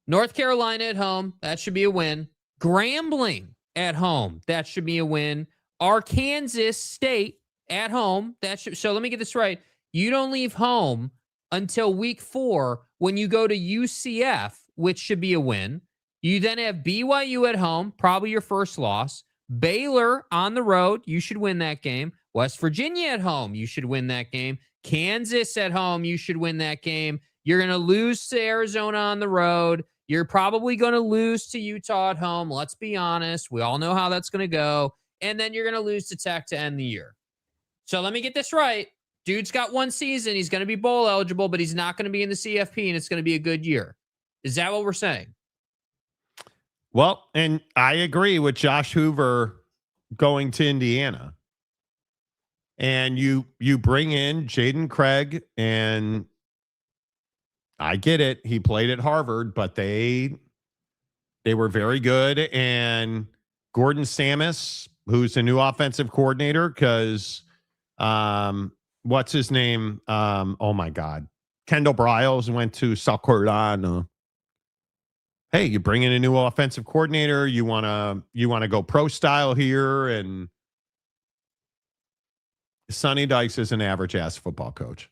North Carolina at home. That should be a win. Grambling at home. That should be a win. Arkansas State at home. So let me get this right. You don't leave home until week 4 when you go to UCF, which should be a win. You then have BYU at home, probably your first loss. Baylor on the road. You should win that game. West Virginia at home. You should win that game. Kansas at home. You should win that game. You're going to lose to Arizona on the road. You're probably going to lose to Utah at home. Let's be honest. We all know how that's going to go. And then you're going to lose to Tech to end the year. So let me get this right. Dude's got 1 season. He's going to be bowl eligible, but he's not going to be in the CFP, and it's going to be a good year. Is that what we're saying? Well, and I agree with Josh Hoover going to Indiana. And you bring in Jaden Craig, and I get it. He played at Harvard, but they were very good. And Gordon Samus, who's the new offensive coordinator, because what's his name? Oh my God. Kendall Briles went to South Carolina. Hey, you bring in a new offensive coordinator. You wanna go pro style here, and Sonny Dykes is an average ass football coach.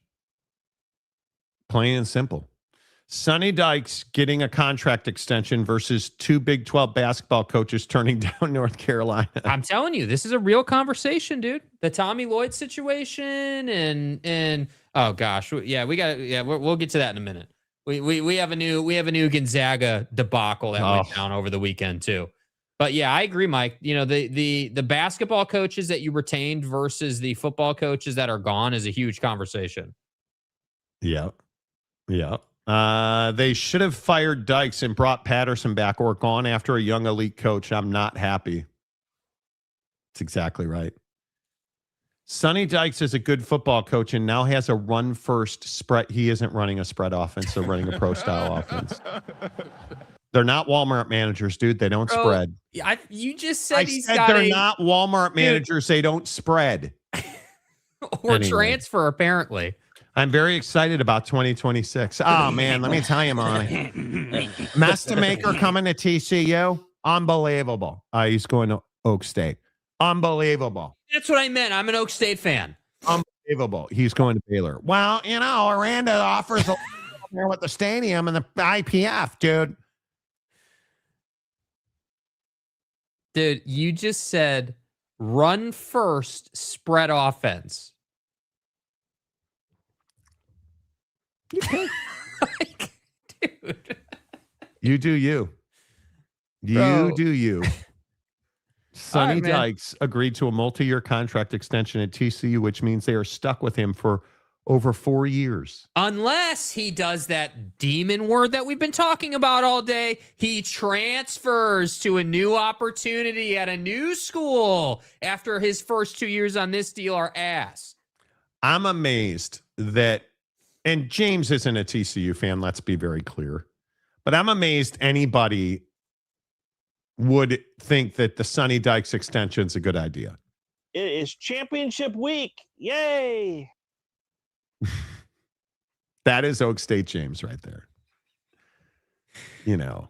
Plain and simple. Sonny Dykes getting a contract extension versus 2 Big 12 basketball coaches turning down North Carolina. I'm telling you, this is a real conversation, dude. The Tommy Lloyd situation and oh gosh, yeah, we'll get to that in a minute. We have a new Gonzaga debacle that went down over the weekend too. But yeah, I agree, Mike. You know, the basketball coaches that you retained versus the football coaches that are gone is a huge conversation. Yeah. Yeah. They should have fired Dykes and brought Patterson back or gone after a young elite coach. I'm not happy. That's exactly right. Sonny Dykes is a good football coach and now has a run first spread. He isn't running a spread offense. They're running a pro style offense. They're not Walmart managers, dude. They don't spread. You just said they're not Walmart managers. They don't spread. Or transfer, apparently. I'm very excited about 2026. Oh, man, let me tell you, Monty. Master Maker coming to TCU. Unbelievable. He's going to Oak State. Unbelievable. That's what I meant. I'm an Oak State fan. Unbelievable. He's going to Baylor. Well, you know, Aranda offers a there with the stadium and the IPF, dude. Dude, you just said run first, spread offense. Like, dude. You do you. You do you. Sonny Dykes agreed to a multi-year contract extension at TCU, which means they are stuck with him for over 4 years. Unless he does that demon word that we've been talking about all day. He transfers to a new opportunity at a new school after his first 2 years on this deal are ass. I'm amazed that, and James isn't a TCU fan, let's be very clear, but I'm amazed anybody would think that the Sonny Dykes extension is a good idea. It is championship week. Yay. That is Oak State James right there. You know,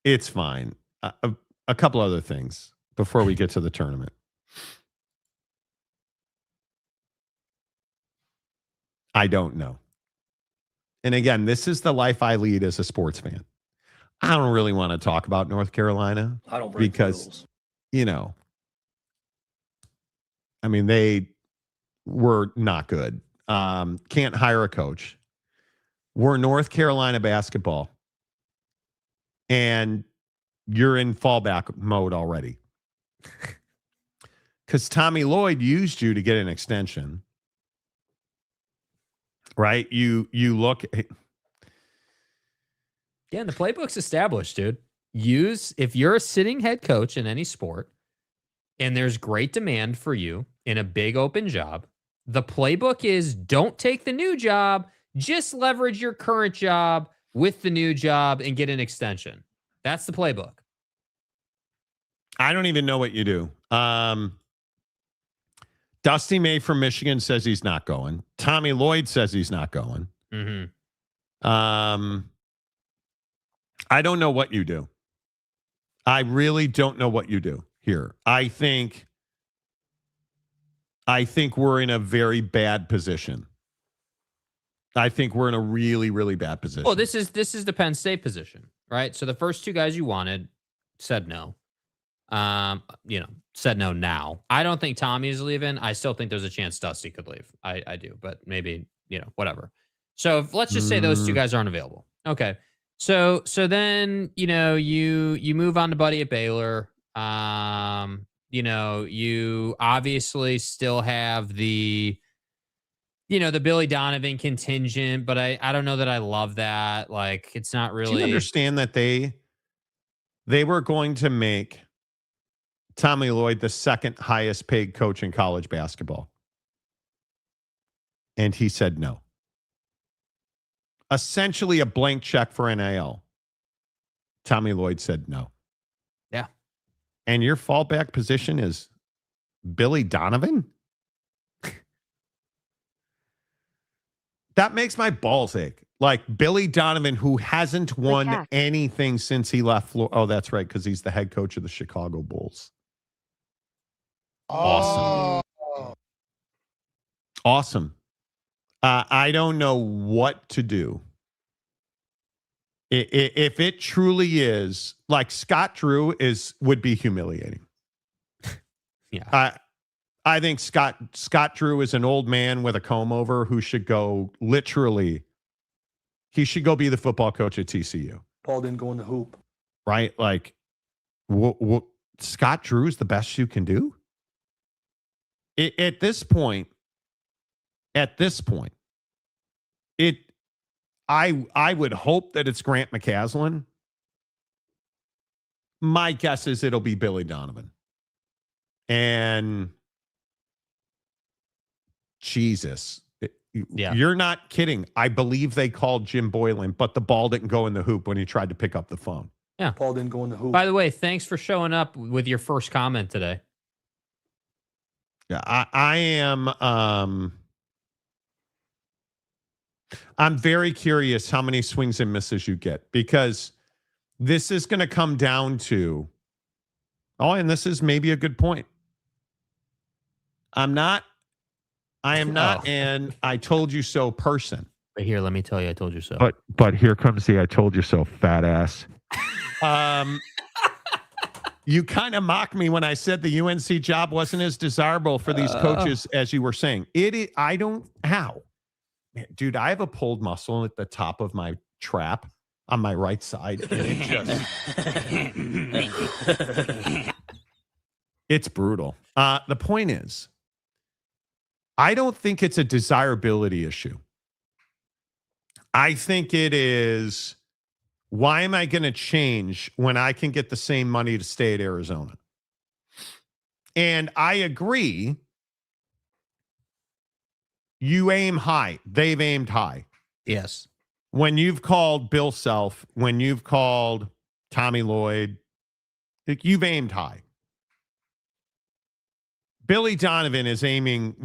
it's fine. A couple other things before we get to the tournament. I don't know. And again, this is the life I lead as a sports fan. I don't really want to talk about North Carolina. I don't break because, rules. You know, I mean, they were not good. Can't hire a coach. We're North Carolina basketball. And you're in fallback mode already. Because Tommy Lloyd used you to get an extension. Right? You look... Yeah, and the playbook's established, dude. If you're a sitting head coach in any sport and there's great demand for you in a big open job, the playbook is don't take the new job, just leverage your current job with the new job and get an extension. That's the playbook. I don't even know what you do. Dusty May from Michigan says he's not going. Tommy Lloyd says he's not going. Mm-hmm. I don't know what you do. I really don't know what you do here. I think we're in a very bad position. I think we're in a really, really bad position. Well, this is the Penn State position, right? So the first two guys you wanted said no. Said no now. I don't think Tommy is leaving. I still think there's a chance Dusty could leave. I do, but maybe, whatever. So let's just say those two guys aren't available. Okay. So then, you move on to Buddy at Baylor. You obviously still have the Billy Donovan contingent, but I don't know that I love that. Like, it's not really. Do you understand that they were going to make Tommy Lloyd the second highest paid coach in college basketball? And he said no. Essentially a blank check for NIL. Tommy Lloyd said no. Yeah. And your fallback position is Billy Donovan? That makes my balls ache. Like Billy Donovan, who hasn't won anything since he left Florida. Oh, that's right, because he's the head coach of the Chicago Bulls. Awesome. Awesome. I don't know what to do If it truly is like Scott Drew would be humiliating. Yeah. I think Scott Drew is an old man with a comb over who should go literally. He should go be the football coach at TCU. Paul didn't go in the hoop. Right? Like, what Scott Drew is the best you can do? At this point, I would hope that it's Grant McCaslin. My guess is it'll be Billy Donovan. And Jesus, you're not kidding. I believe they called Jim Boylan, but the ball didn't go in the hoop when he tried to pick up the phone. Yeah. Paul didn't go in the hoop. By the way, thanks for showing up with your first comment today. Yeah, I am. I'm very curious how many swings and misses you get, because this is going to come down to. Oh, and this is maybe a good point. I am not an I told you so person. But here, let me tell you, I told you so. But here comes the I told you so, fat ass. You kind of mocked me when I said the UNC job wasn't as desirable for these coaches as you were saying. I don't, how? Man, dude, I have a pulled muscle at the top of my trap on my right side. And it just, it's brutal. The point is, I don't think it's a desirability issue. I think it is, why am I going to change when I can get the same money to stay at Arizona? And I agree. You aim high. They've aimed high. Yes. When you've called Bill Self, when you've called Tommy Lloyd, you've aimed high. Billy Donovan is aiming.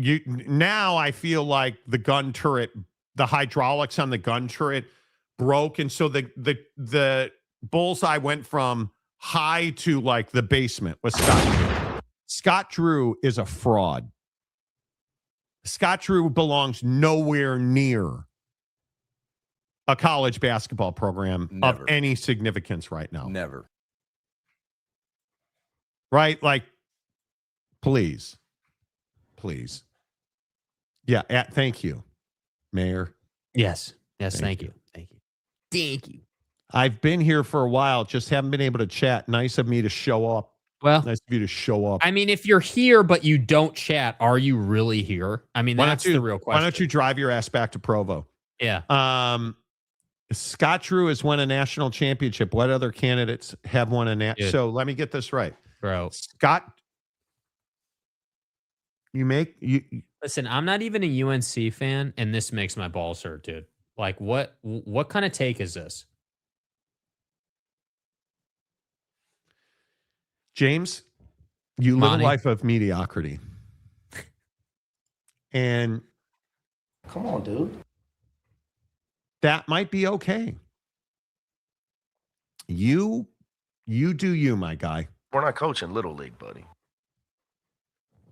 Now I feel like the gun turret, the hydraulics on the gun turret broke, and so the bullseye went from high to like the basement with Scott Drew. Scott Drew is a fraud. Scott Drew belongs nowhere near a college basketball program of any significance right now. Never. Right? Like, please. Yeah. Thank you, Mayor. Yes. Thank you. I've been here for a while, just haven't been able to chat. Nice of me to show up. Well, nice of you to show up. I mean, if you're here but you don't chat, are you really here? I mean, that's the real question. Why don't you drive your ass back to Provo? Yeah. Scott Drew has won a national championship. What other candidates have won a national? So let me get this right, bro. Scott, listen, I'm not even a UNC fan, and this makes my balls hurt, dude. Like, what kind of take is this? James, you live a life of mediocrity. And come on, dude. That might be okay. You do you, my guy. We're not coaching Little League, buddy.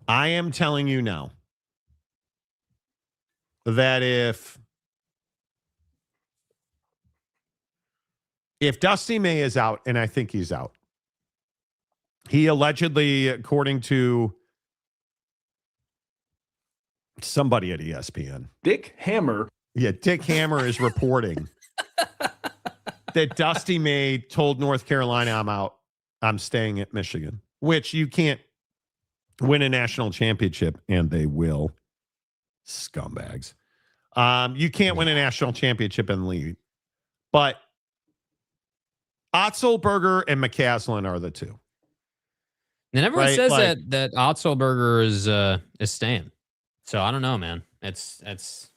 I am telling you now that if Dusty May is out, and I think he's out, he allegedly, according to somebody at ESPN, Dick Hammer. Yeah, Dick Hammer is reporting that Dusty May told North Carolina, I'm out. I'm staying at Michigan, which you can't win a national championship, and they will. Scumbags. You can't win a national championship and leave. But Otzelberger and McCaslin are the two. And everyone says that Otzelberger is staying. So I don't know, man. It's that's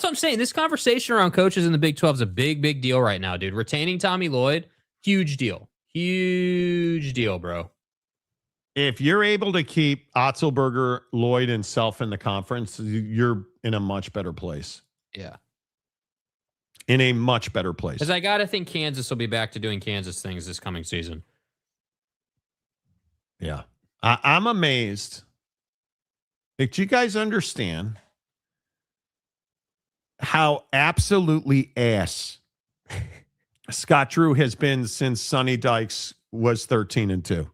what I'm saying. This conversation around coaches in the Big 12 is a big deal right now, dude. Retaining Tommy Lloyd, huge deal, bro. If you're able to keep Otzelberger, Lloyd, and Self in the conference, you're in a much better place. Yeah. In a much better place. Because I got to think Kansas will be back to doing Kansas things this coming season. Yeah. I'm amazed. Like, do you guys understand how absolutely ass Scott Drew has been since Sonny Dykes was 13-2.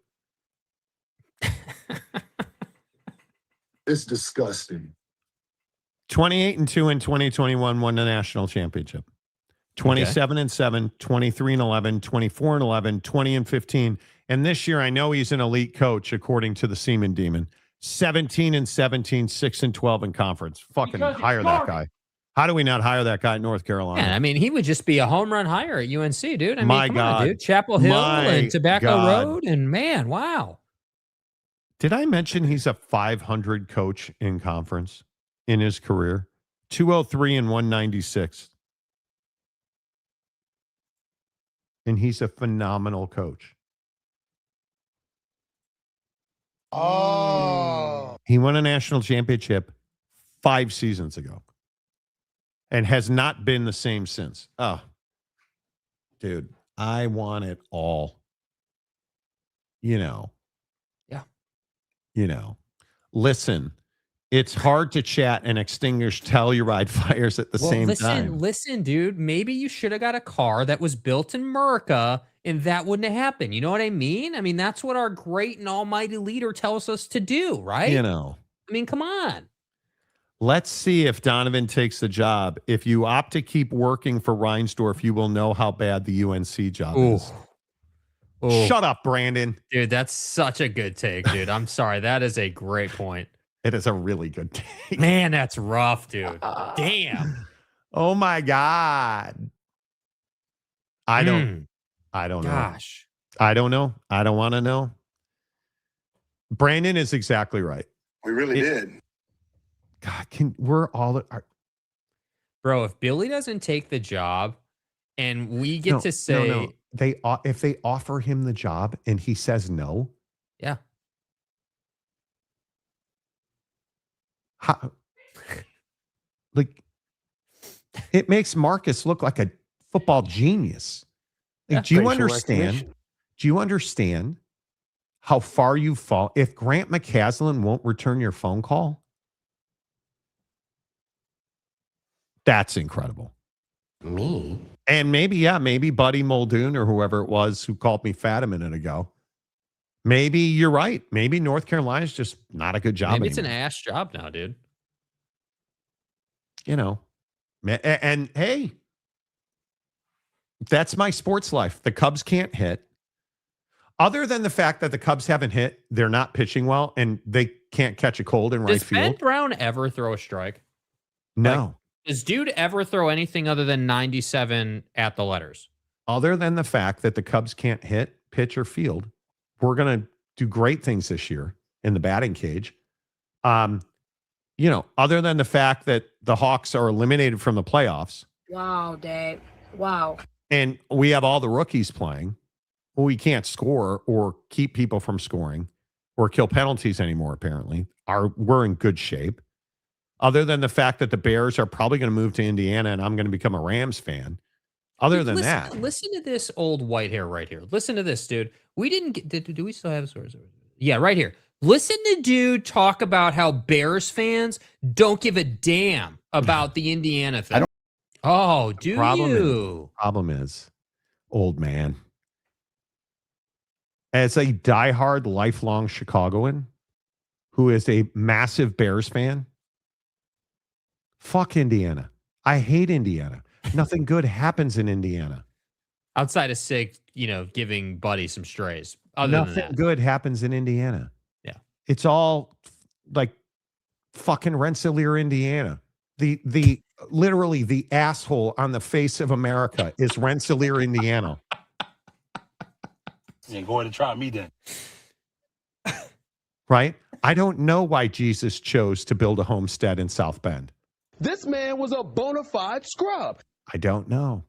It's disgusting. 28-2 in 2021 won the national championship. 27-7, 23-11, 24-11, 20-15. And this year, I know he's an elite coach, according to the Seaman Demon. 17-17, 6-12 in conference. Fucking hire that guy. How do we not hire that guy at North Carolina? Yeah, I mean, he would just be a home run hire at UNC, dude. I mean, My come God. on, dude. Chapel Hill and Tobacco God. Road, and man, wow. Did I mention he's a 500 coach in conference in his career? 203 and 196. And he's a phenomenal coach. Oh. He won a national championship 5 seasons ago and has not been the same since. Oh, dude, I want it all. Yeah. Listen, it's hard to chat and extinguish Telluride fires at the same time. Listen, dude, maybe you should have got a car that was built in America and that wouldn't have happened. You know what I mean? I mean, that's what our great and almighty leader tells us to do, right? I mean, come on. Let's see if Donovan takes the job. If you opt to keep working for Reinsdorf, you will know how bad the UNC job is. Ooh. Shut up, Brandon. Dude, that's such a good take, dude. I'm sorry. That is a great point. It is a really good take. Man, that's rough, dude. Damn. Oh my God. I don't know. Gosh. I don't know. I don't want to know. Brandon is exactly right. We really did. God, we're all Bro, if Billy doesn't take the job and we get to say no. If they offer him the job and he says no. Yeah. How, like, it makes Marcus look like a football genius. Like, do you understand? Do you understand how far you fall? If Grant McCaslin won't return your phone call, that's incredible. Me? And maybe Buddy Muldoon or whoever it was who called me fat a minute ago. Maybe you're right. Maybe North Carolina's just not a good job maybe it's anymore. an ass job now, dude. And hey, that's my sports life. The Cubs can't hit. Other than the fact that the Cubs haven't hit, they're not pitching well, and they can't catch a cold in right Does Ben field. Brown ever throw a strike? No. Does dude ever throw anything other than 97 at the letters? Other than the fact that the Cubs can't hit, pitch, or field, we're going to do great things this year in the batting cage. Other than the fact that the Hawks are eliminated from the playoffs. Wow, Dad. Wow. And we have all the rookies playing. We can't score or keep people from scoring or kill penalties anymore, apparently. We're in good shape. Other than the fact that the Bears are probably going to move to Indiana and I'm going to become a Rams fan. Listen to this old white hair right here. Listen to this, dude. We didn't get, do we still have sources? Yeah, right here. Listen to dude talk about how Bears fans don't give a damn about the Indiana thing. Problem is, old man, as a diehard lifelong Chicagoan who is a massive Bears fan, fuck Indiana. I hate Indiana. Nothing good happens in Indiana. Outside of Sig, giving Buddy some strays. Nothing good happens in Indiana. Yeah. It's all like fucking Rensselaer, Indiana. The literally the asshole on the face of America is Rensselaer, Indiana. You ain't going to try me then. Right? I don't know why Jesus chose to build a homestead in South Bend. This man was a bona fide scrub. I don't know.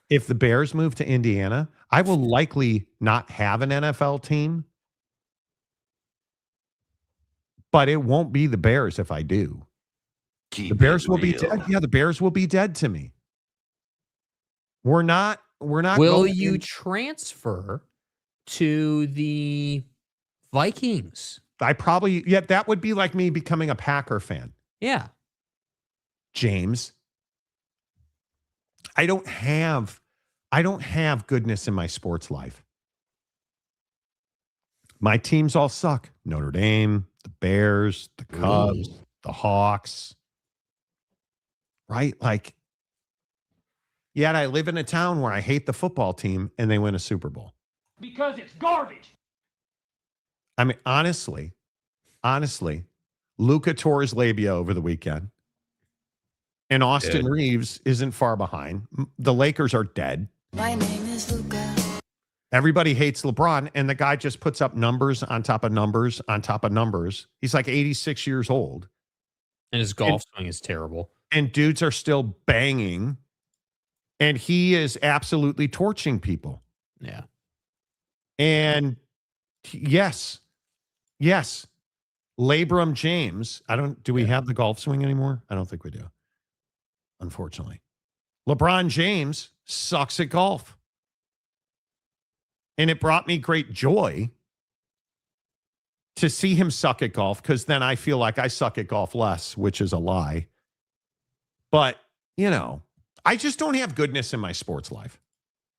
If the Bears move to Indiana, I will likely not have an NFL team. But it won't be the Bears if I do. The Bears will be dead. Yeah, the Bears will be dead to me. We're not. Will you transfer to the Vikings? That would be like me becoming a Packer fan. Yeah. James, I don't have I don't have goodness in my sports life. My teams all suck. Notre Dame, the Bears, the Cubs, the Hawks. Right? Like, yet I live in a town where I hate the football team and they win a Super Bowl. Because it's garbage. I mean, honestly, Luka tore his labia over the weekend. And Austin Reeves isn't far behind. The Lakers are dead. My name is Luca. Everybody hates LeBron, and the guy just puts up numbers on top of numbers on top of numbers. He's like 86 years old. And his golf swing is terrible. And dudes are still banging. And he is absolutely torching people. Yeah. And yes. LeBron James. Do we have the golf swing anymore? I don't think we do. Unfortunately. LeBron James sucks at golf. And it brought me great joy to see him suck at golf, because then I feel like I suck at golf less, which is a lie. But, I just don't have goodness in my sports life.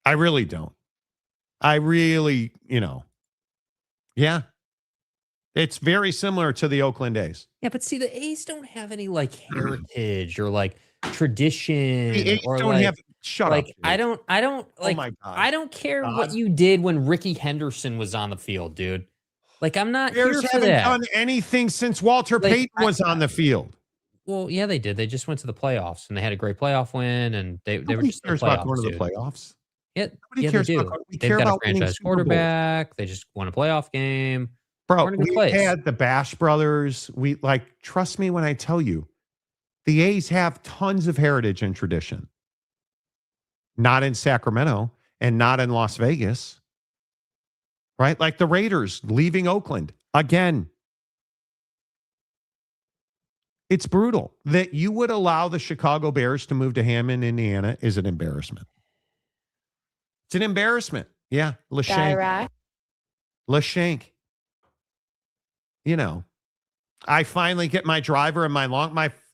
I really don't. I really, yeah. It's very similar to the Oakland A's. Yeah, but see, the A's don't have any like heritage or like tradition. The A's or don't like, have. Shut like, up. Dude. I don't like. Oh my God. I don't care what you did when Ricky Henderson was on the field, dude. Like, I'm not Bears here for haven't that. done anything since Walter Payton was on the field. Well, yeah, they did. They just went to the playoffs and they had a great playoff win, and they were just in the cares about going playoffs, to the dude. playoffs. Yeah, Nobody yeah, cares they do. about. We They've care got a about winning franchise Super Bowls. quarterback. They just won a playoff game. Bro, We're in a good we place. had the Bash brothers. We trust me when I tell you, the A's have tons of heritage and tradition. Not in Sacramento and not in Las Vegas. Right? Like the Raiders leaving Oakland again. It's brutal. That you would allow the Chicago Bears to move to Hammond, Indiana is an embarrassment. It's an embarrassment. Yeah. LeShank. I finally get my driver and my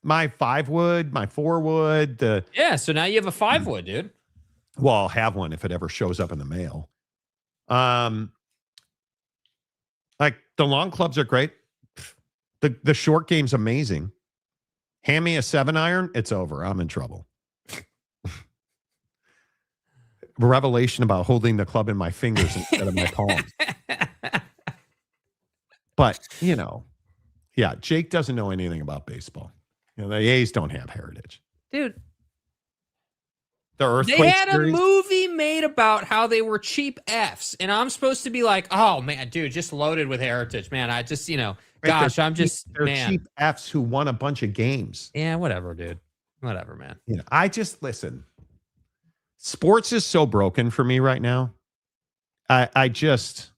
5-wood, my 4-wood. Yeah, so now you have a 5-wood, dude. Well, I'll have one if it ever shows up in the mail. Like the long clubs are great. The short game's amazing. Hand me a 7-iron, it's over. I'm in trouble. Revelation about holding the club in my fingers instead of my palms. But, yeah, Jake doesn't know anything about baseball. The A's don't have heritage. Dude. The Earthquake They had series? a movie made about how they were cheap Fs, and I'm supposed to be like, oh, man, dude, just loaded with heritage. Man, I just, gosh, I'm just, they're man. cheap Fs who won a bunch of games. Yeah, whatever, dude. Whatever, man. I just, listen, sports is so broken for me right now. The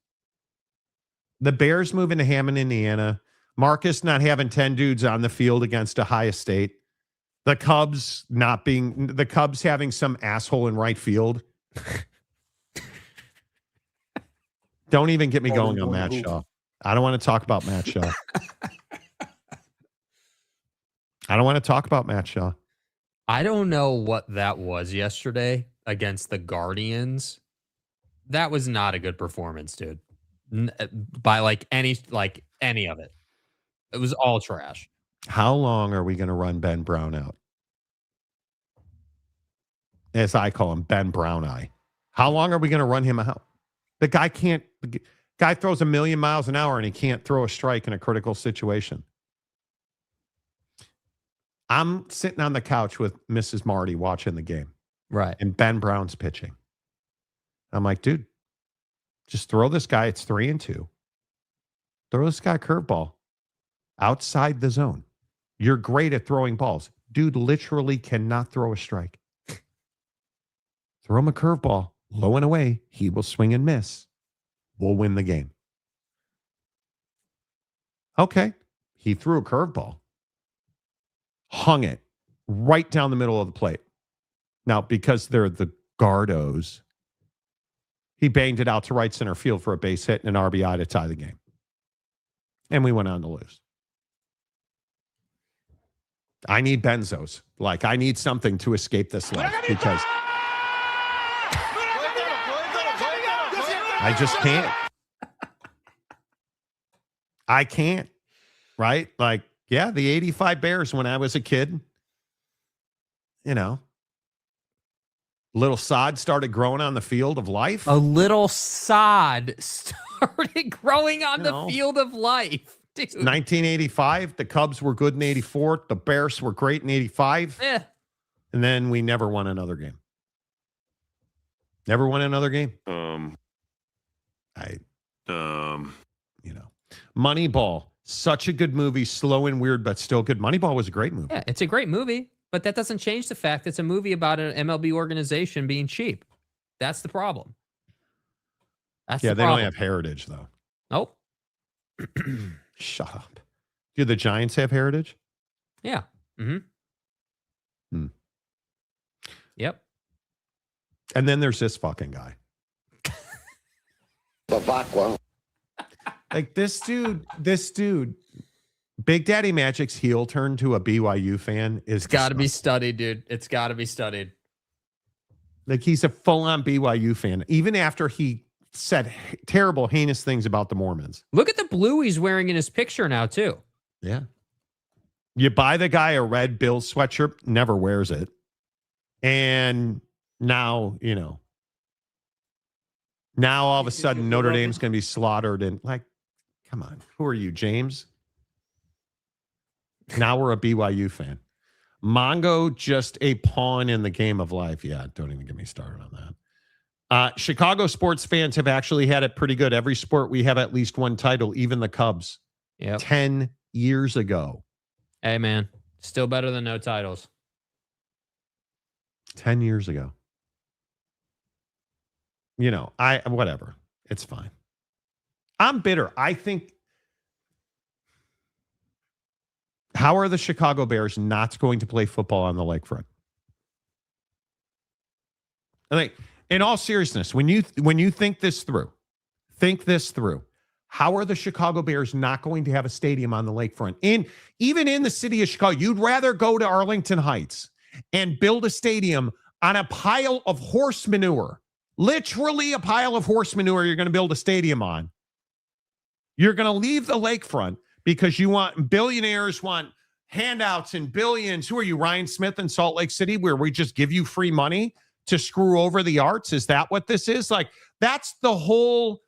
Bears moving to Hammond, Indiana. Marcus not having 10 dudes on the field against Ohio State. The Cubs having some asshole in right field. Don't even get me going on Matt Shaw. I don't want to talk about Matt Shaw. I don't want to talk about Matt Shaw. I don't know what that was yesterday against the Guardians. That was not a good performance, dude. By any of it. It was all trash. How long are we going to run Ben Brown out? As I call him, Ben Brown Eye. How long are we going to run him out? The guy throws 1,000,000 miles an hour and he can't throw a strike in a critical situation. I'm sitting on the couch with Mrs. Marty watching the game. Right. And Ben Brown's pitching. I'm like, dude, just throw this guy. It's 3-2. Throw this guy a curveball outside the zone. You're great at throwing balls. Dude literally cannot throw a strike. Throw him a curveball, low and away. He will swing and miss. We'll win the game. Okay. He threw a curveball. Hung it right down the middle of the plate. Now, because they're the Gardos, he banged it out to right center field for a base hit and an RBI to tie the game. And we went on to lose. I need benzos. I need something to escape this life because I just can't. I can't. Right? Like, yeah, the 85 Bears when I was a kid, you know, little sod started growing on the field of life. A little sod started growing on the field of life. Dude. 1985, the Cubs were good in 84. The Bears were great in 85. Yeah. And then we never won another game. Never won another game. You know, Moneyball, such a good movie, slow and weird, but still good. Moneyball was a great movie. Yeah, it's a great movie, but that doesn't change the fact it's a movie about an MLB organization being cheap. That's the problem. That's yeah, the they problem. don't have heritage, though. Nope. Shut up. Do the Giants have heritage? Yeah. Mm-hmm. Yep. And then there's this fucking guy. Like this dude, Big Daddy Magic's heel turn to a BYU fan is got to be studied, dude. It's got to be studied. Like he's a full-on BYU fan, even after he said terrible, heinous things about the Mormons. Look at the blue he's wearing in his picture now, too. Yeah. You buy the guy a red Bills sweatshirt, never wears it. And now, you know, now all of a sudden Notre Dame's going to be slaughtered. And like, come on, who are you, James? Now we're a BYU fan. Mongo, just a pawn in the game of life. Yeah, don't even get me started on that. Chicago sports fans have actually had it pretty good. Every sport, we have at least one title, even the Cubs. Yep. 10 years ago. Hey, man, still better than no titles. 10 years ago. You know, whatever. It's fine. I'm bitter. I think, how are the Chicago Bears not going to play football on the lakefront? Like, in all seriousness, when you think this through, how are the Chicago Bears not going to have a stadium on the lakefront? Even in the city of Chicago, you'd rather go to Arlington Heights and build a stadium on a pile of horse manure. Literally a pile of horse manure you're going to build a stadium on. You're going to leave the lakefront because billionaires want handouts and billions. Who are you, Ryan Smith in Salt Lake City, where we just give you free money to screw over the arts? Is that what this is? Like, that's the whole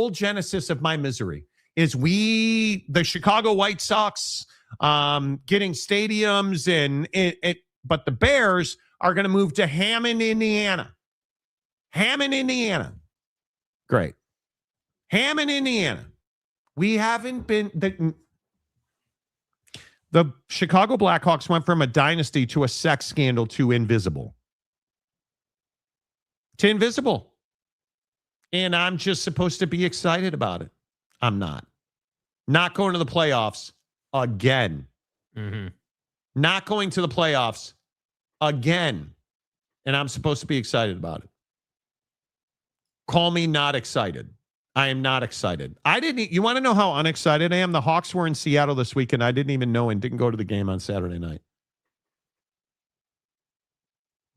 genesis of my misery, is the Chicago White Sox getting stadiums but the Bears are going to move to Hammond, Indiana. Great. Hammond, Indiana. We haven't been the Chicago Blackhawks went from a dynasty to a sex scandal to invisible. And I'm just supposed to be excited about it. I'm not. Not going to the playoffs again. Mm-hmm. Not going to the playoffs again. And I'm supposed to be excited about it. Call me not excited. I am not excited. You want to know how unexcited I am? The Hawks were in Seattle this weekend. I didn't even know and didn't go to the game on Saturday night.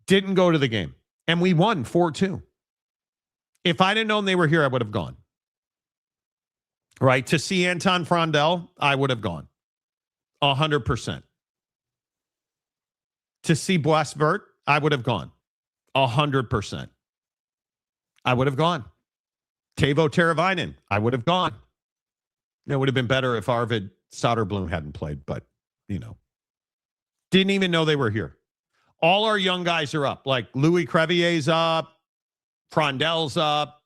Didn't go to the game. And we won 4-2. If I didn't know they were here, I would have gone. Right? To see Anton Frondel, I would have gone. 100%. To see Boisvert, I would have gone. 100%. I would have gone. Teuvo Teravainen, I would have gone. It would have been better if Arvid Soderblom hadn't played, but, you know. Didn't even know they were here. All our young guys are up. Like Louis Crevier's up. Frondel's up.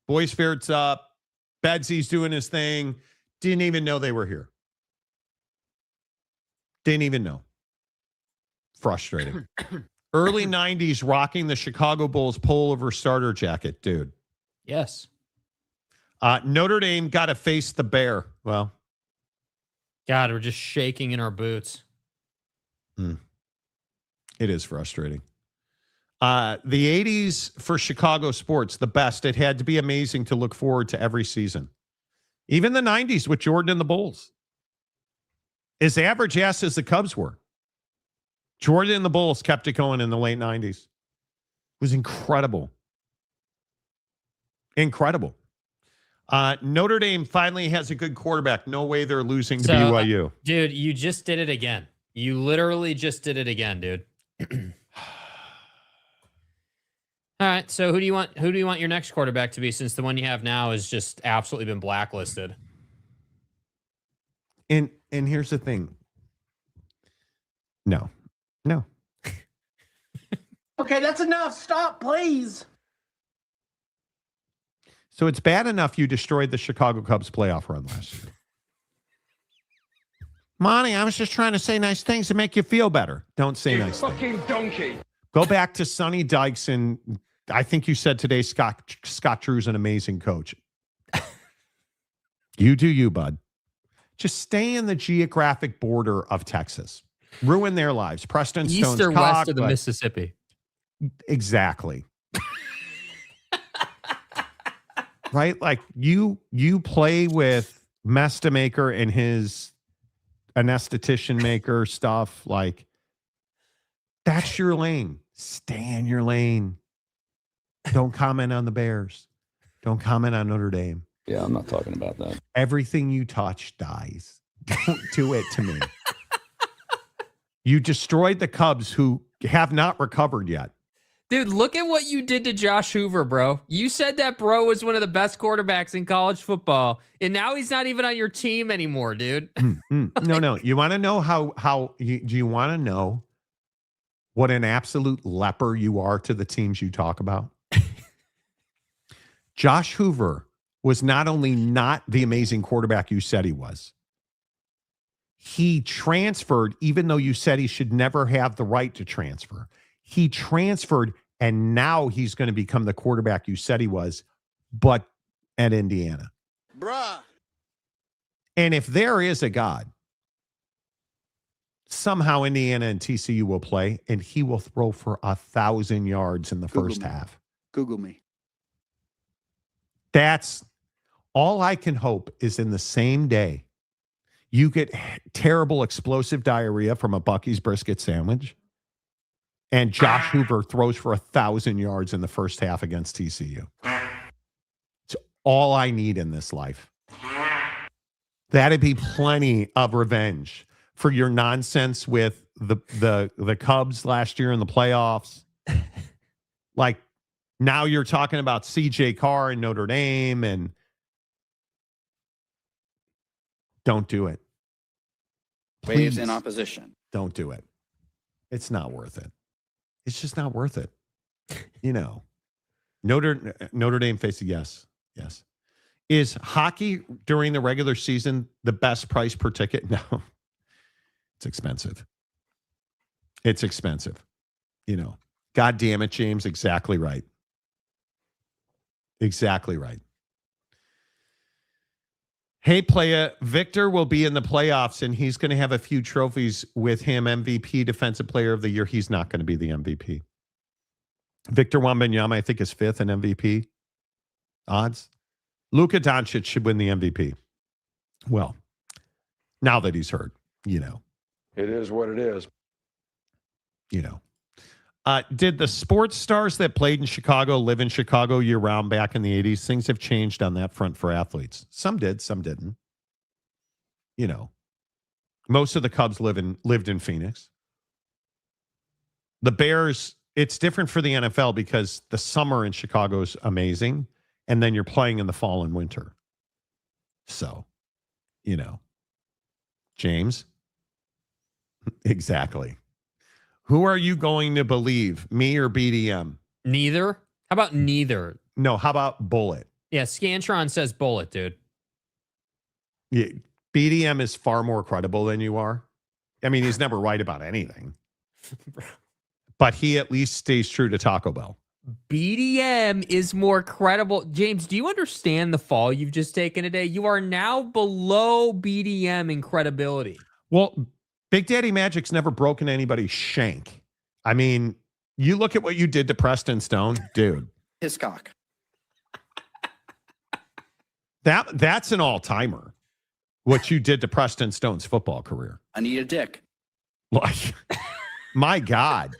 Boisvert's up. Bedsy's doing his thing. Didn't even know they were here. Didn't even know. Frustrating. Early 90s rocking the Chicago Bulls pullover starter jacket, dude. Yes. Notre Dame got to face the Bear. Well, God, we're just shaking in our boots. It is frustrating. The 80s for Chicago sports, the best. It had to be amazing to look forward to every season. Even the 90s with Jordan and the Bulls. As average ass as the Cubs were. Jordan and the Bulls kept it going in the late 90s. It was incredible. Incredible. Notre Dame finally has a good quarterback. No way they're losing to BYU. Dude, you just did it again. You literally just did it again, dude. All right. So who do you want your next quarterback to be, since the one you have now has just absolutely been blacklisted? And here's the thing. No. Okay, that's enough. Stop, please. So it's bad enough you destroyed the Chicago Cubs playoff run last year. Monty, I was just trying to say nice things to make you feel better. Don't say nice things. Fucking donkey. Go back to Sonny Dykes, and I think you said today Scott Drew's an amazing coach. You do you, bud. Just stay in the geographic border of Texas. Ruin their lives. Preston Stone's East or west of the Mississippi. Exactly. Right? Like you play with Mesta Maker and his anesthetician maker stuff. Like, that's your lane. Stay in your lane. Don't comment on the Bears. Don't comment on Notre Dame. Yeah, I'm not talking about that. Everything you touch dies. Don't do it to me. You destroyed the Cubs, who have not recovered yet. Dude, look at what you did to Josh Hoover, bro. You said that bro was one of the best quarterbacks in college football, and now he's not even on your team anymore, dude. No. You want to know do you want to know what an absolute leper you are to the teams you talk about? Josh Hoover was not only not the amazing quarterback you said he was, he transferred, even though you said he should never have the right to transfer. He transferred, and now he's going to become the quarterback you said he was, but at Indiana. Bruh. And if there is a God, somehow Indiana and TCU will play, and he will throw for 1,000 yards in the first half. Google me. That's all I can hope is in the same day you get terrible explosive diarrhea from a Buc-ee's brisket sandwich, and Josh Hoover throws for 1,000 yards in the first half against TCU. It's all I need in this life. That'd be plenty of revenge for your nonsense with the Cubs last year in the playoffs. Like, now you're talking about CJ Carr and Notre Dame, and don't do it. Waves Please, in opposition. don't do it. It's not worth it. It's just not worth it. You know, Notre Dame faced yes. Is hockey during the regular season the best price per ticket? No, it's expensive. It's expensive. You know, God damn it, James. Exactly right. Exactly right. Hey, playa, Victor will be in the playoffs, and he's going to have a few trophies with him, MVP, Defensive Player of the Year. He's not going to be the MVP. Victor Wembanyama, I think, is 5th in MVP odds. Luka Doncic should win the MVP. Well, now that he's hurt, you know. It is what it is. You know. Did the sports stars that played in Chicago live in Chicago year-round back in the 80s? Things have changed on that front for athletes. Some did, some didn't. You know, most of the Cubs lived in Phoenix. The Bears, it's different for the NFL because the summer in Chicago is amazing, and then you're playing in the fall and winter. So, you know, James, exactly. Who are you going to believe, me or BDM? Neither. How about neither? No, how about Bullet? Yeah, Scantron says Bullet, dude. Yeah, BDM is far more credible than you are. I mean, he's never right about anything. But he at least stays true to Taco Bell. BDM is more credible. James, do you understand the fall you've just taken today? You are now below BDM in credibility. Well, Big Daddy Magic's never broken anybody's shank. I mean, you look at what you did to Preston Stone, dude. His cock. That's an all-timer. What you did to Preston Stone's football career. I need a dick. Like, my God.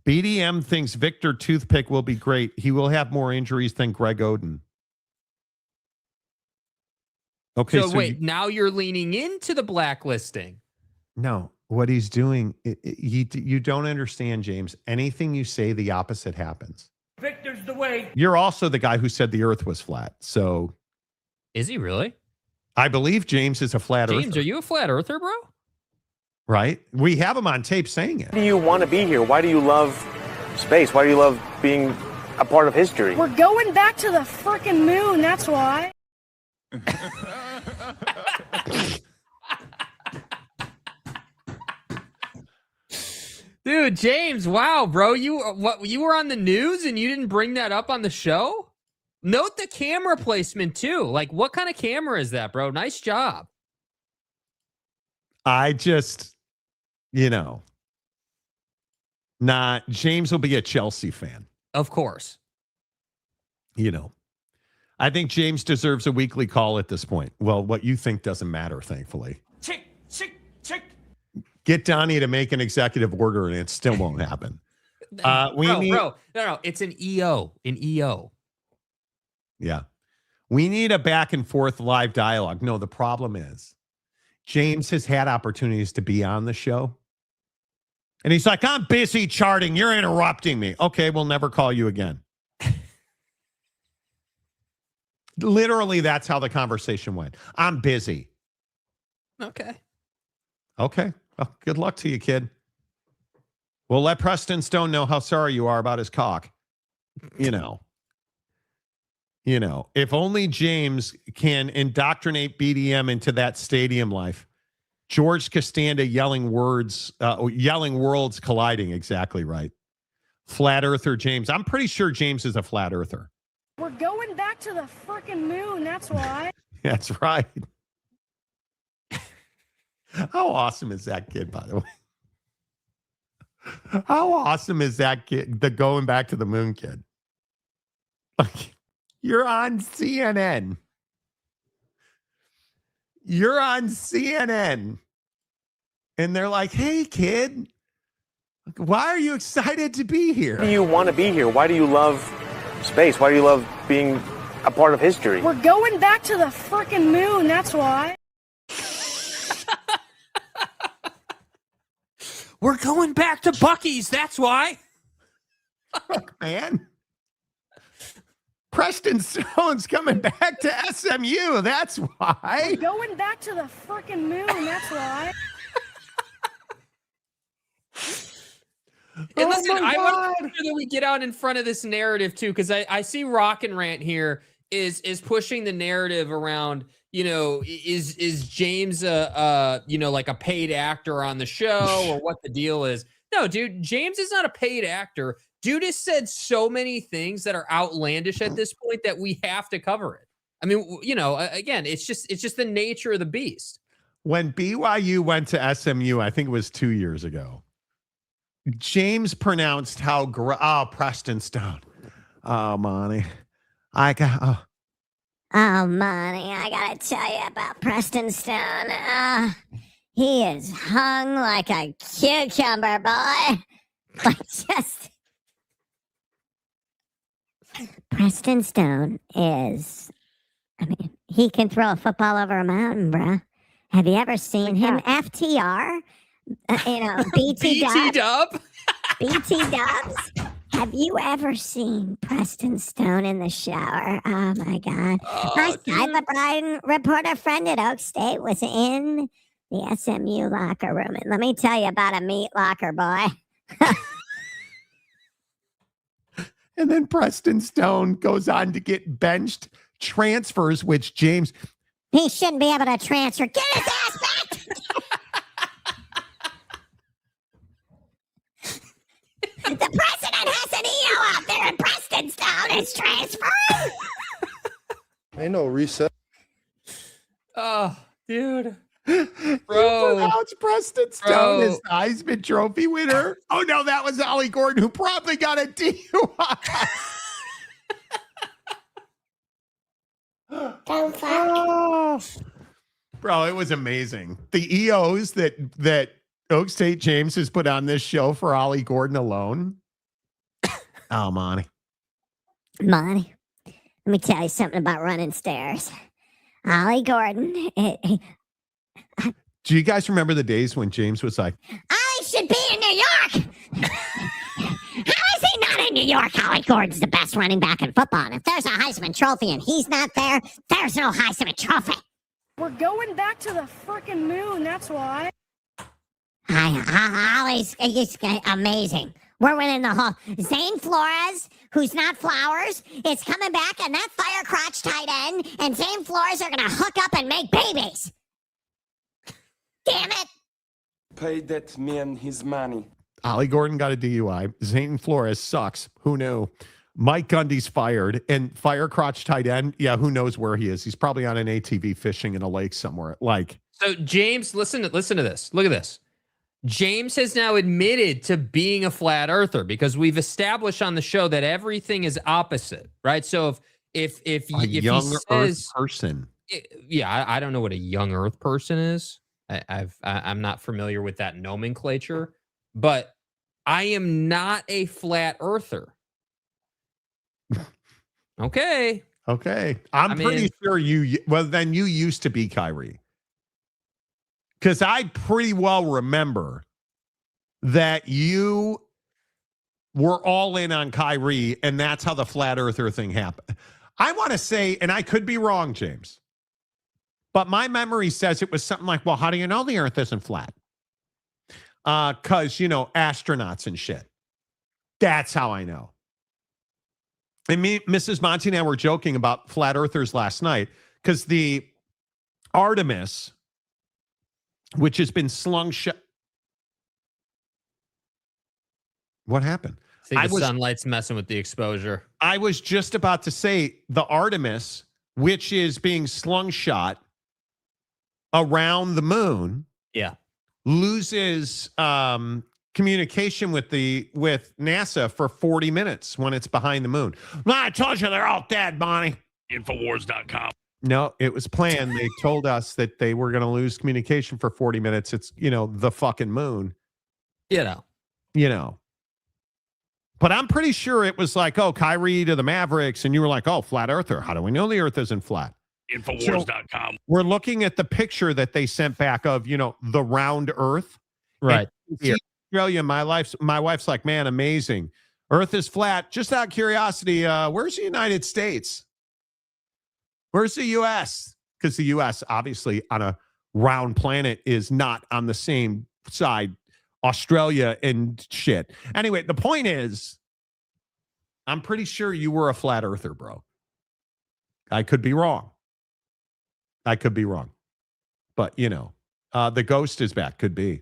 BDM thinks Victor Toothpick will be great. He will have more injuries than Greg Oden. Okay, so wait, now you're leaning into the blacklisting. No, what he's doing, you don't understand, James. Anything you say, the opposite happens. Victor's the way. You're also the guy who said the earth was flat. So is he really? I believe James is a flat earther. James, are you a flat earther, bro? Right? We have him on tape saying it. Why do you want to be here? Why do you love space? Why do you love being a part of history? We're going back to the frickin' moon, that's why. Dude, James, wow, bro, you were on the news and you didn't bring that up on the show? Note the camera placement too. Like, what kind of camera is that, bro? Nice job. I just, James will be a Chelsea fan. Of course. I think James deserves a weekly call at this point. Well, what you think doesn't matter, thankfully. Chick. Get Donnie to make an executive order and it still won't happen. No, it's an EO. Yeah. We need a back and forth live dialogue. No, the problem is James has had opportunities to be on the show. And he's like, I'm busy charting. You're interrupting me. Okay, we'll never call you again. Literally, that's how the conversation went. I'm busy. Okay. Well, good luck to you, kid. We'll let Preston Stone know how sorry you are about his cock. If only James can indoctrinate BDM into that stadium life. George Costanza yelling worlds colliding. Exactly right. Flat earther James. I'm pretty sure James is a flat earther. We're going back to the frickin' moon, that's why. That's right. How awesome is that kid, by the way? How awesome is that kid, the going back to the moon kid? You're on CNN. And they're like, hey, kid, why are you excited to be here? Why do you want to be here? Why do you love space? Why do you love being a part of history? We're going back to the frickin' moon, that's why. We're going back to Buc-ee's, that's why. Look, man. Preston Stone's coming back to SMU, that's why. We're going back to the frickin' moon, that's why. And listen, I want to make sure that we get out in front of this narrative too, because I see Rock and Rant here is pushing the narrative around, is James like a paid actor on the show or what the deal is? No, dude, James is not a paid actor. Dude has said so many things that are outlandish at this point that we have to cover it. I mean, again, it's just the nature of the beast. When BYU went to SMU, I think it was 2 years ago, James pronounced how Preston Stone. Oh, Monty. Oh, Monty, I gotta tell you about Preston Stone. He is hung like a cucumber, boy. Preston Stone is, he can throw a football over a mountain, bruh. Have you ever seen him? FTR? BT Dubs. BT Dubs. Have you ever seen Preston Stone in the shower? Oh, my God. My Cyber reporter friend at Oak State was in the SMU locker room. And let me tell you about a meat locker, boy. And then Preston Stone goes on to get benched, transfers, which James... He shouldn't be able to transfer. Get his ass back! The president has an EO out there and Preston Stone is transferring! Ain't no reset. Oh, dude. Bro. Pronounced Preston Stone as the Heisman Trophy winner. Oh, no, that was Ollie Gordon, who probably got a DUI. Don't fuck. Bro, it was amazing. The EOs that Oak State James has put on this show for Ollie Gordon alone. Oh, Monty. Monty, let me tell you something about running stairs. Ollie Gordon. Do you guys remember the days when James was like, Ollie should be in New York. How is he not in New York? Ollie Gordon's the best running back in football. And if there's a Heisman Trophy and he's not there, there's no Heisman Trophy. We're going back to the freaking moon, that's why. Ollie's he's amazing. We're winning the whole. Zane Flores, who's not Flowers, is coming back, and that fire crotch tight end and Zane Flores are going to hook up and make babies. Damn it. Pay that man his money. Ollie Gordon got a DUI. Zane Flores sucks. Who knew? Mike Gundy's fired. And fire crotch tight end, yeah, who knows where he is? He's probably on an ATV fishing in a lake somewhere. Like, so James, listen to this. Look at this. James has now admitted to being a flat earther because we've established on the show that everything is opposite, right? So if young he says, earth person, yeah, I don't know what a young earth person is. I'm not familiar with that nomenclature, but I am not a flat earther. Okay. I'm pretty sure then you used to be Kyrie. Because I pretty well remember that you were all in on Kyrie, and that's how the flat earther thing happened. I want to say, and I could be wrong, James, but my memory says it was something like, well, how do you know the earth isn't flat? Because, astronauts and shit. That's how I know. And Mrs. Monty and I were joking about flat earthers last night because the Artemis, which has been slung shut. What happened? I think the sunlight's messing with the exposure. I was just about to say the Artemis, which is being slung shot around the moon, loses communication with NASA for 40 minutes when it's behind the moon. Well, I told you they're all dead, Bonnie. Infowars.com. No, it was planned. They told us that they were going to lose communication for 40 minutes. It's, the fucking moon. But I'm pretty sure it was like, oh, Kyrie to the Mavericks. And you were like, oh, flat earther. How do we know the earth isn't flat? Infowars.com. So we're looking at the picture that they sent back of, the round earth. Right. In Australia, my wife's like, man, amazing. Earth is flat. Just out of curiosity, where's the United States? Where's the U.S.? Because the U.S., obviously, on a round planet is not on the same side. Australia and shit. Anyway, the point is, I'm pretty sure you were a flat earther, bro. I could be wrong. But, the ghost is back. Could be.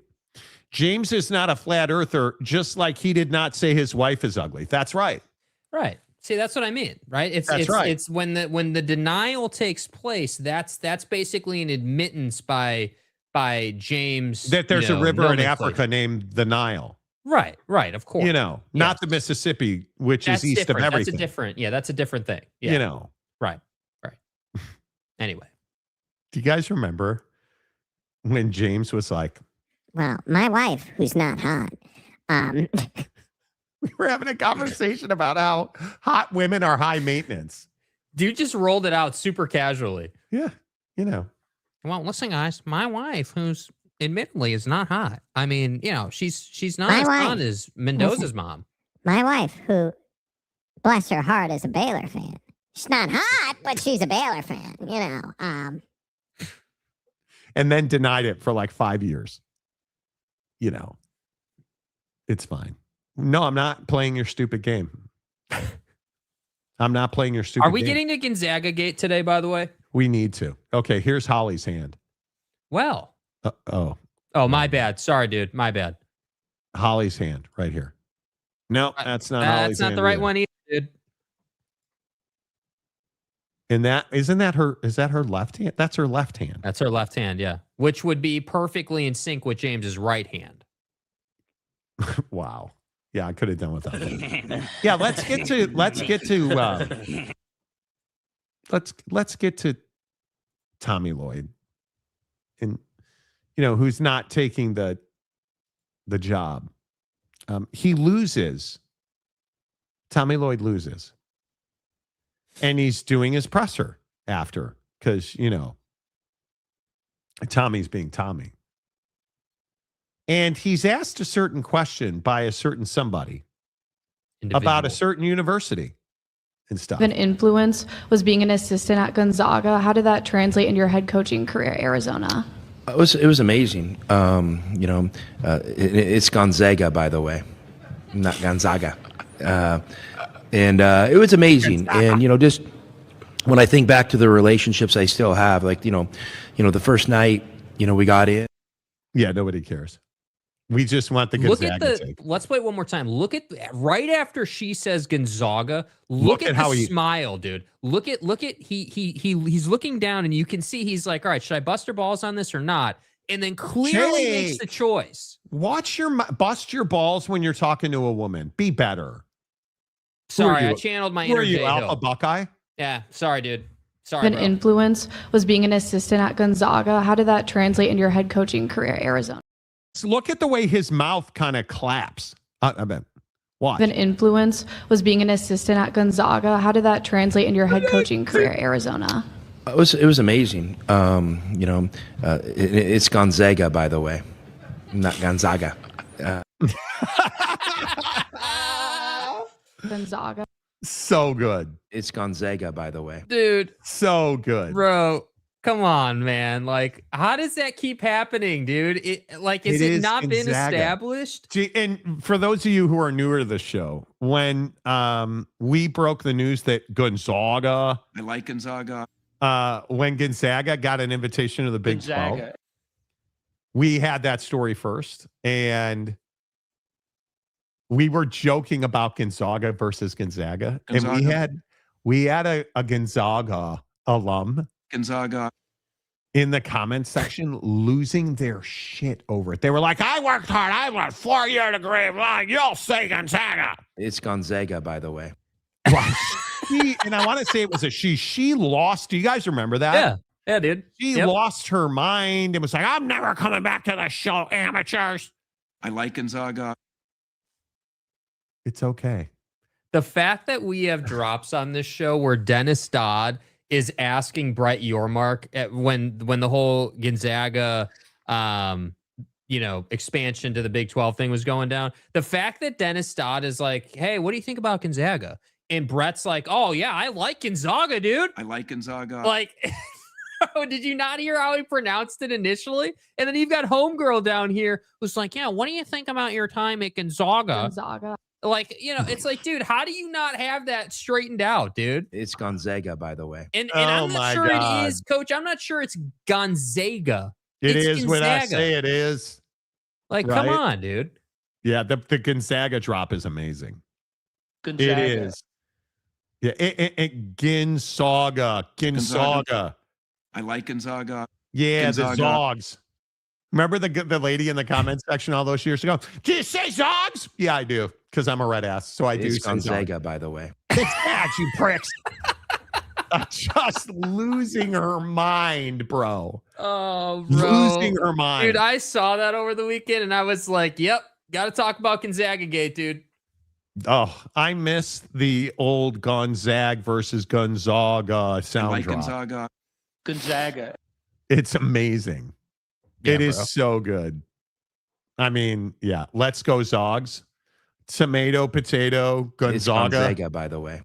James is not a flat earther, just like he did not say his wife is ugly. That's right. Right. See, that's what I mean, right? It's right. It's when the denial takes place, that's basically an admittance by James that there's a river in Africa named the Nile. Right, of course. Not the Mississippi, which is east of everything. That's a different thing. Yeah. Right. Anyway. Do you guys remember when James was like, well, my wife, who's not hot, we were having a conversation about how hot women are high maintenance. Dude just rolled it out super casually. Yeah. Well, listen, guys, my wife, who's admittedly is not hot. I mean, she's not as hot as Mendoza's mom. My wife, who, bless her heart, is a Baylor fan. She's not hot, but she's a Baylor fan, And then denied it for like 5 years. It's fine. No, I'm not playing your stupid game. I'm not playing your stupid game. Are we getting to Gonzaga Gate today, by the way? We need to. Okay, here's Holly's hand. Well. Oh, my bad. Sorry, dude. My bad. Holly's hand right here. No, that's not Holly's hand. That's not the right one either, dude. And is that her left hand? That's her left hand. That's her left hand, yeah. Which would be perfectly in sync with James's right hand. Wow. Yeah, I could have done without that. Yeah, let's get to Tommy Lloyd, and who's not taking the job. He loses Tommy Lloyd loses. And he's doing his presser after because, Tommy's being Tommy. And he's asked a certain question by a certain somebody about a certain university and stuff. An influence was being an assistant at Gonzaga. How did that translate into your head coaching career at Arizona? It was amazing. It's Gonzaga, by the way, not Gonzaga. And it was amazing. And, just when I think back to the relationships I still have, like, the first night, we got in. Yeah, nobody cares. We just want the Gonzaga take. Let's play it one more time. Look at right after she says Gonzaga. Look at how he smile, dude. Look at he's looking down and you can see he's like, all right, should I bust her balls on this or not? And then clearly makes the choice. Bust your balls when you're talking to a woman. Be better. Sorry, I channeled my inner Were you J-Hill. Alpha Buckeye? Yeah, sorry, dude. Sorry, An bro. influence was being an assistant at Gonzaga. How did that translate into your head coaching career at Arizona? So look at the way his mouth kind of claps. I bet. Watch. An influence was being an assistant at Gonzaga. How did that translate into your head coaching career at Arizona? It was amazing. It's Gonzaga, by the way, not Gonzaga. Gonzaga. So good. It's Gonzaga, by the way. Dude. So good. Bro, come on, man. Like, how does that keep happening, dude? Has it not been established? And for those of you who are newer to the show, when we broke the news that Gonzaga, I like Gonzaga. When Gonzaga got an invitation to the Big 12, we had that story first, and we were joking about Gonzaga versus Gonzaga. And we had a Gonzaga alum in the comments section losing their shit over it. They were like, I worked hard. I went 4-year degree. You'll say Gonzaga. It's Gonzaga, by the way. And I want to say it was a she. She lost. Do you guys remember that? Yeah, dude. She lost her mind and was like, I'm never coming back to the show, amateurs. I like Gonzaga. It's okay. The fact that we have drops on this show where Dennis Dodd is asking Brett Yormark when the whole Gonzaga, expansion to the Big 12 thing was going down. The fact that Dennis Dodd is like, hey, what do you think about Gonzaga? And Brett's like, oh, yeah, I like Gonzaga, dude. I like Gonzaga. Like, did you not hear how he pronounced it initially? And then you've got Homegirl down here who's like, yeah, what do you think about your time at Gonzaga? Gonzaga. Like, it's like, dude, how do you not have that straightened out, dude? It's Gonzaga, by the way. And I'm not sure it is, Coach. I'm not sure it's Gonzaga. It's Gonzaga. what I say it is. Like, come on, dude. Yeah, the Gonzaga drop is amazing. Gonzaga. It is. Yeah, Gonzaga. I like Gonzaga. Yeah, Gonzaga. the Zogs. Remember the lady in the comments section all those years ago? Do you say Zogs? Yeah, I do, because I'm a red ass, so I do say Gonzaga, Zogs. by the way. It's bad, you pricks. Just losing her mind, bro. Oh, bro. Losing her mind. Dude, I saw that over the weekend, and I was like, yep, got to talk about Gonzaga Gate, dude. Oh, I miss the old Gonzaga versus Gonzaga sound I like drop. Gonzaga. It's amazing. Yeah, it is bro. so good. I mean, yeah. Let's go Zogs. Tomato, potato, Gonzaga. It's Gonzaga, by the way.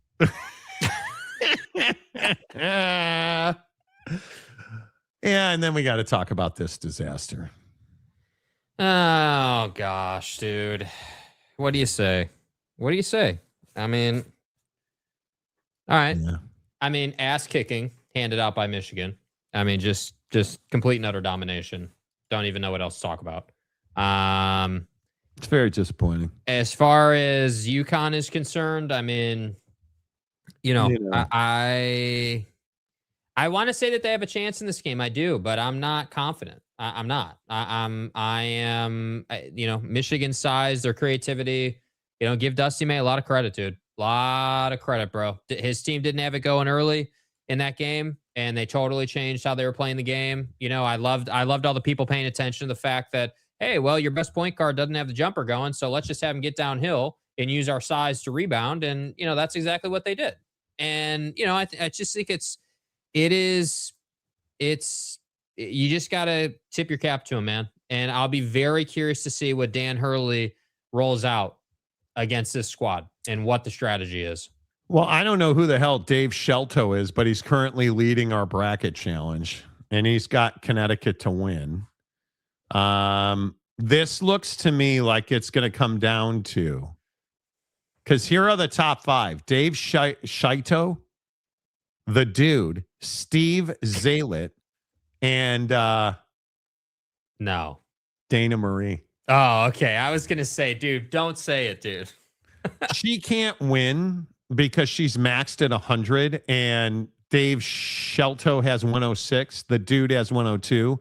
Yeah, and then we got to talk about this disaster. Oh, gosh, dude. What do you say? What do you say? I mean, all right. Yeah. I mean, ass kicking handed out by Michigan. I mean, just complete and utter domination. Don't even know what else to talk about. It's very disappointing. As far as UConn is concerned, I mean, I want to say that they have a chance in this game. I do, but I'm not confident. I'm not. I am. Michigan's size, their creativity. Give Dusty May a lot of credit, dude. A lot of credit, bro. His team didn't have it going early in that game, and they totally changed how they were playing the game. I loved all the people paying attention to the fact that, hey, well, your best point guard doesn't have the jumper going, so let's just have him get downhill and use our size to rebound. And, that's exactly what they did. And, I just think you just got to tip your cap to him, man. And I'll be very curious to see what Dan Hurley rolls out against this squad and what the strategy is. Well, I don't know who the hell Dave Shelto is, but he's currently leading our bracket challenge, and he's got Connecticut to win. This looks to me like it's going to come down to, because here are the top 5. Dave Shelto, the dude, Steve Zalet, and no, Dana Marie. Oh, okay. I was going to say, dude, don't say it, dude. She can't win because she's maxed at 100, and Dave Shelto has 106. The dude has 102,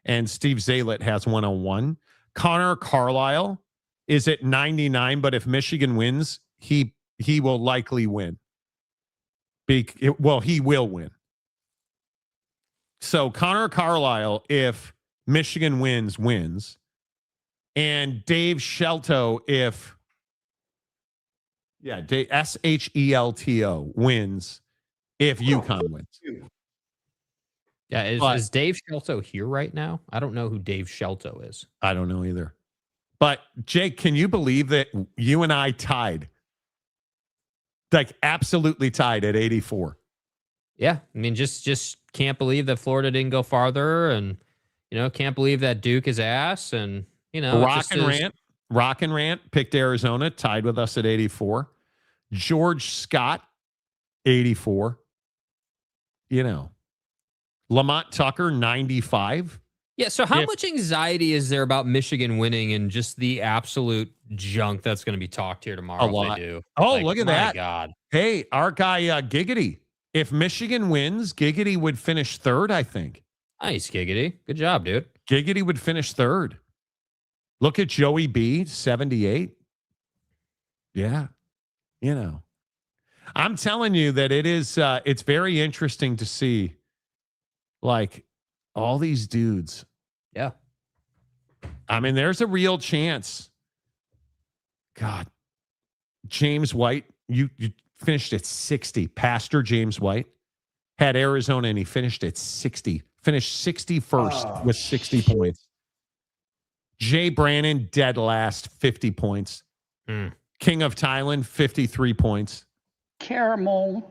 and Steve Zalet has 101. Connor Carlisle is at 99, but if Michigan wins, he will likely win. He will win. So Connor Carlisle, if Michigan wins. And Dave Shelto, Shelto wins if UConn wins. Yeah, is Dave Shelto here right now? I don't know who Dave Shelto is. I don't know either. But Jake, can you believe that you and I tied? Like absolutely tied at 84. Yeah, I mean, just can't believe that Florida didn't go farther, and can't believe that Duke is ass, and Rock and Rant picked Arizona, tied with us at 84. George Scott, 84. Lamont Tucker, 95. Yeah, so how much anxiety is there about Michigan winning and just the absolute junk that's going to be talked here tomorrow? A lot. If they do? Oh, look at that. God. Hey, our guy Giggity. If Michigan wins, Giggity would finish 3rd, I think. Nice, Giggity. Good job, dude. Giggity would finish 3rd. Look at Joey B, 78. Yeah. I'm telling you that it's very interesting to see like all these dudes. Yeah. I mean, there's a real chance. God. James White, you finished at 60. Pastor James White had Arizona and he finished at 60. Finished 61st with 60 points. Jay Brannon, dead last, 50 points. King of Thailand, 53 points. Caramel.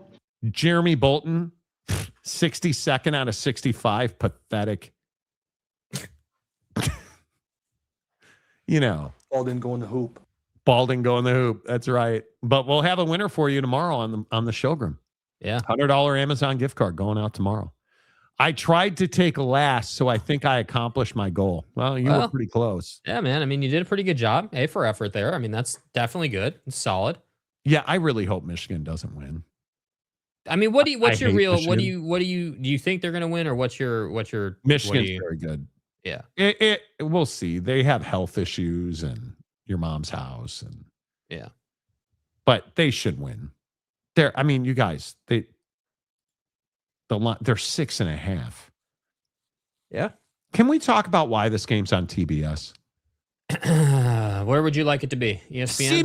Jeremy Bolton, 62nd out of 65. Pathetic. Ball didn't go in the hoop. Ball didn't go in the hoop. That's right. But we'll have a winner for you tomorrow on the Showgram. Yeah. $100 Amazon gift card going out tomorrow. I tried to take last, so I think I accomplished my goal. Well, you were pretty close. Yeah, man. I mean, you did a pretty good job. A for effort there. I mean, that's definitely good. It's solid. Yeah, I really hope Michigan doesn't win. I mean, do you think they're going to win, or what's your Michigan's very good. Yeah. We'll see. They have health issues and your mom's house and yeah. But they should win. You guys, they're 6.5. Yeah. Can we talk about why this game's on TBS? Where would you like it to be? ESPN?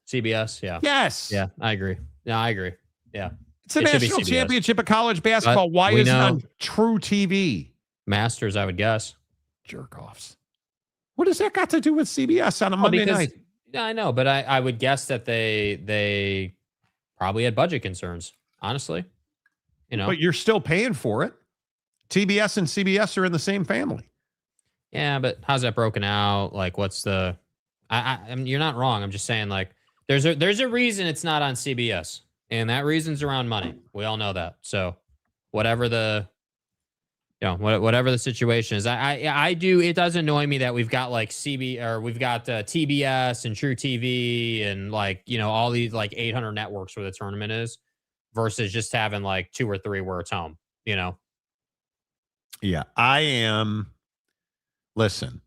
CBS. Yeah. Yes. Yeah, I agree. Yeah, I agree. Yeah. It's a national championship of college basketball. Why isn't it on True TV? Masters, I would guess. Jerk-offs. What does that got to do with CBS on a Monday night? Yeah, I know, but I would guess that they probably had budget concerns, honestly. But you're still paying for it. TBS and CBS are in the same family. Yeah, but how's that broken out? Like, what's the? I mean, you're not wrong. I'm just saying, like, there's a reason it's not on CBS, and that reason's around money. We all know that. So, whatever the situation is, I do. It does annoy me that we've got like TBS and True TV and all these like 800 networks where the tournament is, versus just having like 2 or 3 where it's home. Yeah, I am. Listen,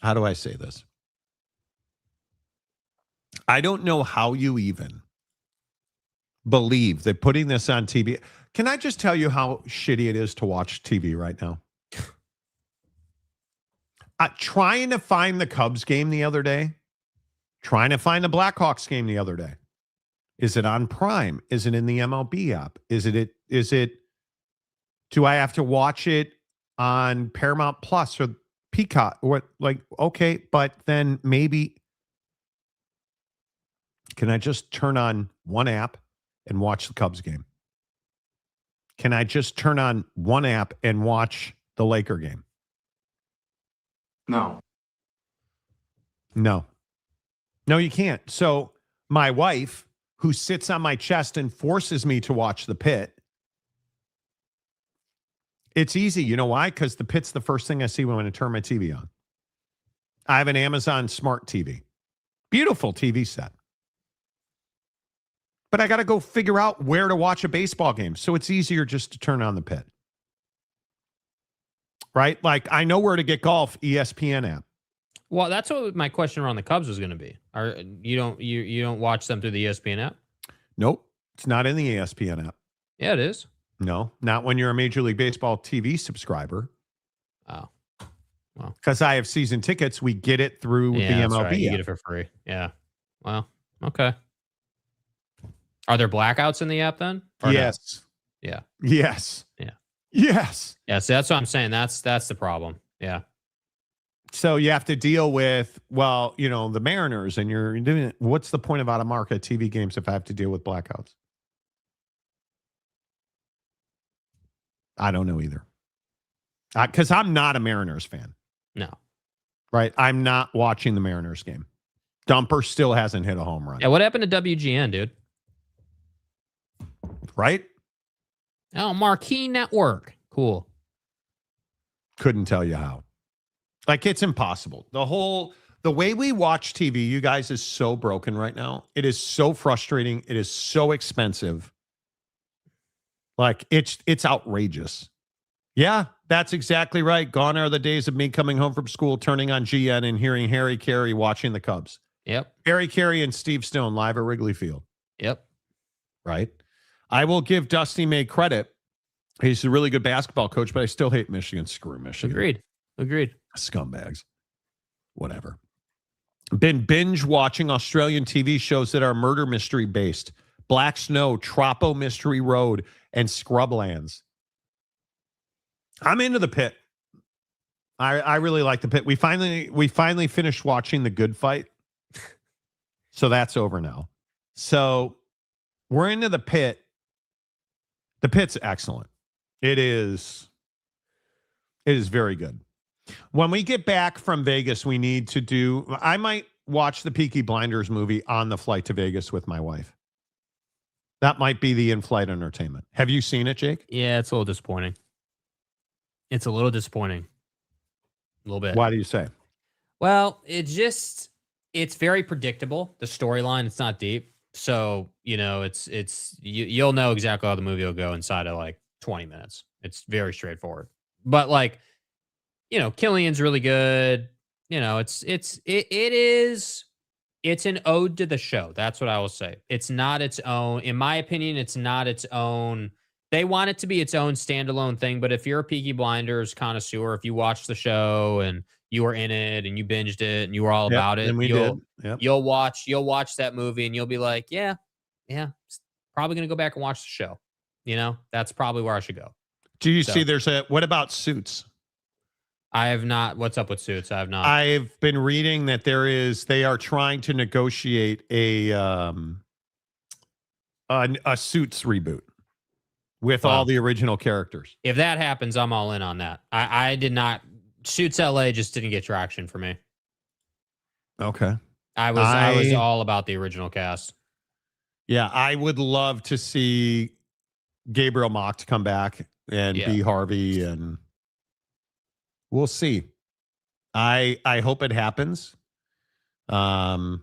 how do I say this? I don't know how you even believe that putting this on TV. Can I just tell you how shitty it is to watch TV right now? Trying to find the Cubs game the other day, Trying to find the Blackhawks game the other day. Is it on Prime? Is it in the MLB app? Is it, do I have to watch it on Paramount Plus or Peacock? What, like, okay, but then maybe can I just turn on one app and watch the Cubs game? Can I just turn on one app and watch the Laker game? No. No, you can't. So my wife, who sits on my chest and forces me to watch the Pit, it's easy. You know why? Because the Pit's the first thing I see when I turn my TV on. I have an Amazon Smart TV. Beautiful TV set. But I got to go figure out where to watch a baseball game. So it's easier just to turn on the Pit. Right? Like, I know where to get golf, ESPN app. Well, that's what my question around the Cubs was going to be. You don't watch them through the ESPN app? Nope. It's not in the ESPN app. Yeah, it is. No, not when you're a Major League Baseball TV subscriber. Oh. Well. Because I have season tickets, we get it through the MLB. Right. You get it for free. Yeah. Well, okay. Are there blackouts in the app then? Yes. No? Yeah. Yes. Yeah. Yes. Yeah. So that's what I'm saying. That's the problem. Yeah. So you have to deal with, well, the Mariners, and you're doing it. What's the point of out of market TV games if I have to deal with blackouts? I don't know either. Because I'm not a Mariners fan. No. Right? I'm not watching the Mariners game. Dumper still hasn't hit a home run. Yeah. What happened to WGN, dude? Right? Oh, Marquee Network. Cool. Couldn't tell you how. Like, it's impossible. The way we watch TV, you guys, is so broken right now. It is so frustrating. It is so expensive. Like, it's outrageous. Yeah, that's exactly right. Gone are the days of me coming home from school, turning on GN and hearing Harry Carey watching the Cubs. Yep. Harry Carey and Steve Stone live at Wrigley Field. Yep. Right? I will give Dusty May credit. He's a really good basketball coach, but I still hate Michigan. Screw Michigan. Agreed. Scumbags. Whatever. Been binge watching Australian TV shows that are murder mystery based. Black Snow, Tropo Mystery Road, and Scrublands. I'm into the Pit. I really like the Pit. We finally finished watching The Good Fight. So that's over now. So we're into the Pit. The Pit's excellent. It is very good. When we get back from Vegas, we need to do, I might watch the Peaky Blinders movie on the flight to Vegas with my wife. That might be the in-flight entertainment. Have you seen it, Jake? Yeah, it's a little disappointing. A little bit. Why do you say? Well, it's very predictable. The storyline, it's not deep. So, you'll know exactly how the movie will go inside of like 20 minutes. It's very straightforward. But like, Killian's really good. It's an ode to the show. That's what I will say. It's not its own, in my opinion, it's not its own. They want it to be its own standalone thing. But if you're a Peaky Blinders connoisseur, if you watched the show and you were in it and you binged it and you were all about it, you'll watch that movie and you'll be like, yeah, probably going to go back and watch the show. That's probably where I should go. Do you see what about Suits? I have not. What's up with Suits? I have not. I've been reading that they are trying to negotiate a Suits reboot with all the original characters. If that happens, I'm all in on that. I did not. Suits LA just didn't get traction for me. Okay. I was all about the original cast. Yeah, I would love to see Gabriel Macht come back and be Harvey, and we'll see. I hope it happens. I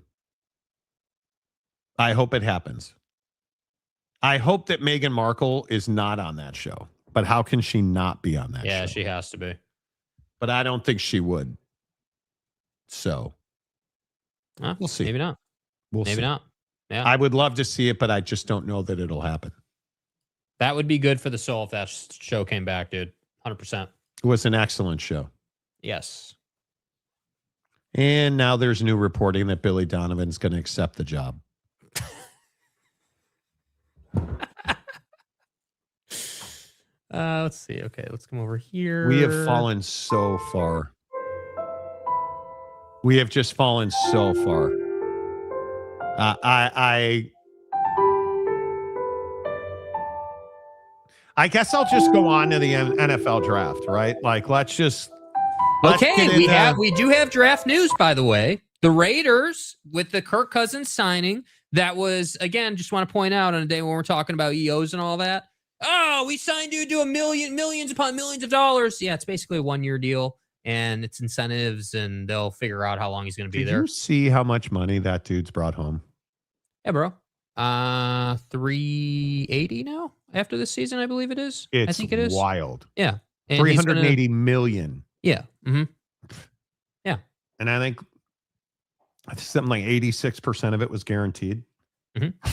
hope it happens. I hope that Meghan Markle is not on that show. But how can she not be on that show? Yeah, she has to be. But I don't think she would. So we'll see. Maybe not. Maybe not. Yeah. I would love to see it, but I just don't know that it'll happen. That would be good for the soul if that show came back, dude. 100%. It was an excellent show. Yes. And now there's new reporting that Billy Donovan's going to accept the job. Let's see. Okay, let's come over here. We have fallen so far. We have just fallen so far. I guess I'll just go on to the NFL draft, right? Like, let's Okay, we do have draft news, by the way. The Raiders with the Kirk Cousins signing. That was, again, just want to point out on a day when we're talking about EOs and all that. Oh, we signed you to millions upon millions of dollars. Yeah, it's basically a 1-year deal, and it's incentives, and they'll figure out how long he's going to be there. Did you see how much money that dude's brought home? Yeah, bro. 380 now after this season, I believe it is. I think it is wild. Yeah, and 380 million. Yeah. Mm-hmm. Yeah, and I think something like 86% of it was guaranteed. Mm-hmm.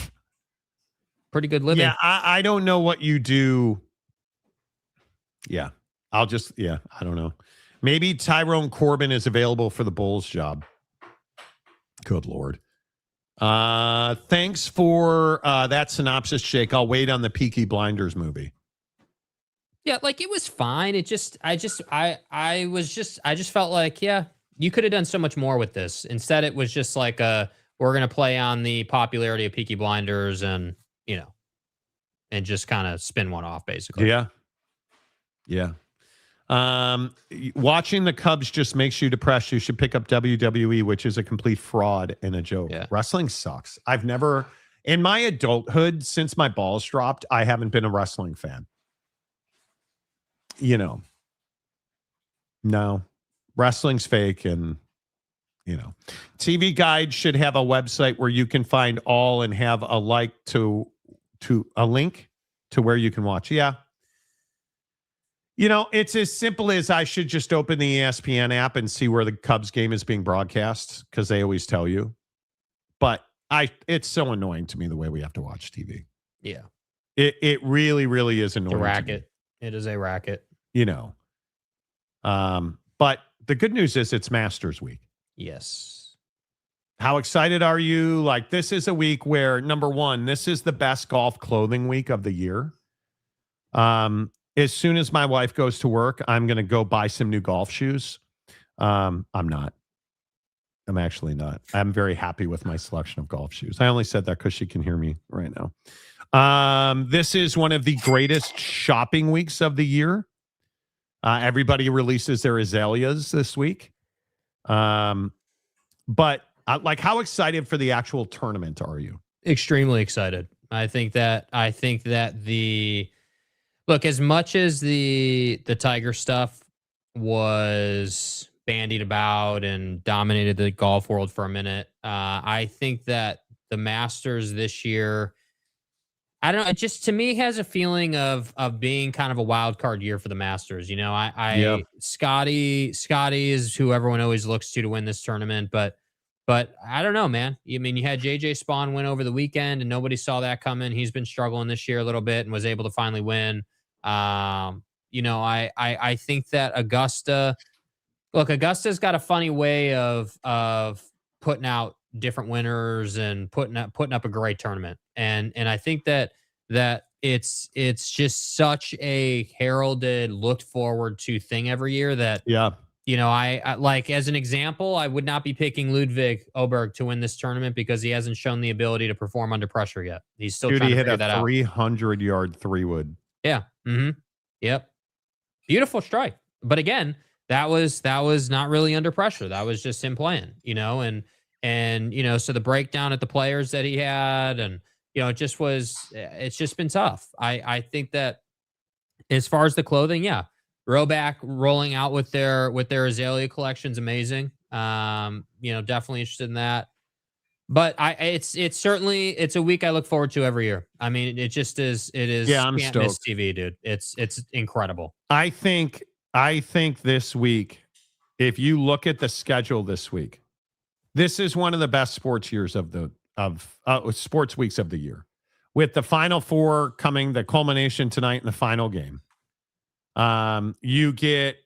Pretty good living. Yeah, I don't know what you do. Yeah, I don't know. Maybe Tyrone Corbin is available for the Bulls job. Good Lord. Thanks for that synopsis, Jake. I'll wait on the Peaky Blinders movie. Yeah, like it was fine. I just felt like, yeah, you could have done so much more with this. Instead, it was just like we're gonna play on the popularity of Peaky Blinders and and just kind of spin one off, basically. Yeah. Yeah. Watching the Cubs just makes you depressed. You should pick up WWE, which is a complete fraud and a joke. Yeah. Wrestling sucks. I've never, in my adulthood, since my balls dropped, I haven't been a wrestling fan. No, wrestling's fake. And, TV Guide should have a website where you can find all and have a link to where you can watch. Yeah. It's as simple as I should just open the ESPN app and see where the Cubs game is being broadcast, because they always tell you. But it's so annoying to me the way we have to watch TV. Yeah. It really, really is annoying. It's a racket. It is a racket. But the good news is it's Masters Week. Yes. How excited are you? Like, this is a week where, number one, this is the best golf clothing week of the year. As soon as my wife goes to work, I'm going to go buy some new golf shoes. I'm not. I'm actually not. I'm very happy with my selection of golf shoes. I only said that because she can hear me right now. This is one of the greatest shopping weeks of the year. Everybody releases their azaleas this week. But how excited for the actual tournament are you? Extremely excited. I think that look, as much as the Tiger stuff was bandied about and dominated the golf world for a minute, I think that the Masters this year, I don't know, it just to me has a feeling of being kind of a wild card year for the Masters. Scotty is who everyone always looks to win this tournament, but I don't know, man. I mean, you had JJ Spawn win over the weekend, and nobody saw that coming. He's been struggling this year a little bit and was able to finally win. I think that Augusta's got a funny way of putting out different winners and putting up a great tournament. And I think that it's just such a heralded, looked forward to thing every year that, I like, as an example, I would not be picking Ludwig Oberg to win this tournament because he hasn't shown the ability to perform under pressure yet. He's still trying to figure that out. 300-yard 3-wood. Yeah. Mm-hmm. Yep. Beautiful strike. But again, that was not really under pressure. That was just him playing, and so the breakdown at the players that he had, and, it's just been tough. I think that as far as the clothing, yeah, Roback rolling out with their azalea collection's amazing. Definitely interested in that. But it's certainly a week I look forward to every year. I mean, it just is. It is. Yeah, I'm can't stoked. miss TV, dude. It's incredible. I think this week, if you look at the schedule this week, this is one of the best sports years sports weeks of the year, with the Final Four coming, the culmination tonight in the final game. You get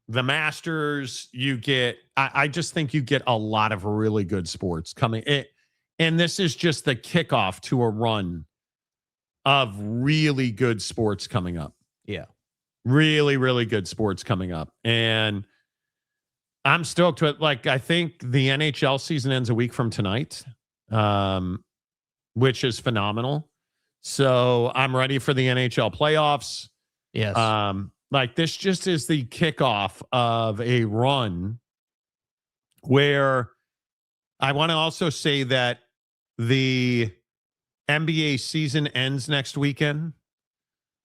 the Masters, you get, I just think you get a lot of really good sports coming. And this is just the kickoff to a run of really good sports coming up. Yeah. Really, really good sports coming up. And I'm stoked with, like, I think the NHL season ends a week from tonight, which is phenomenal. So I'm ready for the NHL playoffs. Yes. Like, this just is the kickoff of a run where I want to also say that the NBA season ends next weekend.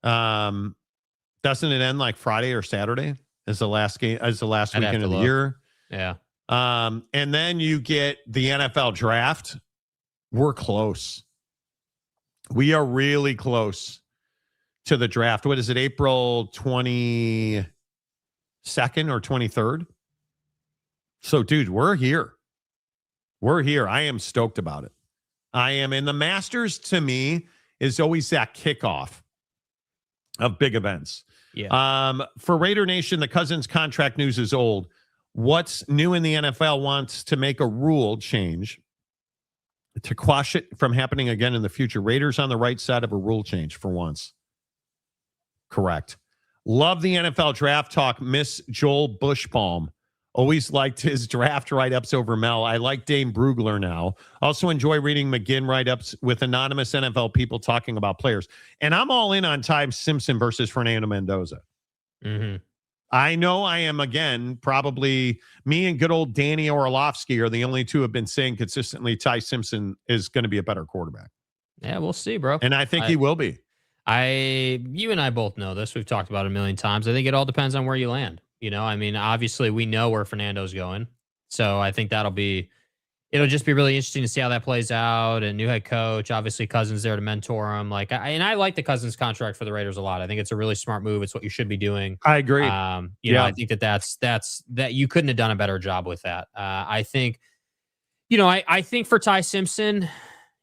Doesn't it end like Friday or Saturday as the last game, as the last weekend of the year? Yeah. And then you get the NFL draft. We're close. We are really close to the draft. What is it, April 22nd or 23rd? So, dude, we're here. We're here. I am stoked about it. I am. And the Masters, to me, is always that kickoff of big events. Yeah. For Raider Nation, the Cousins contract news is old. What's new in the NFL wants to make a rule change to quash it from happening again in the future. Raiders on the right side of a rule change for once. Correct. Love the NFL draft talk. Miss Joel Bushbaum. Always liked his draft write-ups over Mel. I like Dane Brugler now. Also enjoy reading McGinn write-ups with anonymous NFL people talking about players. And I'm all in on Ty Simpson versus Fernando Mendoza. Mm-hmm. I know I am, again, probably me and good old Danny Orlovsky are the only two who have been saying consistently Ty Simpson is going to be a better quarterback. Yeah, we'll see, bro. And I think he will be. You and I both know this. We've talked about it a million times. I think it all depends on where you land. You know, I mean, obviously we know where Fernando's going. So I think it'll just be really interesting to see how that plays out. And new head coach, obviously Cousins there to mentor him. Like, I like the Cousins contract for the Raiders a lot. I think it's a really smart move. It's what you should be doing. I agree. You know, I think that you couldn't have done a better job with that. I think, I think for Ty Simpson,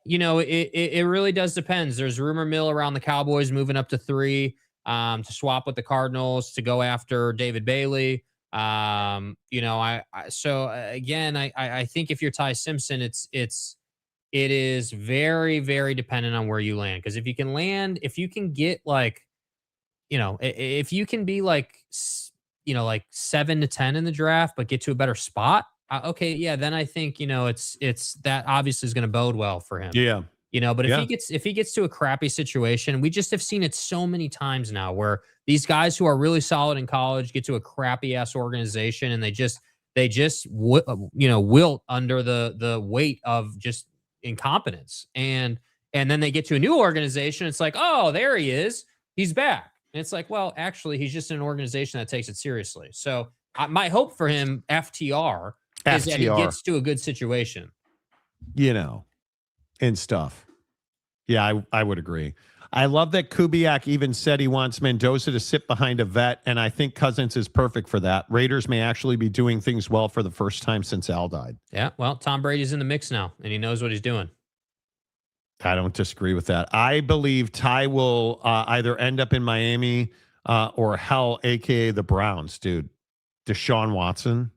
it really does depend. There's rumor mill around the Cowboys moving up to 3 to swap with the Cardinals to go after David Bailey. I think if you're Ty Simpson, it is very, very dependent on where you land. Because if you can get if you can be like 7 to 10 in the draft, but get to a better spot, then I think it's that obviously is going to bode well for him. Yeah. But if he gets to a crappy situation, we just have seen it so many times now where these guys who are really solid in college get to a crappy ass organization and they just wilt under the weight of just incompetence. And then they get to a new organization. It's like, oh, there he is. He's back. And it's like, well, actually, he's just in an organization that takes it seriously. So my hope for him, FTR, is that he gets to a good situation. And stuff. Yeah, I would agree. I love that Kubiak even said he wants Mendoza to sit behind a vet, and I think Cousins is perfect for that. Raiders may actually be doing things well for the first time since Al died. Yeah, well, Tom Brady's in the mix now, and he knows what he's doing. I don't disagree with that. I believe Ty will either end up in Miami or hell, a.k.a. the Browns, dude. Deshaun Watson.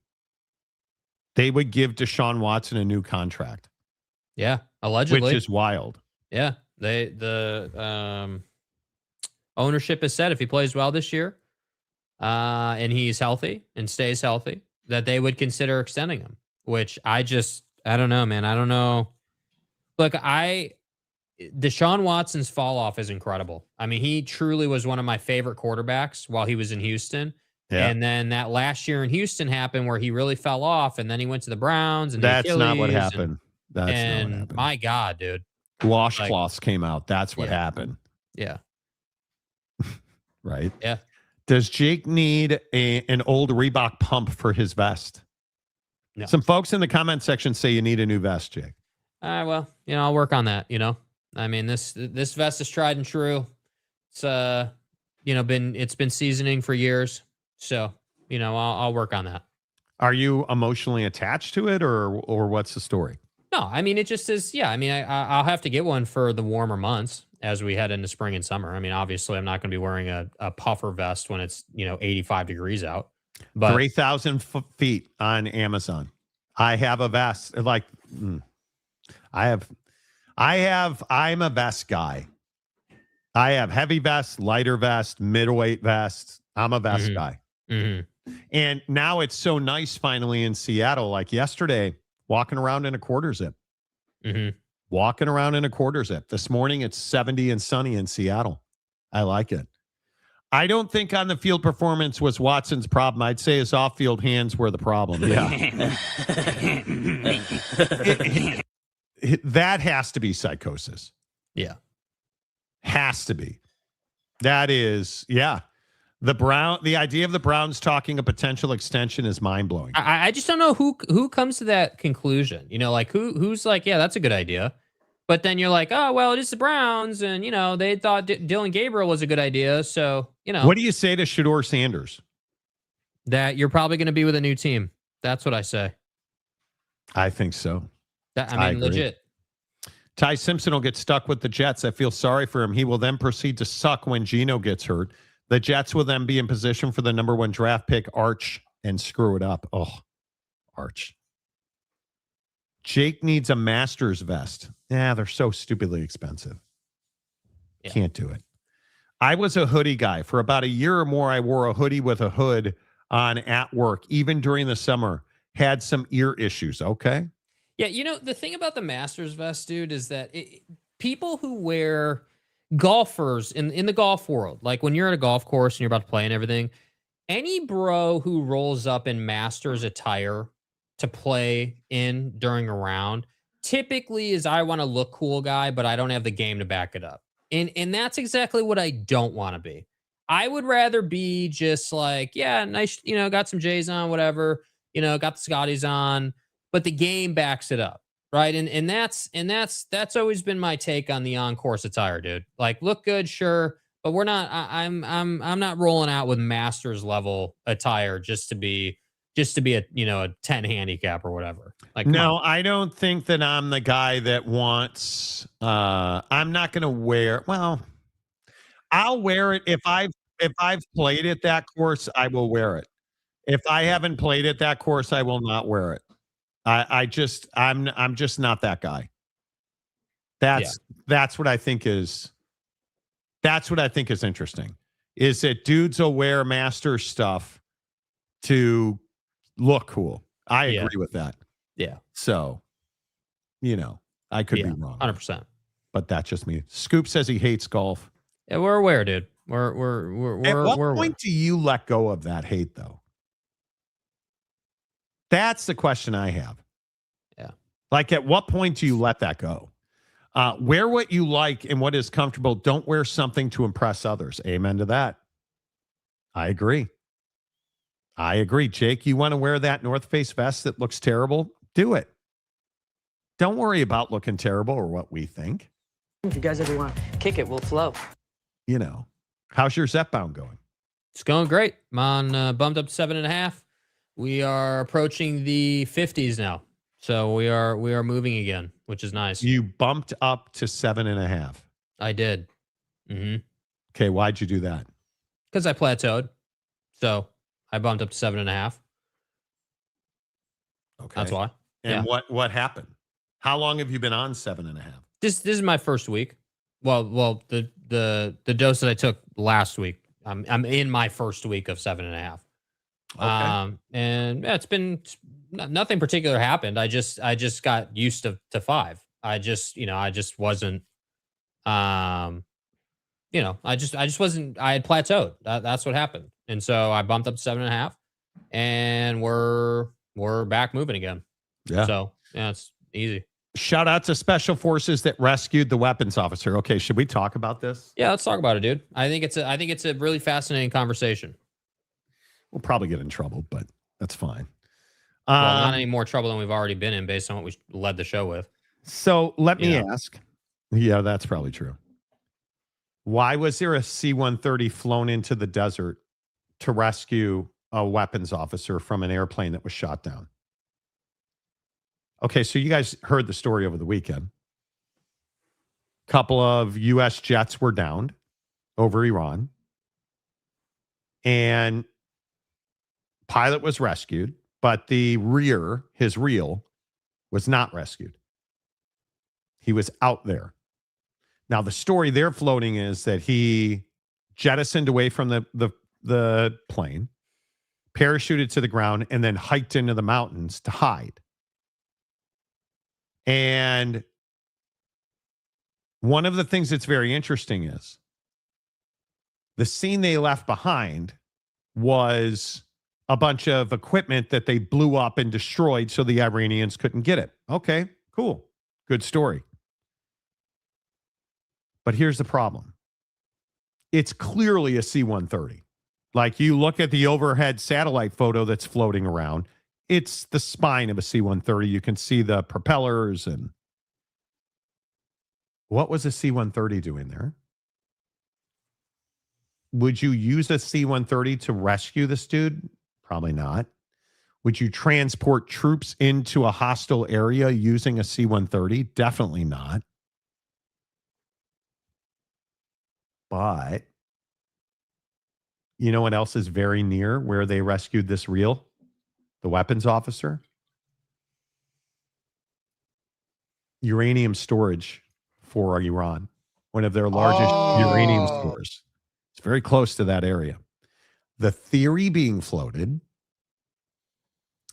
They would give Deshaun Watson a new contract. Yeah, allegedly. Which is wild. Yeah, the ownership has said if he plays well this year and he's healthy and stays healthy, that they would consider extending him, which I don't know, man. I don't know. Look, Deshaun Watson's fall off is incredible. I mean, he truly was one of my favorite quarterbacks while he was in Houston. Yeah. And then that last year in Houston happened where he really fell off, and then he went to the Browns. And that's not what happened. That's not what happened. My God, dude. Washcloths came out. That's what happened. Yeah. Right? Yeah. Does Jake need an old Reebok pump for his vest? No. Some folks in the comment section say you need a new vest, Jake. Well, I'll work on that, I mean, this vest is tried and true. It's it's been seasoning for years. So, I'll work on that. Are you emotionally attached to it or what's the story? No, I mean, it just is. Yeah. I mean, I'll have to get one for the warmer months as we head into spring and summer. I mean, obviously I'm not going to be wearing a puffer vest when it's, 85 degrees out. But 3,000 feet on Amazon. I have a vest. Like, I'm a vest guy. I have heavy vest, lighter vest, middleweight vest. I'm a vest guy. And now it's so nice finally in Seattle. Like yesterday, walking around in a quarter zip. Walking around in a quarter zip. This morning, it's 70 and sunny in Seattle. I like it. I don't think on the field performance was Watson's problem. I'd say his off-field hands were the problem. Yeah. That has to be psychosis. Yeah. Has to be. That is, yeah. The idea of the Browns talking a potential extension is mind-blowing. I just don't know who comes to that conclusion. You know, like who's like, yeah, that's a good idea. But then you're like, oh, well, it is the Browns. And, you know, they thought Dylan Gabriel was a good idea. So, you know. What do you say to Shedeur Sanders? That you're probably going to be with a new team. That's what I say. I think so. I mean, legit. Ty Simpson will get stuck with the Jets. I feel sorry for him. He will then proceed to suck when Geno gets hurt. The Jets will then be in position for the number 1 draft pick, Arch, and screw it up. Oh, Arch. Jake needs a Masters vest. Yeah, they're so stupidly expensive. Yeah. Can't do it. I was a hoodie guy. For about a year or more, I wore a hoodie with a hood on at work, even during the summer. Had some ear issues. Okay. Yeah, you know, the thing about the Masters vest, dude, is that people who wear golfers in the golf world, like when you're at a golf course and you're about to play and everything, any bro who rolls up in Masters attire to play in during a round typically is I want to look cool guy, but I don't have the game to back it up. And that's exactly what I don't want to be. I would rather be just like, yeah, nice, you know, got some J's on, whatever, you know, got the Scotties on, but the game backs it up. Right. And that's always been my take on the on-course attire, dude. Like, look good, sure, but we're not, I'm not rolling out with Masters level attire just to be a, you know, a 10 handicap or whatever. Like, no, I don't think that I'm the guy that wants, I'm not going to wear, well, I'll wear it. If I've played at that course, I will wear it. If I haven't played at that course, I will not wear it. I'm just not that guy. That's what I think is interesting. Is that dudes will wear Master stuff to look cool. I agree with that. Yeah. So, you know, I could be wrong. 100%. But that's just me. Scoop says he hates golf. Yeah, we're aware, dude. We're At what point aware. Do you let go of that hate, though? That's the question I have. Yeah. Like, at what point do you let that go? Wear what you like and what is comfortable. Don't wear something to impress others. Amen to that. I agree. Jake, you want to wear that North Face vest that looks terrible? Do it. Don't worry about looking terrible or what we think. If you guys ever want to kick it, we'll flow. You know, how's your Zepbound going? It's going great. I'm on bumped up to 7.5. We are approaching the 50s now. So we are moving again, which is nice. You bumped up to 7.5. I did. Okay, why'd you do that? Because I plateaued. So I bumped up to 7.5. Okay. That's why. And what happened? How long have you been on 7.5? This is my first week. Well, the dose that I took last week. I'm in my first week of 7.5. Okay. And yeah, it's been nothing particular happened. I just got used to 5. I just wasn't, I had plateaued. That's what happened. And so I bumped up to 7.5 and we're back moving again. Yeah. So yeah, it's easy. Shout out to special forces that rescued the weapons officer. Okay. Should we talk about this? Yeah, let's talk about it, dude. I think it's a really fascinating conversation. We'll probably get in trouble, but that's fine. Well, not any more trouble than we've already been in based on what we led the show with. So let me ask. Yeah, that's probably true. Why was there a C-130 flown into the desert to rescue a weapons officer from an airplane that was shot down? Okay, so you guys heard the story over the weekend. A couple of U.S. jets were downed over Iran. And Pilot was rescued, but his reel, was not rescued. He was out there. Now, the story they're floating is that he jettisoned away from the plane, parachuted to the ground, and then hiked into the mountains to hide. And one of the things that's very interesting is the scene they left behind was a bunch of equipment that they blew up and destroyed so the Iranians couldn't get it. Okay, cool. Good story. But here's the problem. It's clearly a C-130. Like, you look at the overhead satellite photo that's floating around, it's the spine of a C-130. You can see the propellers. And what was a C-130 doing there? Would you use a C-130 to rescue this dude? Probably not. Would you transport troops into a hostile area using a C-130? Definitely not. But you know what else is very near where they rescued this reel? The weapons officer? Uranium storage for Iran. One of their largest uranium stores. It's very close to that area. The theory being floated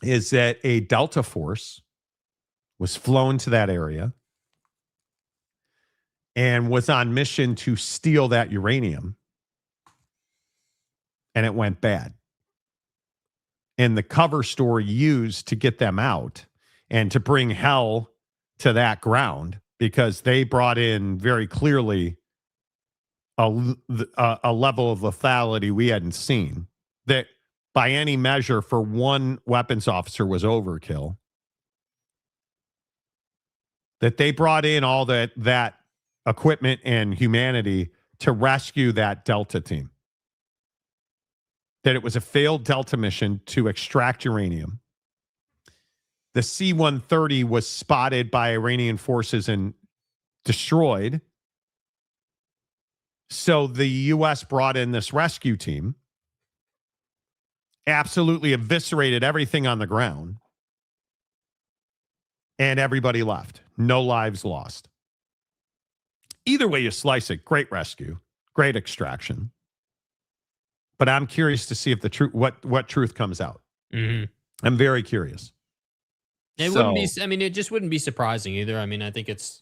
is that a Delta force was flown to that area and was on mission to steal that uranium, and it went bad. And the cover story used to get them out and to bring hell to that ground, because they brought in very clearly a level of lethality we hadn't seen, that by any measure for one weapons officer was overkill, that they brought in all that equipment and humanity to rescue that Delta team, that it was a failed Delta mission to extract uranium. The C-130 was spotted by Iranian forces and destroyed. So the U.S. brought in this rescue team, absolutely eviscerated everything on the ground, and everybody left. No lives lost. Either way you slice it, great rescue, great extraction. But I'm curious to see if the truth, what truth comes out. Mm-hmm. I'm very curious. It wouldn't be. I mean, it just wouldn't be surprising either. I mean, I think it's,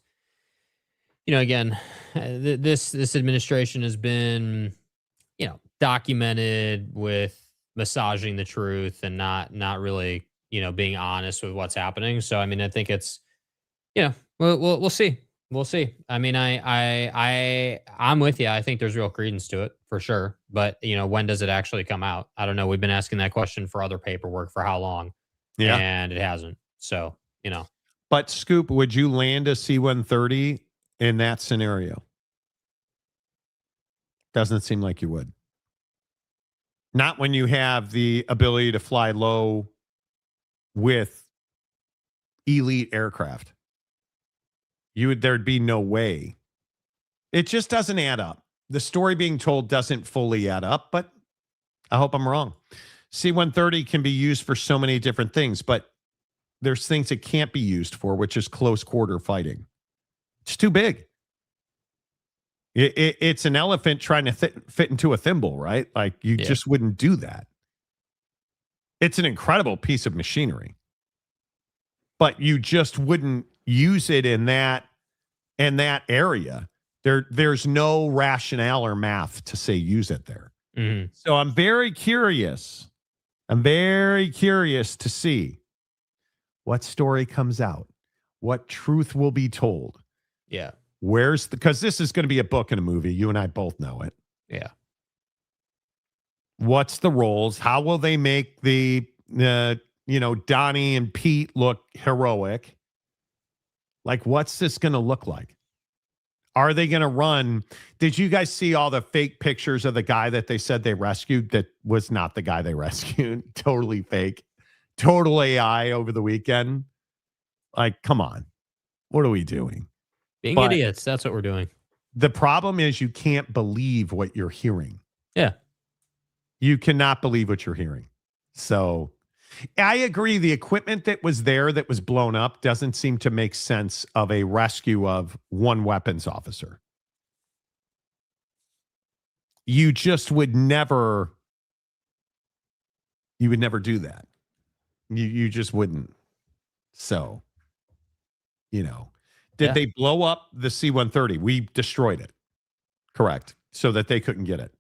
again, this administration has been, documented with massaging the truth and not really, being honest with what's happening. So, I mean, I think it's, we'll see. We'll see. I mean, I'm with you. I think there's real credence to it for sure. But, when does it actually come out? I don't know. We've been asking that question for other paperwork for how long? Yeah. And it hasn't. So, But Scoop, would you land a C-130 in that scenario? Doesn't seem like you would. Not when you have the ability to fly low with elite aircraft. There'd be no way. It just doesn't add up. The story being told doesn't fully add up, but I hope I'm wrong. C-130 can be used for so many different things, but there's things it can't be used for, which is close quarter fighting. It's too big. It's an elephant trying to fit into a thimble, right? Like, you just wouldn't do that. It's an incredible piece of machinery, but you just wouldn't use it in that area. There's no rationale or math to say use it there. Mm-hmm. So I'm very curious. I'm very curious to see what story comes out, what truth will be told. Yeah. Because this is going to be a book and a movie. You and I both know it. Yeah. What's the roles? How will they make the Donnie and Pete look heroic? Like, what's this going to look like? Are they going to run? Did you guys see all the fake pictures of the guy that they said they rescued that was not the guy they rescued? Totally fake. Total AI over the weekend. Like, come on. What are we doing? Being idiots. That's what we're doing. The problem is you can't believe what you're hearing. Yeah. You cannot believe what you're hearing. So I agree. The equipment that was there that was blown up doesn't seem to make sense of a rescue of one weapons officer. You just would never do that. You just wouldn't. So, did they blow up the C-130? We destroyed it. Correct. So that they couldn't get it.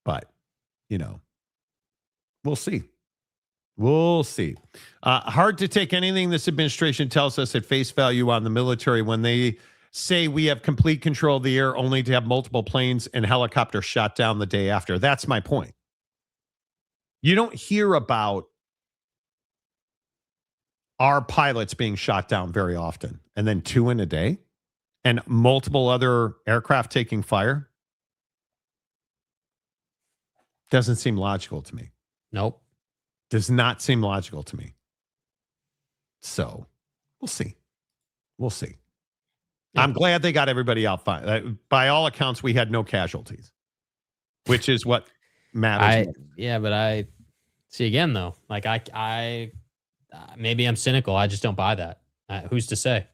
But, we'll see. We'll see. Hard to take anything this administration tells us at face value on the military when they say we have complete control of the air only to have multiple planes and helicopters shot down the day after. That's my point. You don't hear about our pilots being shot down very often, and then 2 in a day, and multiple other aircraft taking fire. Doesn't seem logical to me. Nope. Does not seem logical to me. So we'll see. We'll see. Yeah. I'm glad they got everybody out fine. By all accounts, we had no casualties, which is what matters. But I see again, though, like I maybe I'm cynical. I just don't buy that. Who's to say?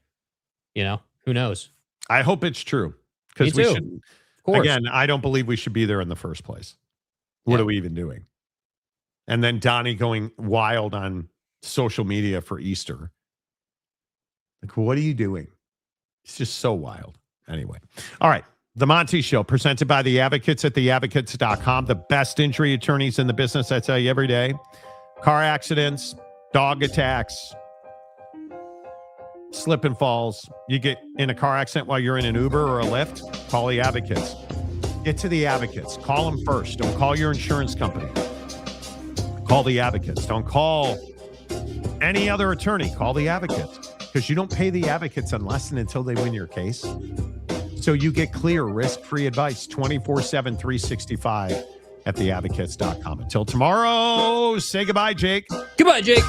Who knows? I hope it's true. Because we should. Of course. Again, I don't believe we should be there in the first place. What are we even doing? And then Donnie going wild on social media for Easter. Like, what are you doing? It's just so wild. Anyway. All right. The Monty Show, presented by The Advocates at theadvocates.com. The best injury attorneys in the business, I tell you every day. Car accidents, dog attacks, slip and falls. You get in a car accident while you're in an Uber or a Lyft, call The Advocates. Get to The Advocates. Call them first. Don't call your insurance company. Call The Advocates. Don't call any other attorney. Call The Advocates. Because you don't pay The Advocates unless and until they win your case. So you get clear, risk-free advice 24/7, 365 at theadvocates.com. Until tomorrow, say goodbye, Jake. Goodbye, Jake.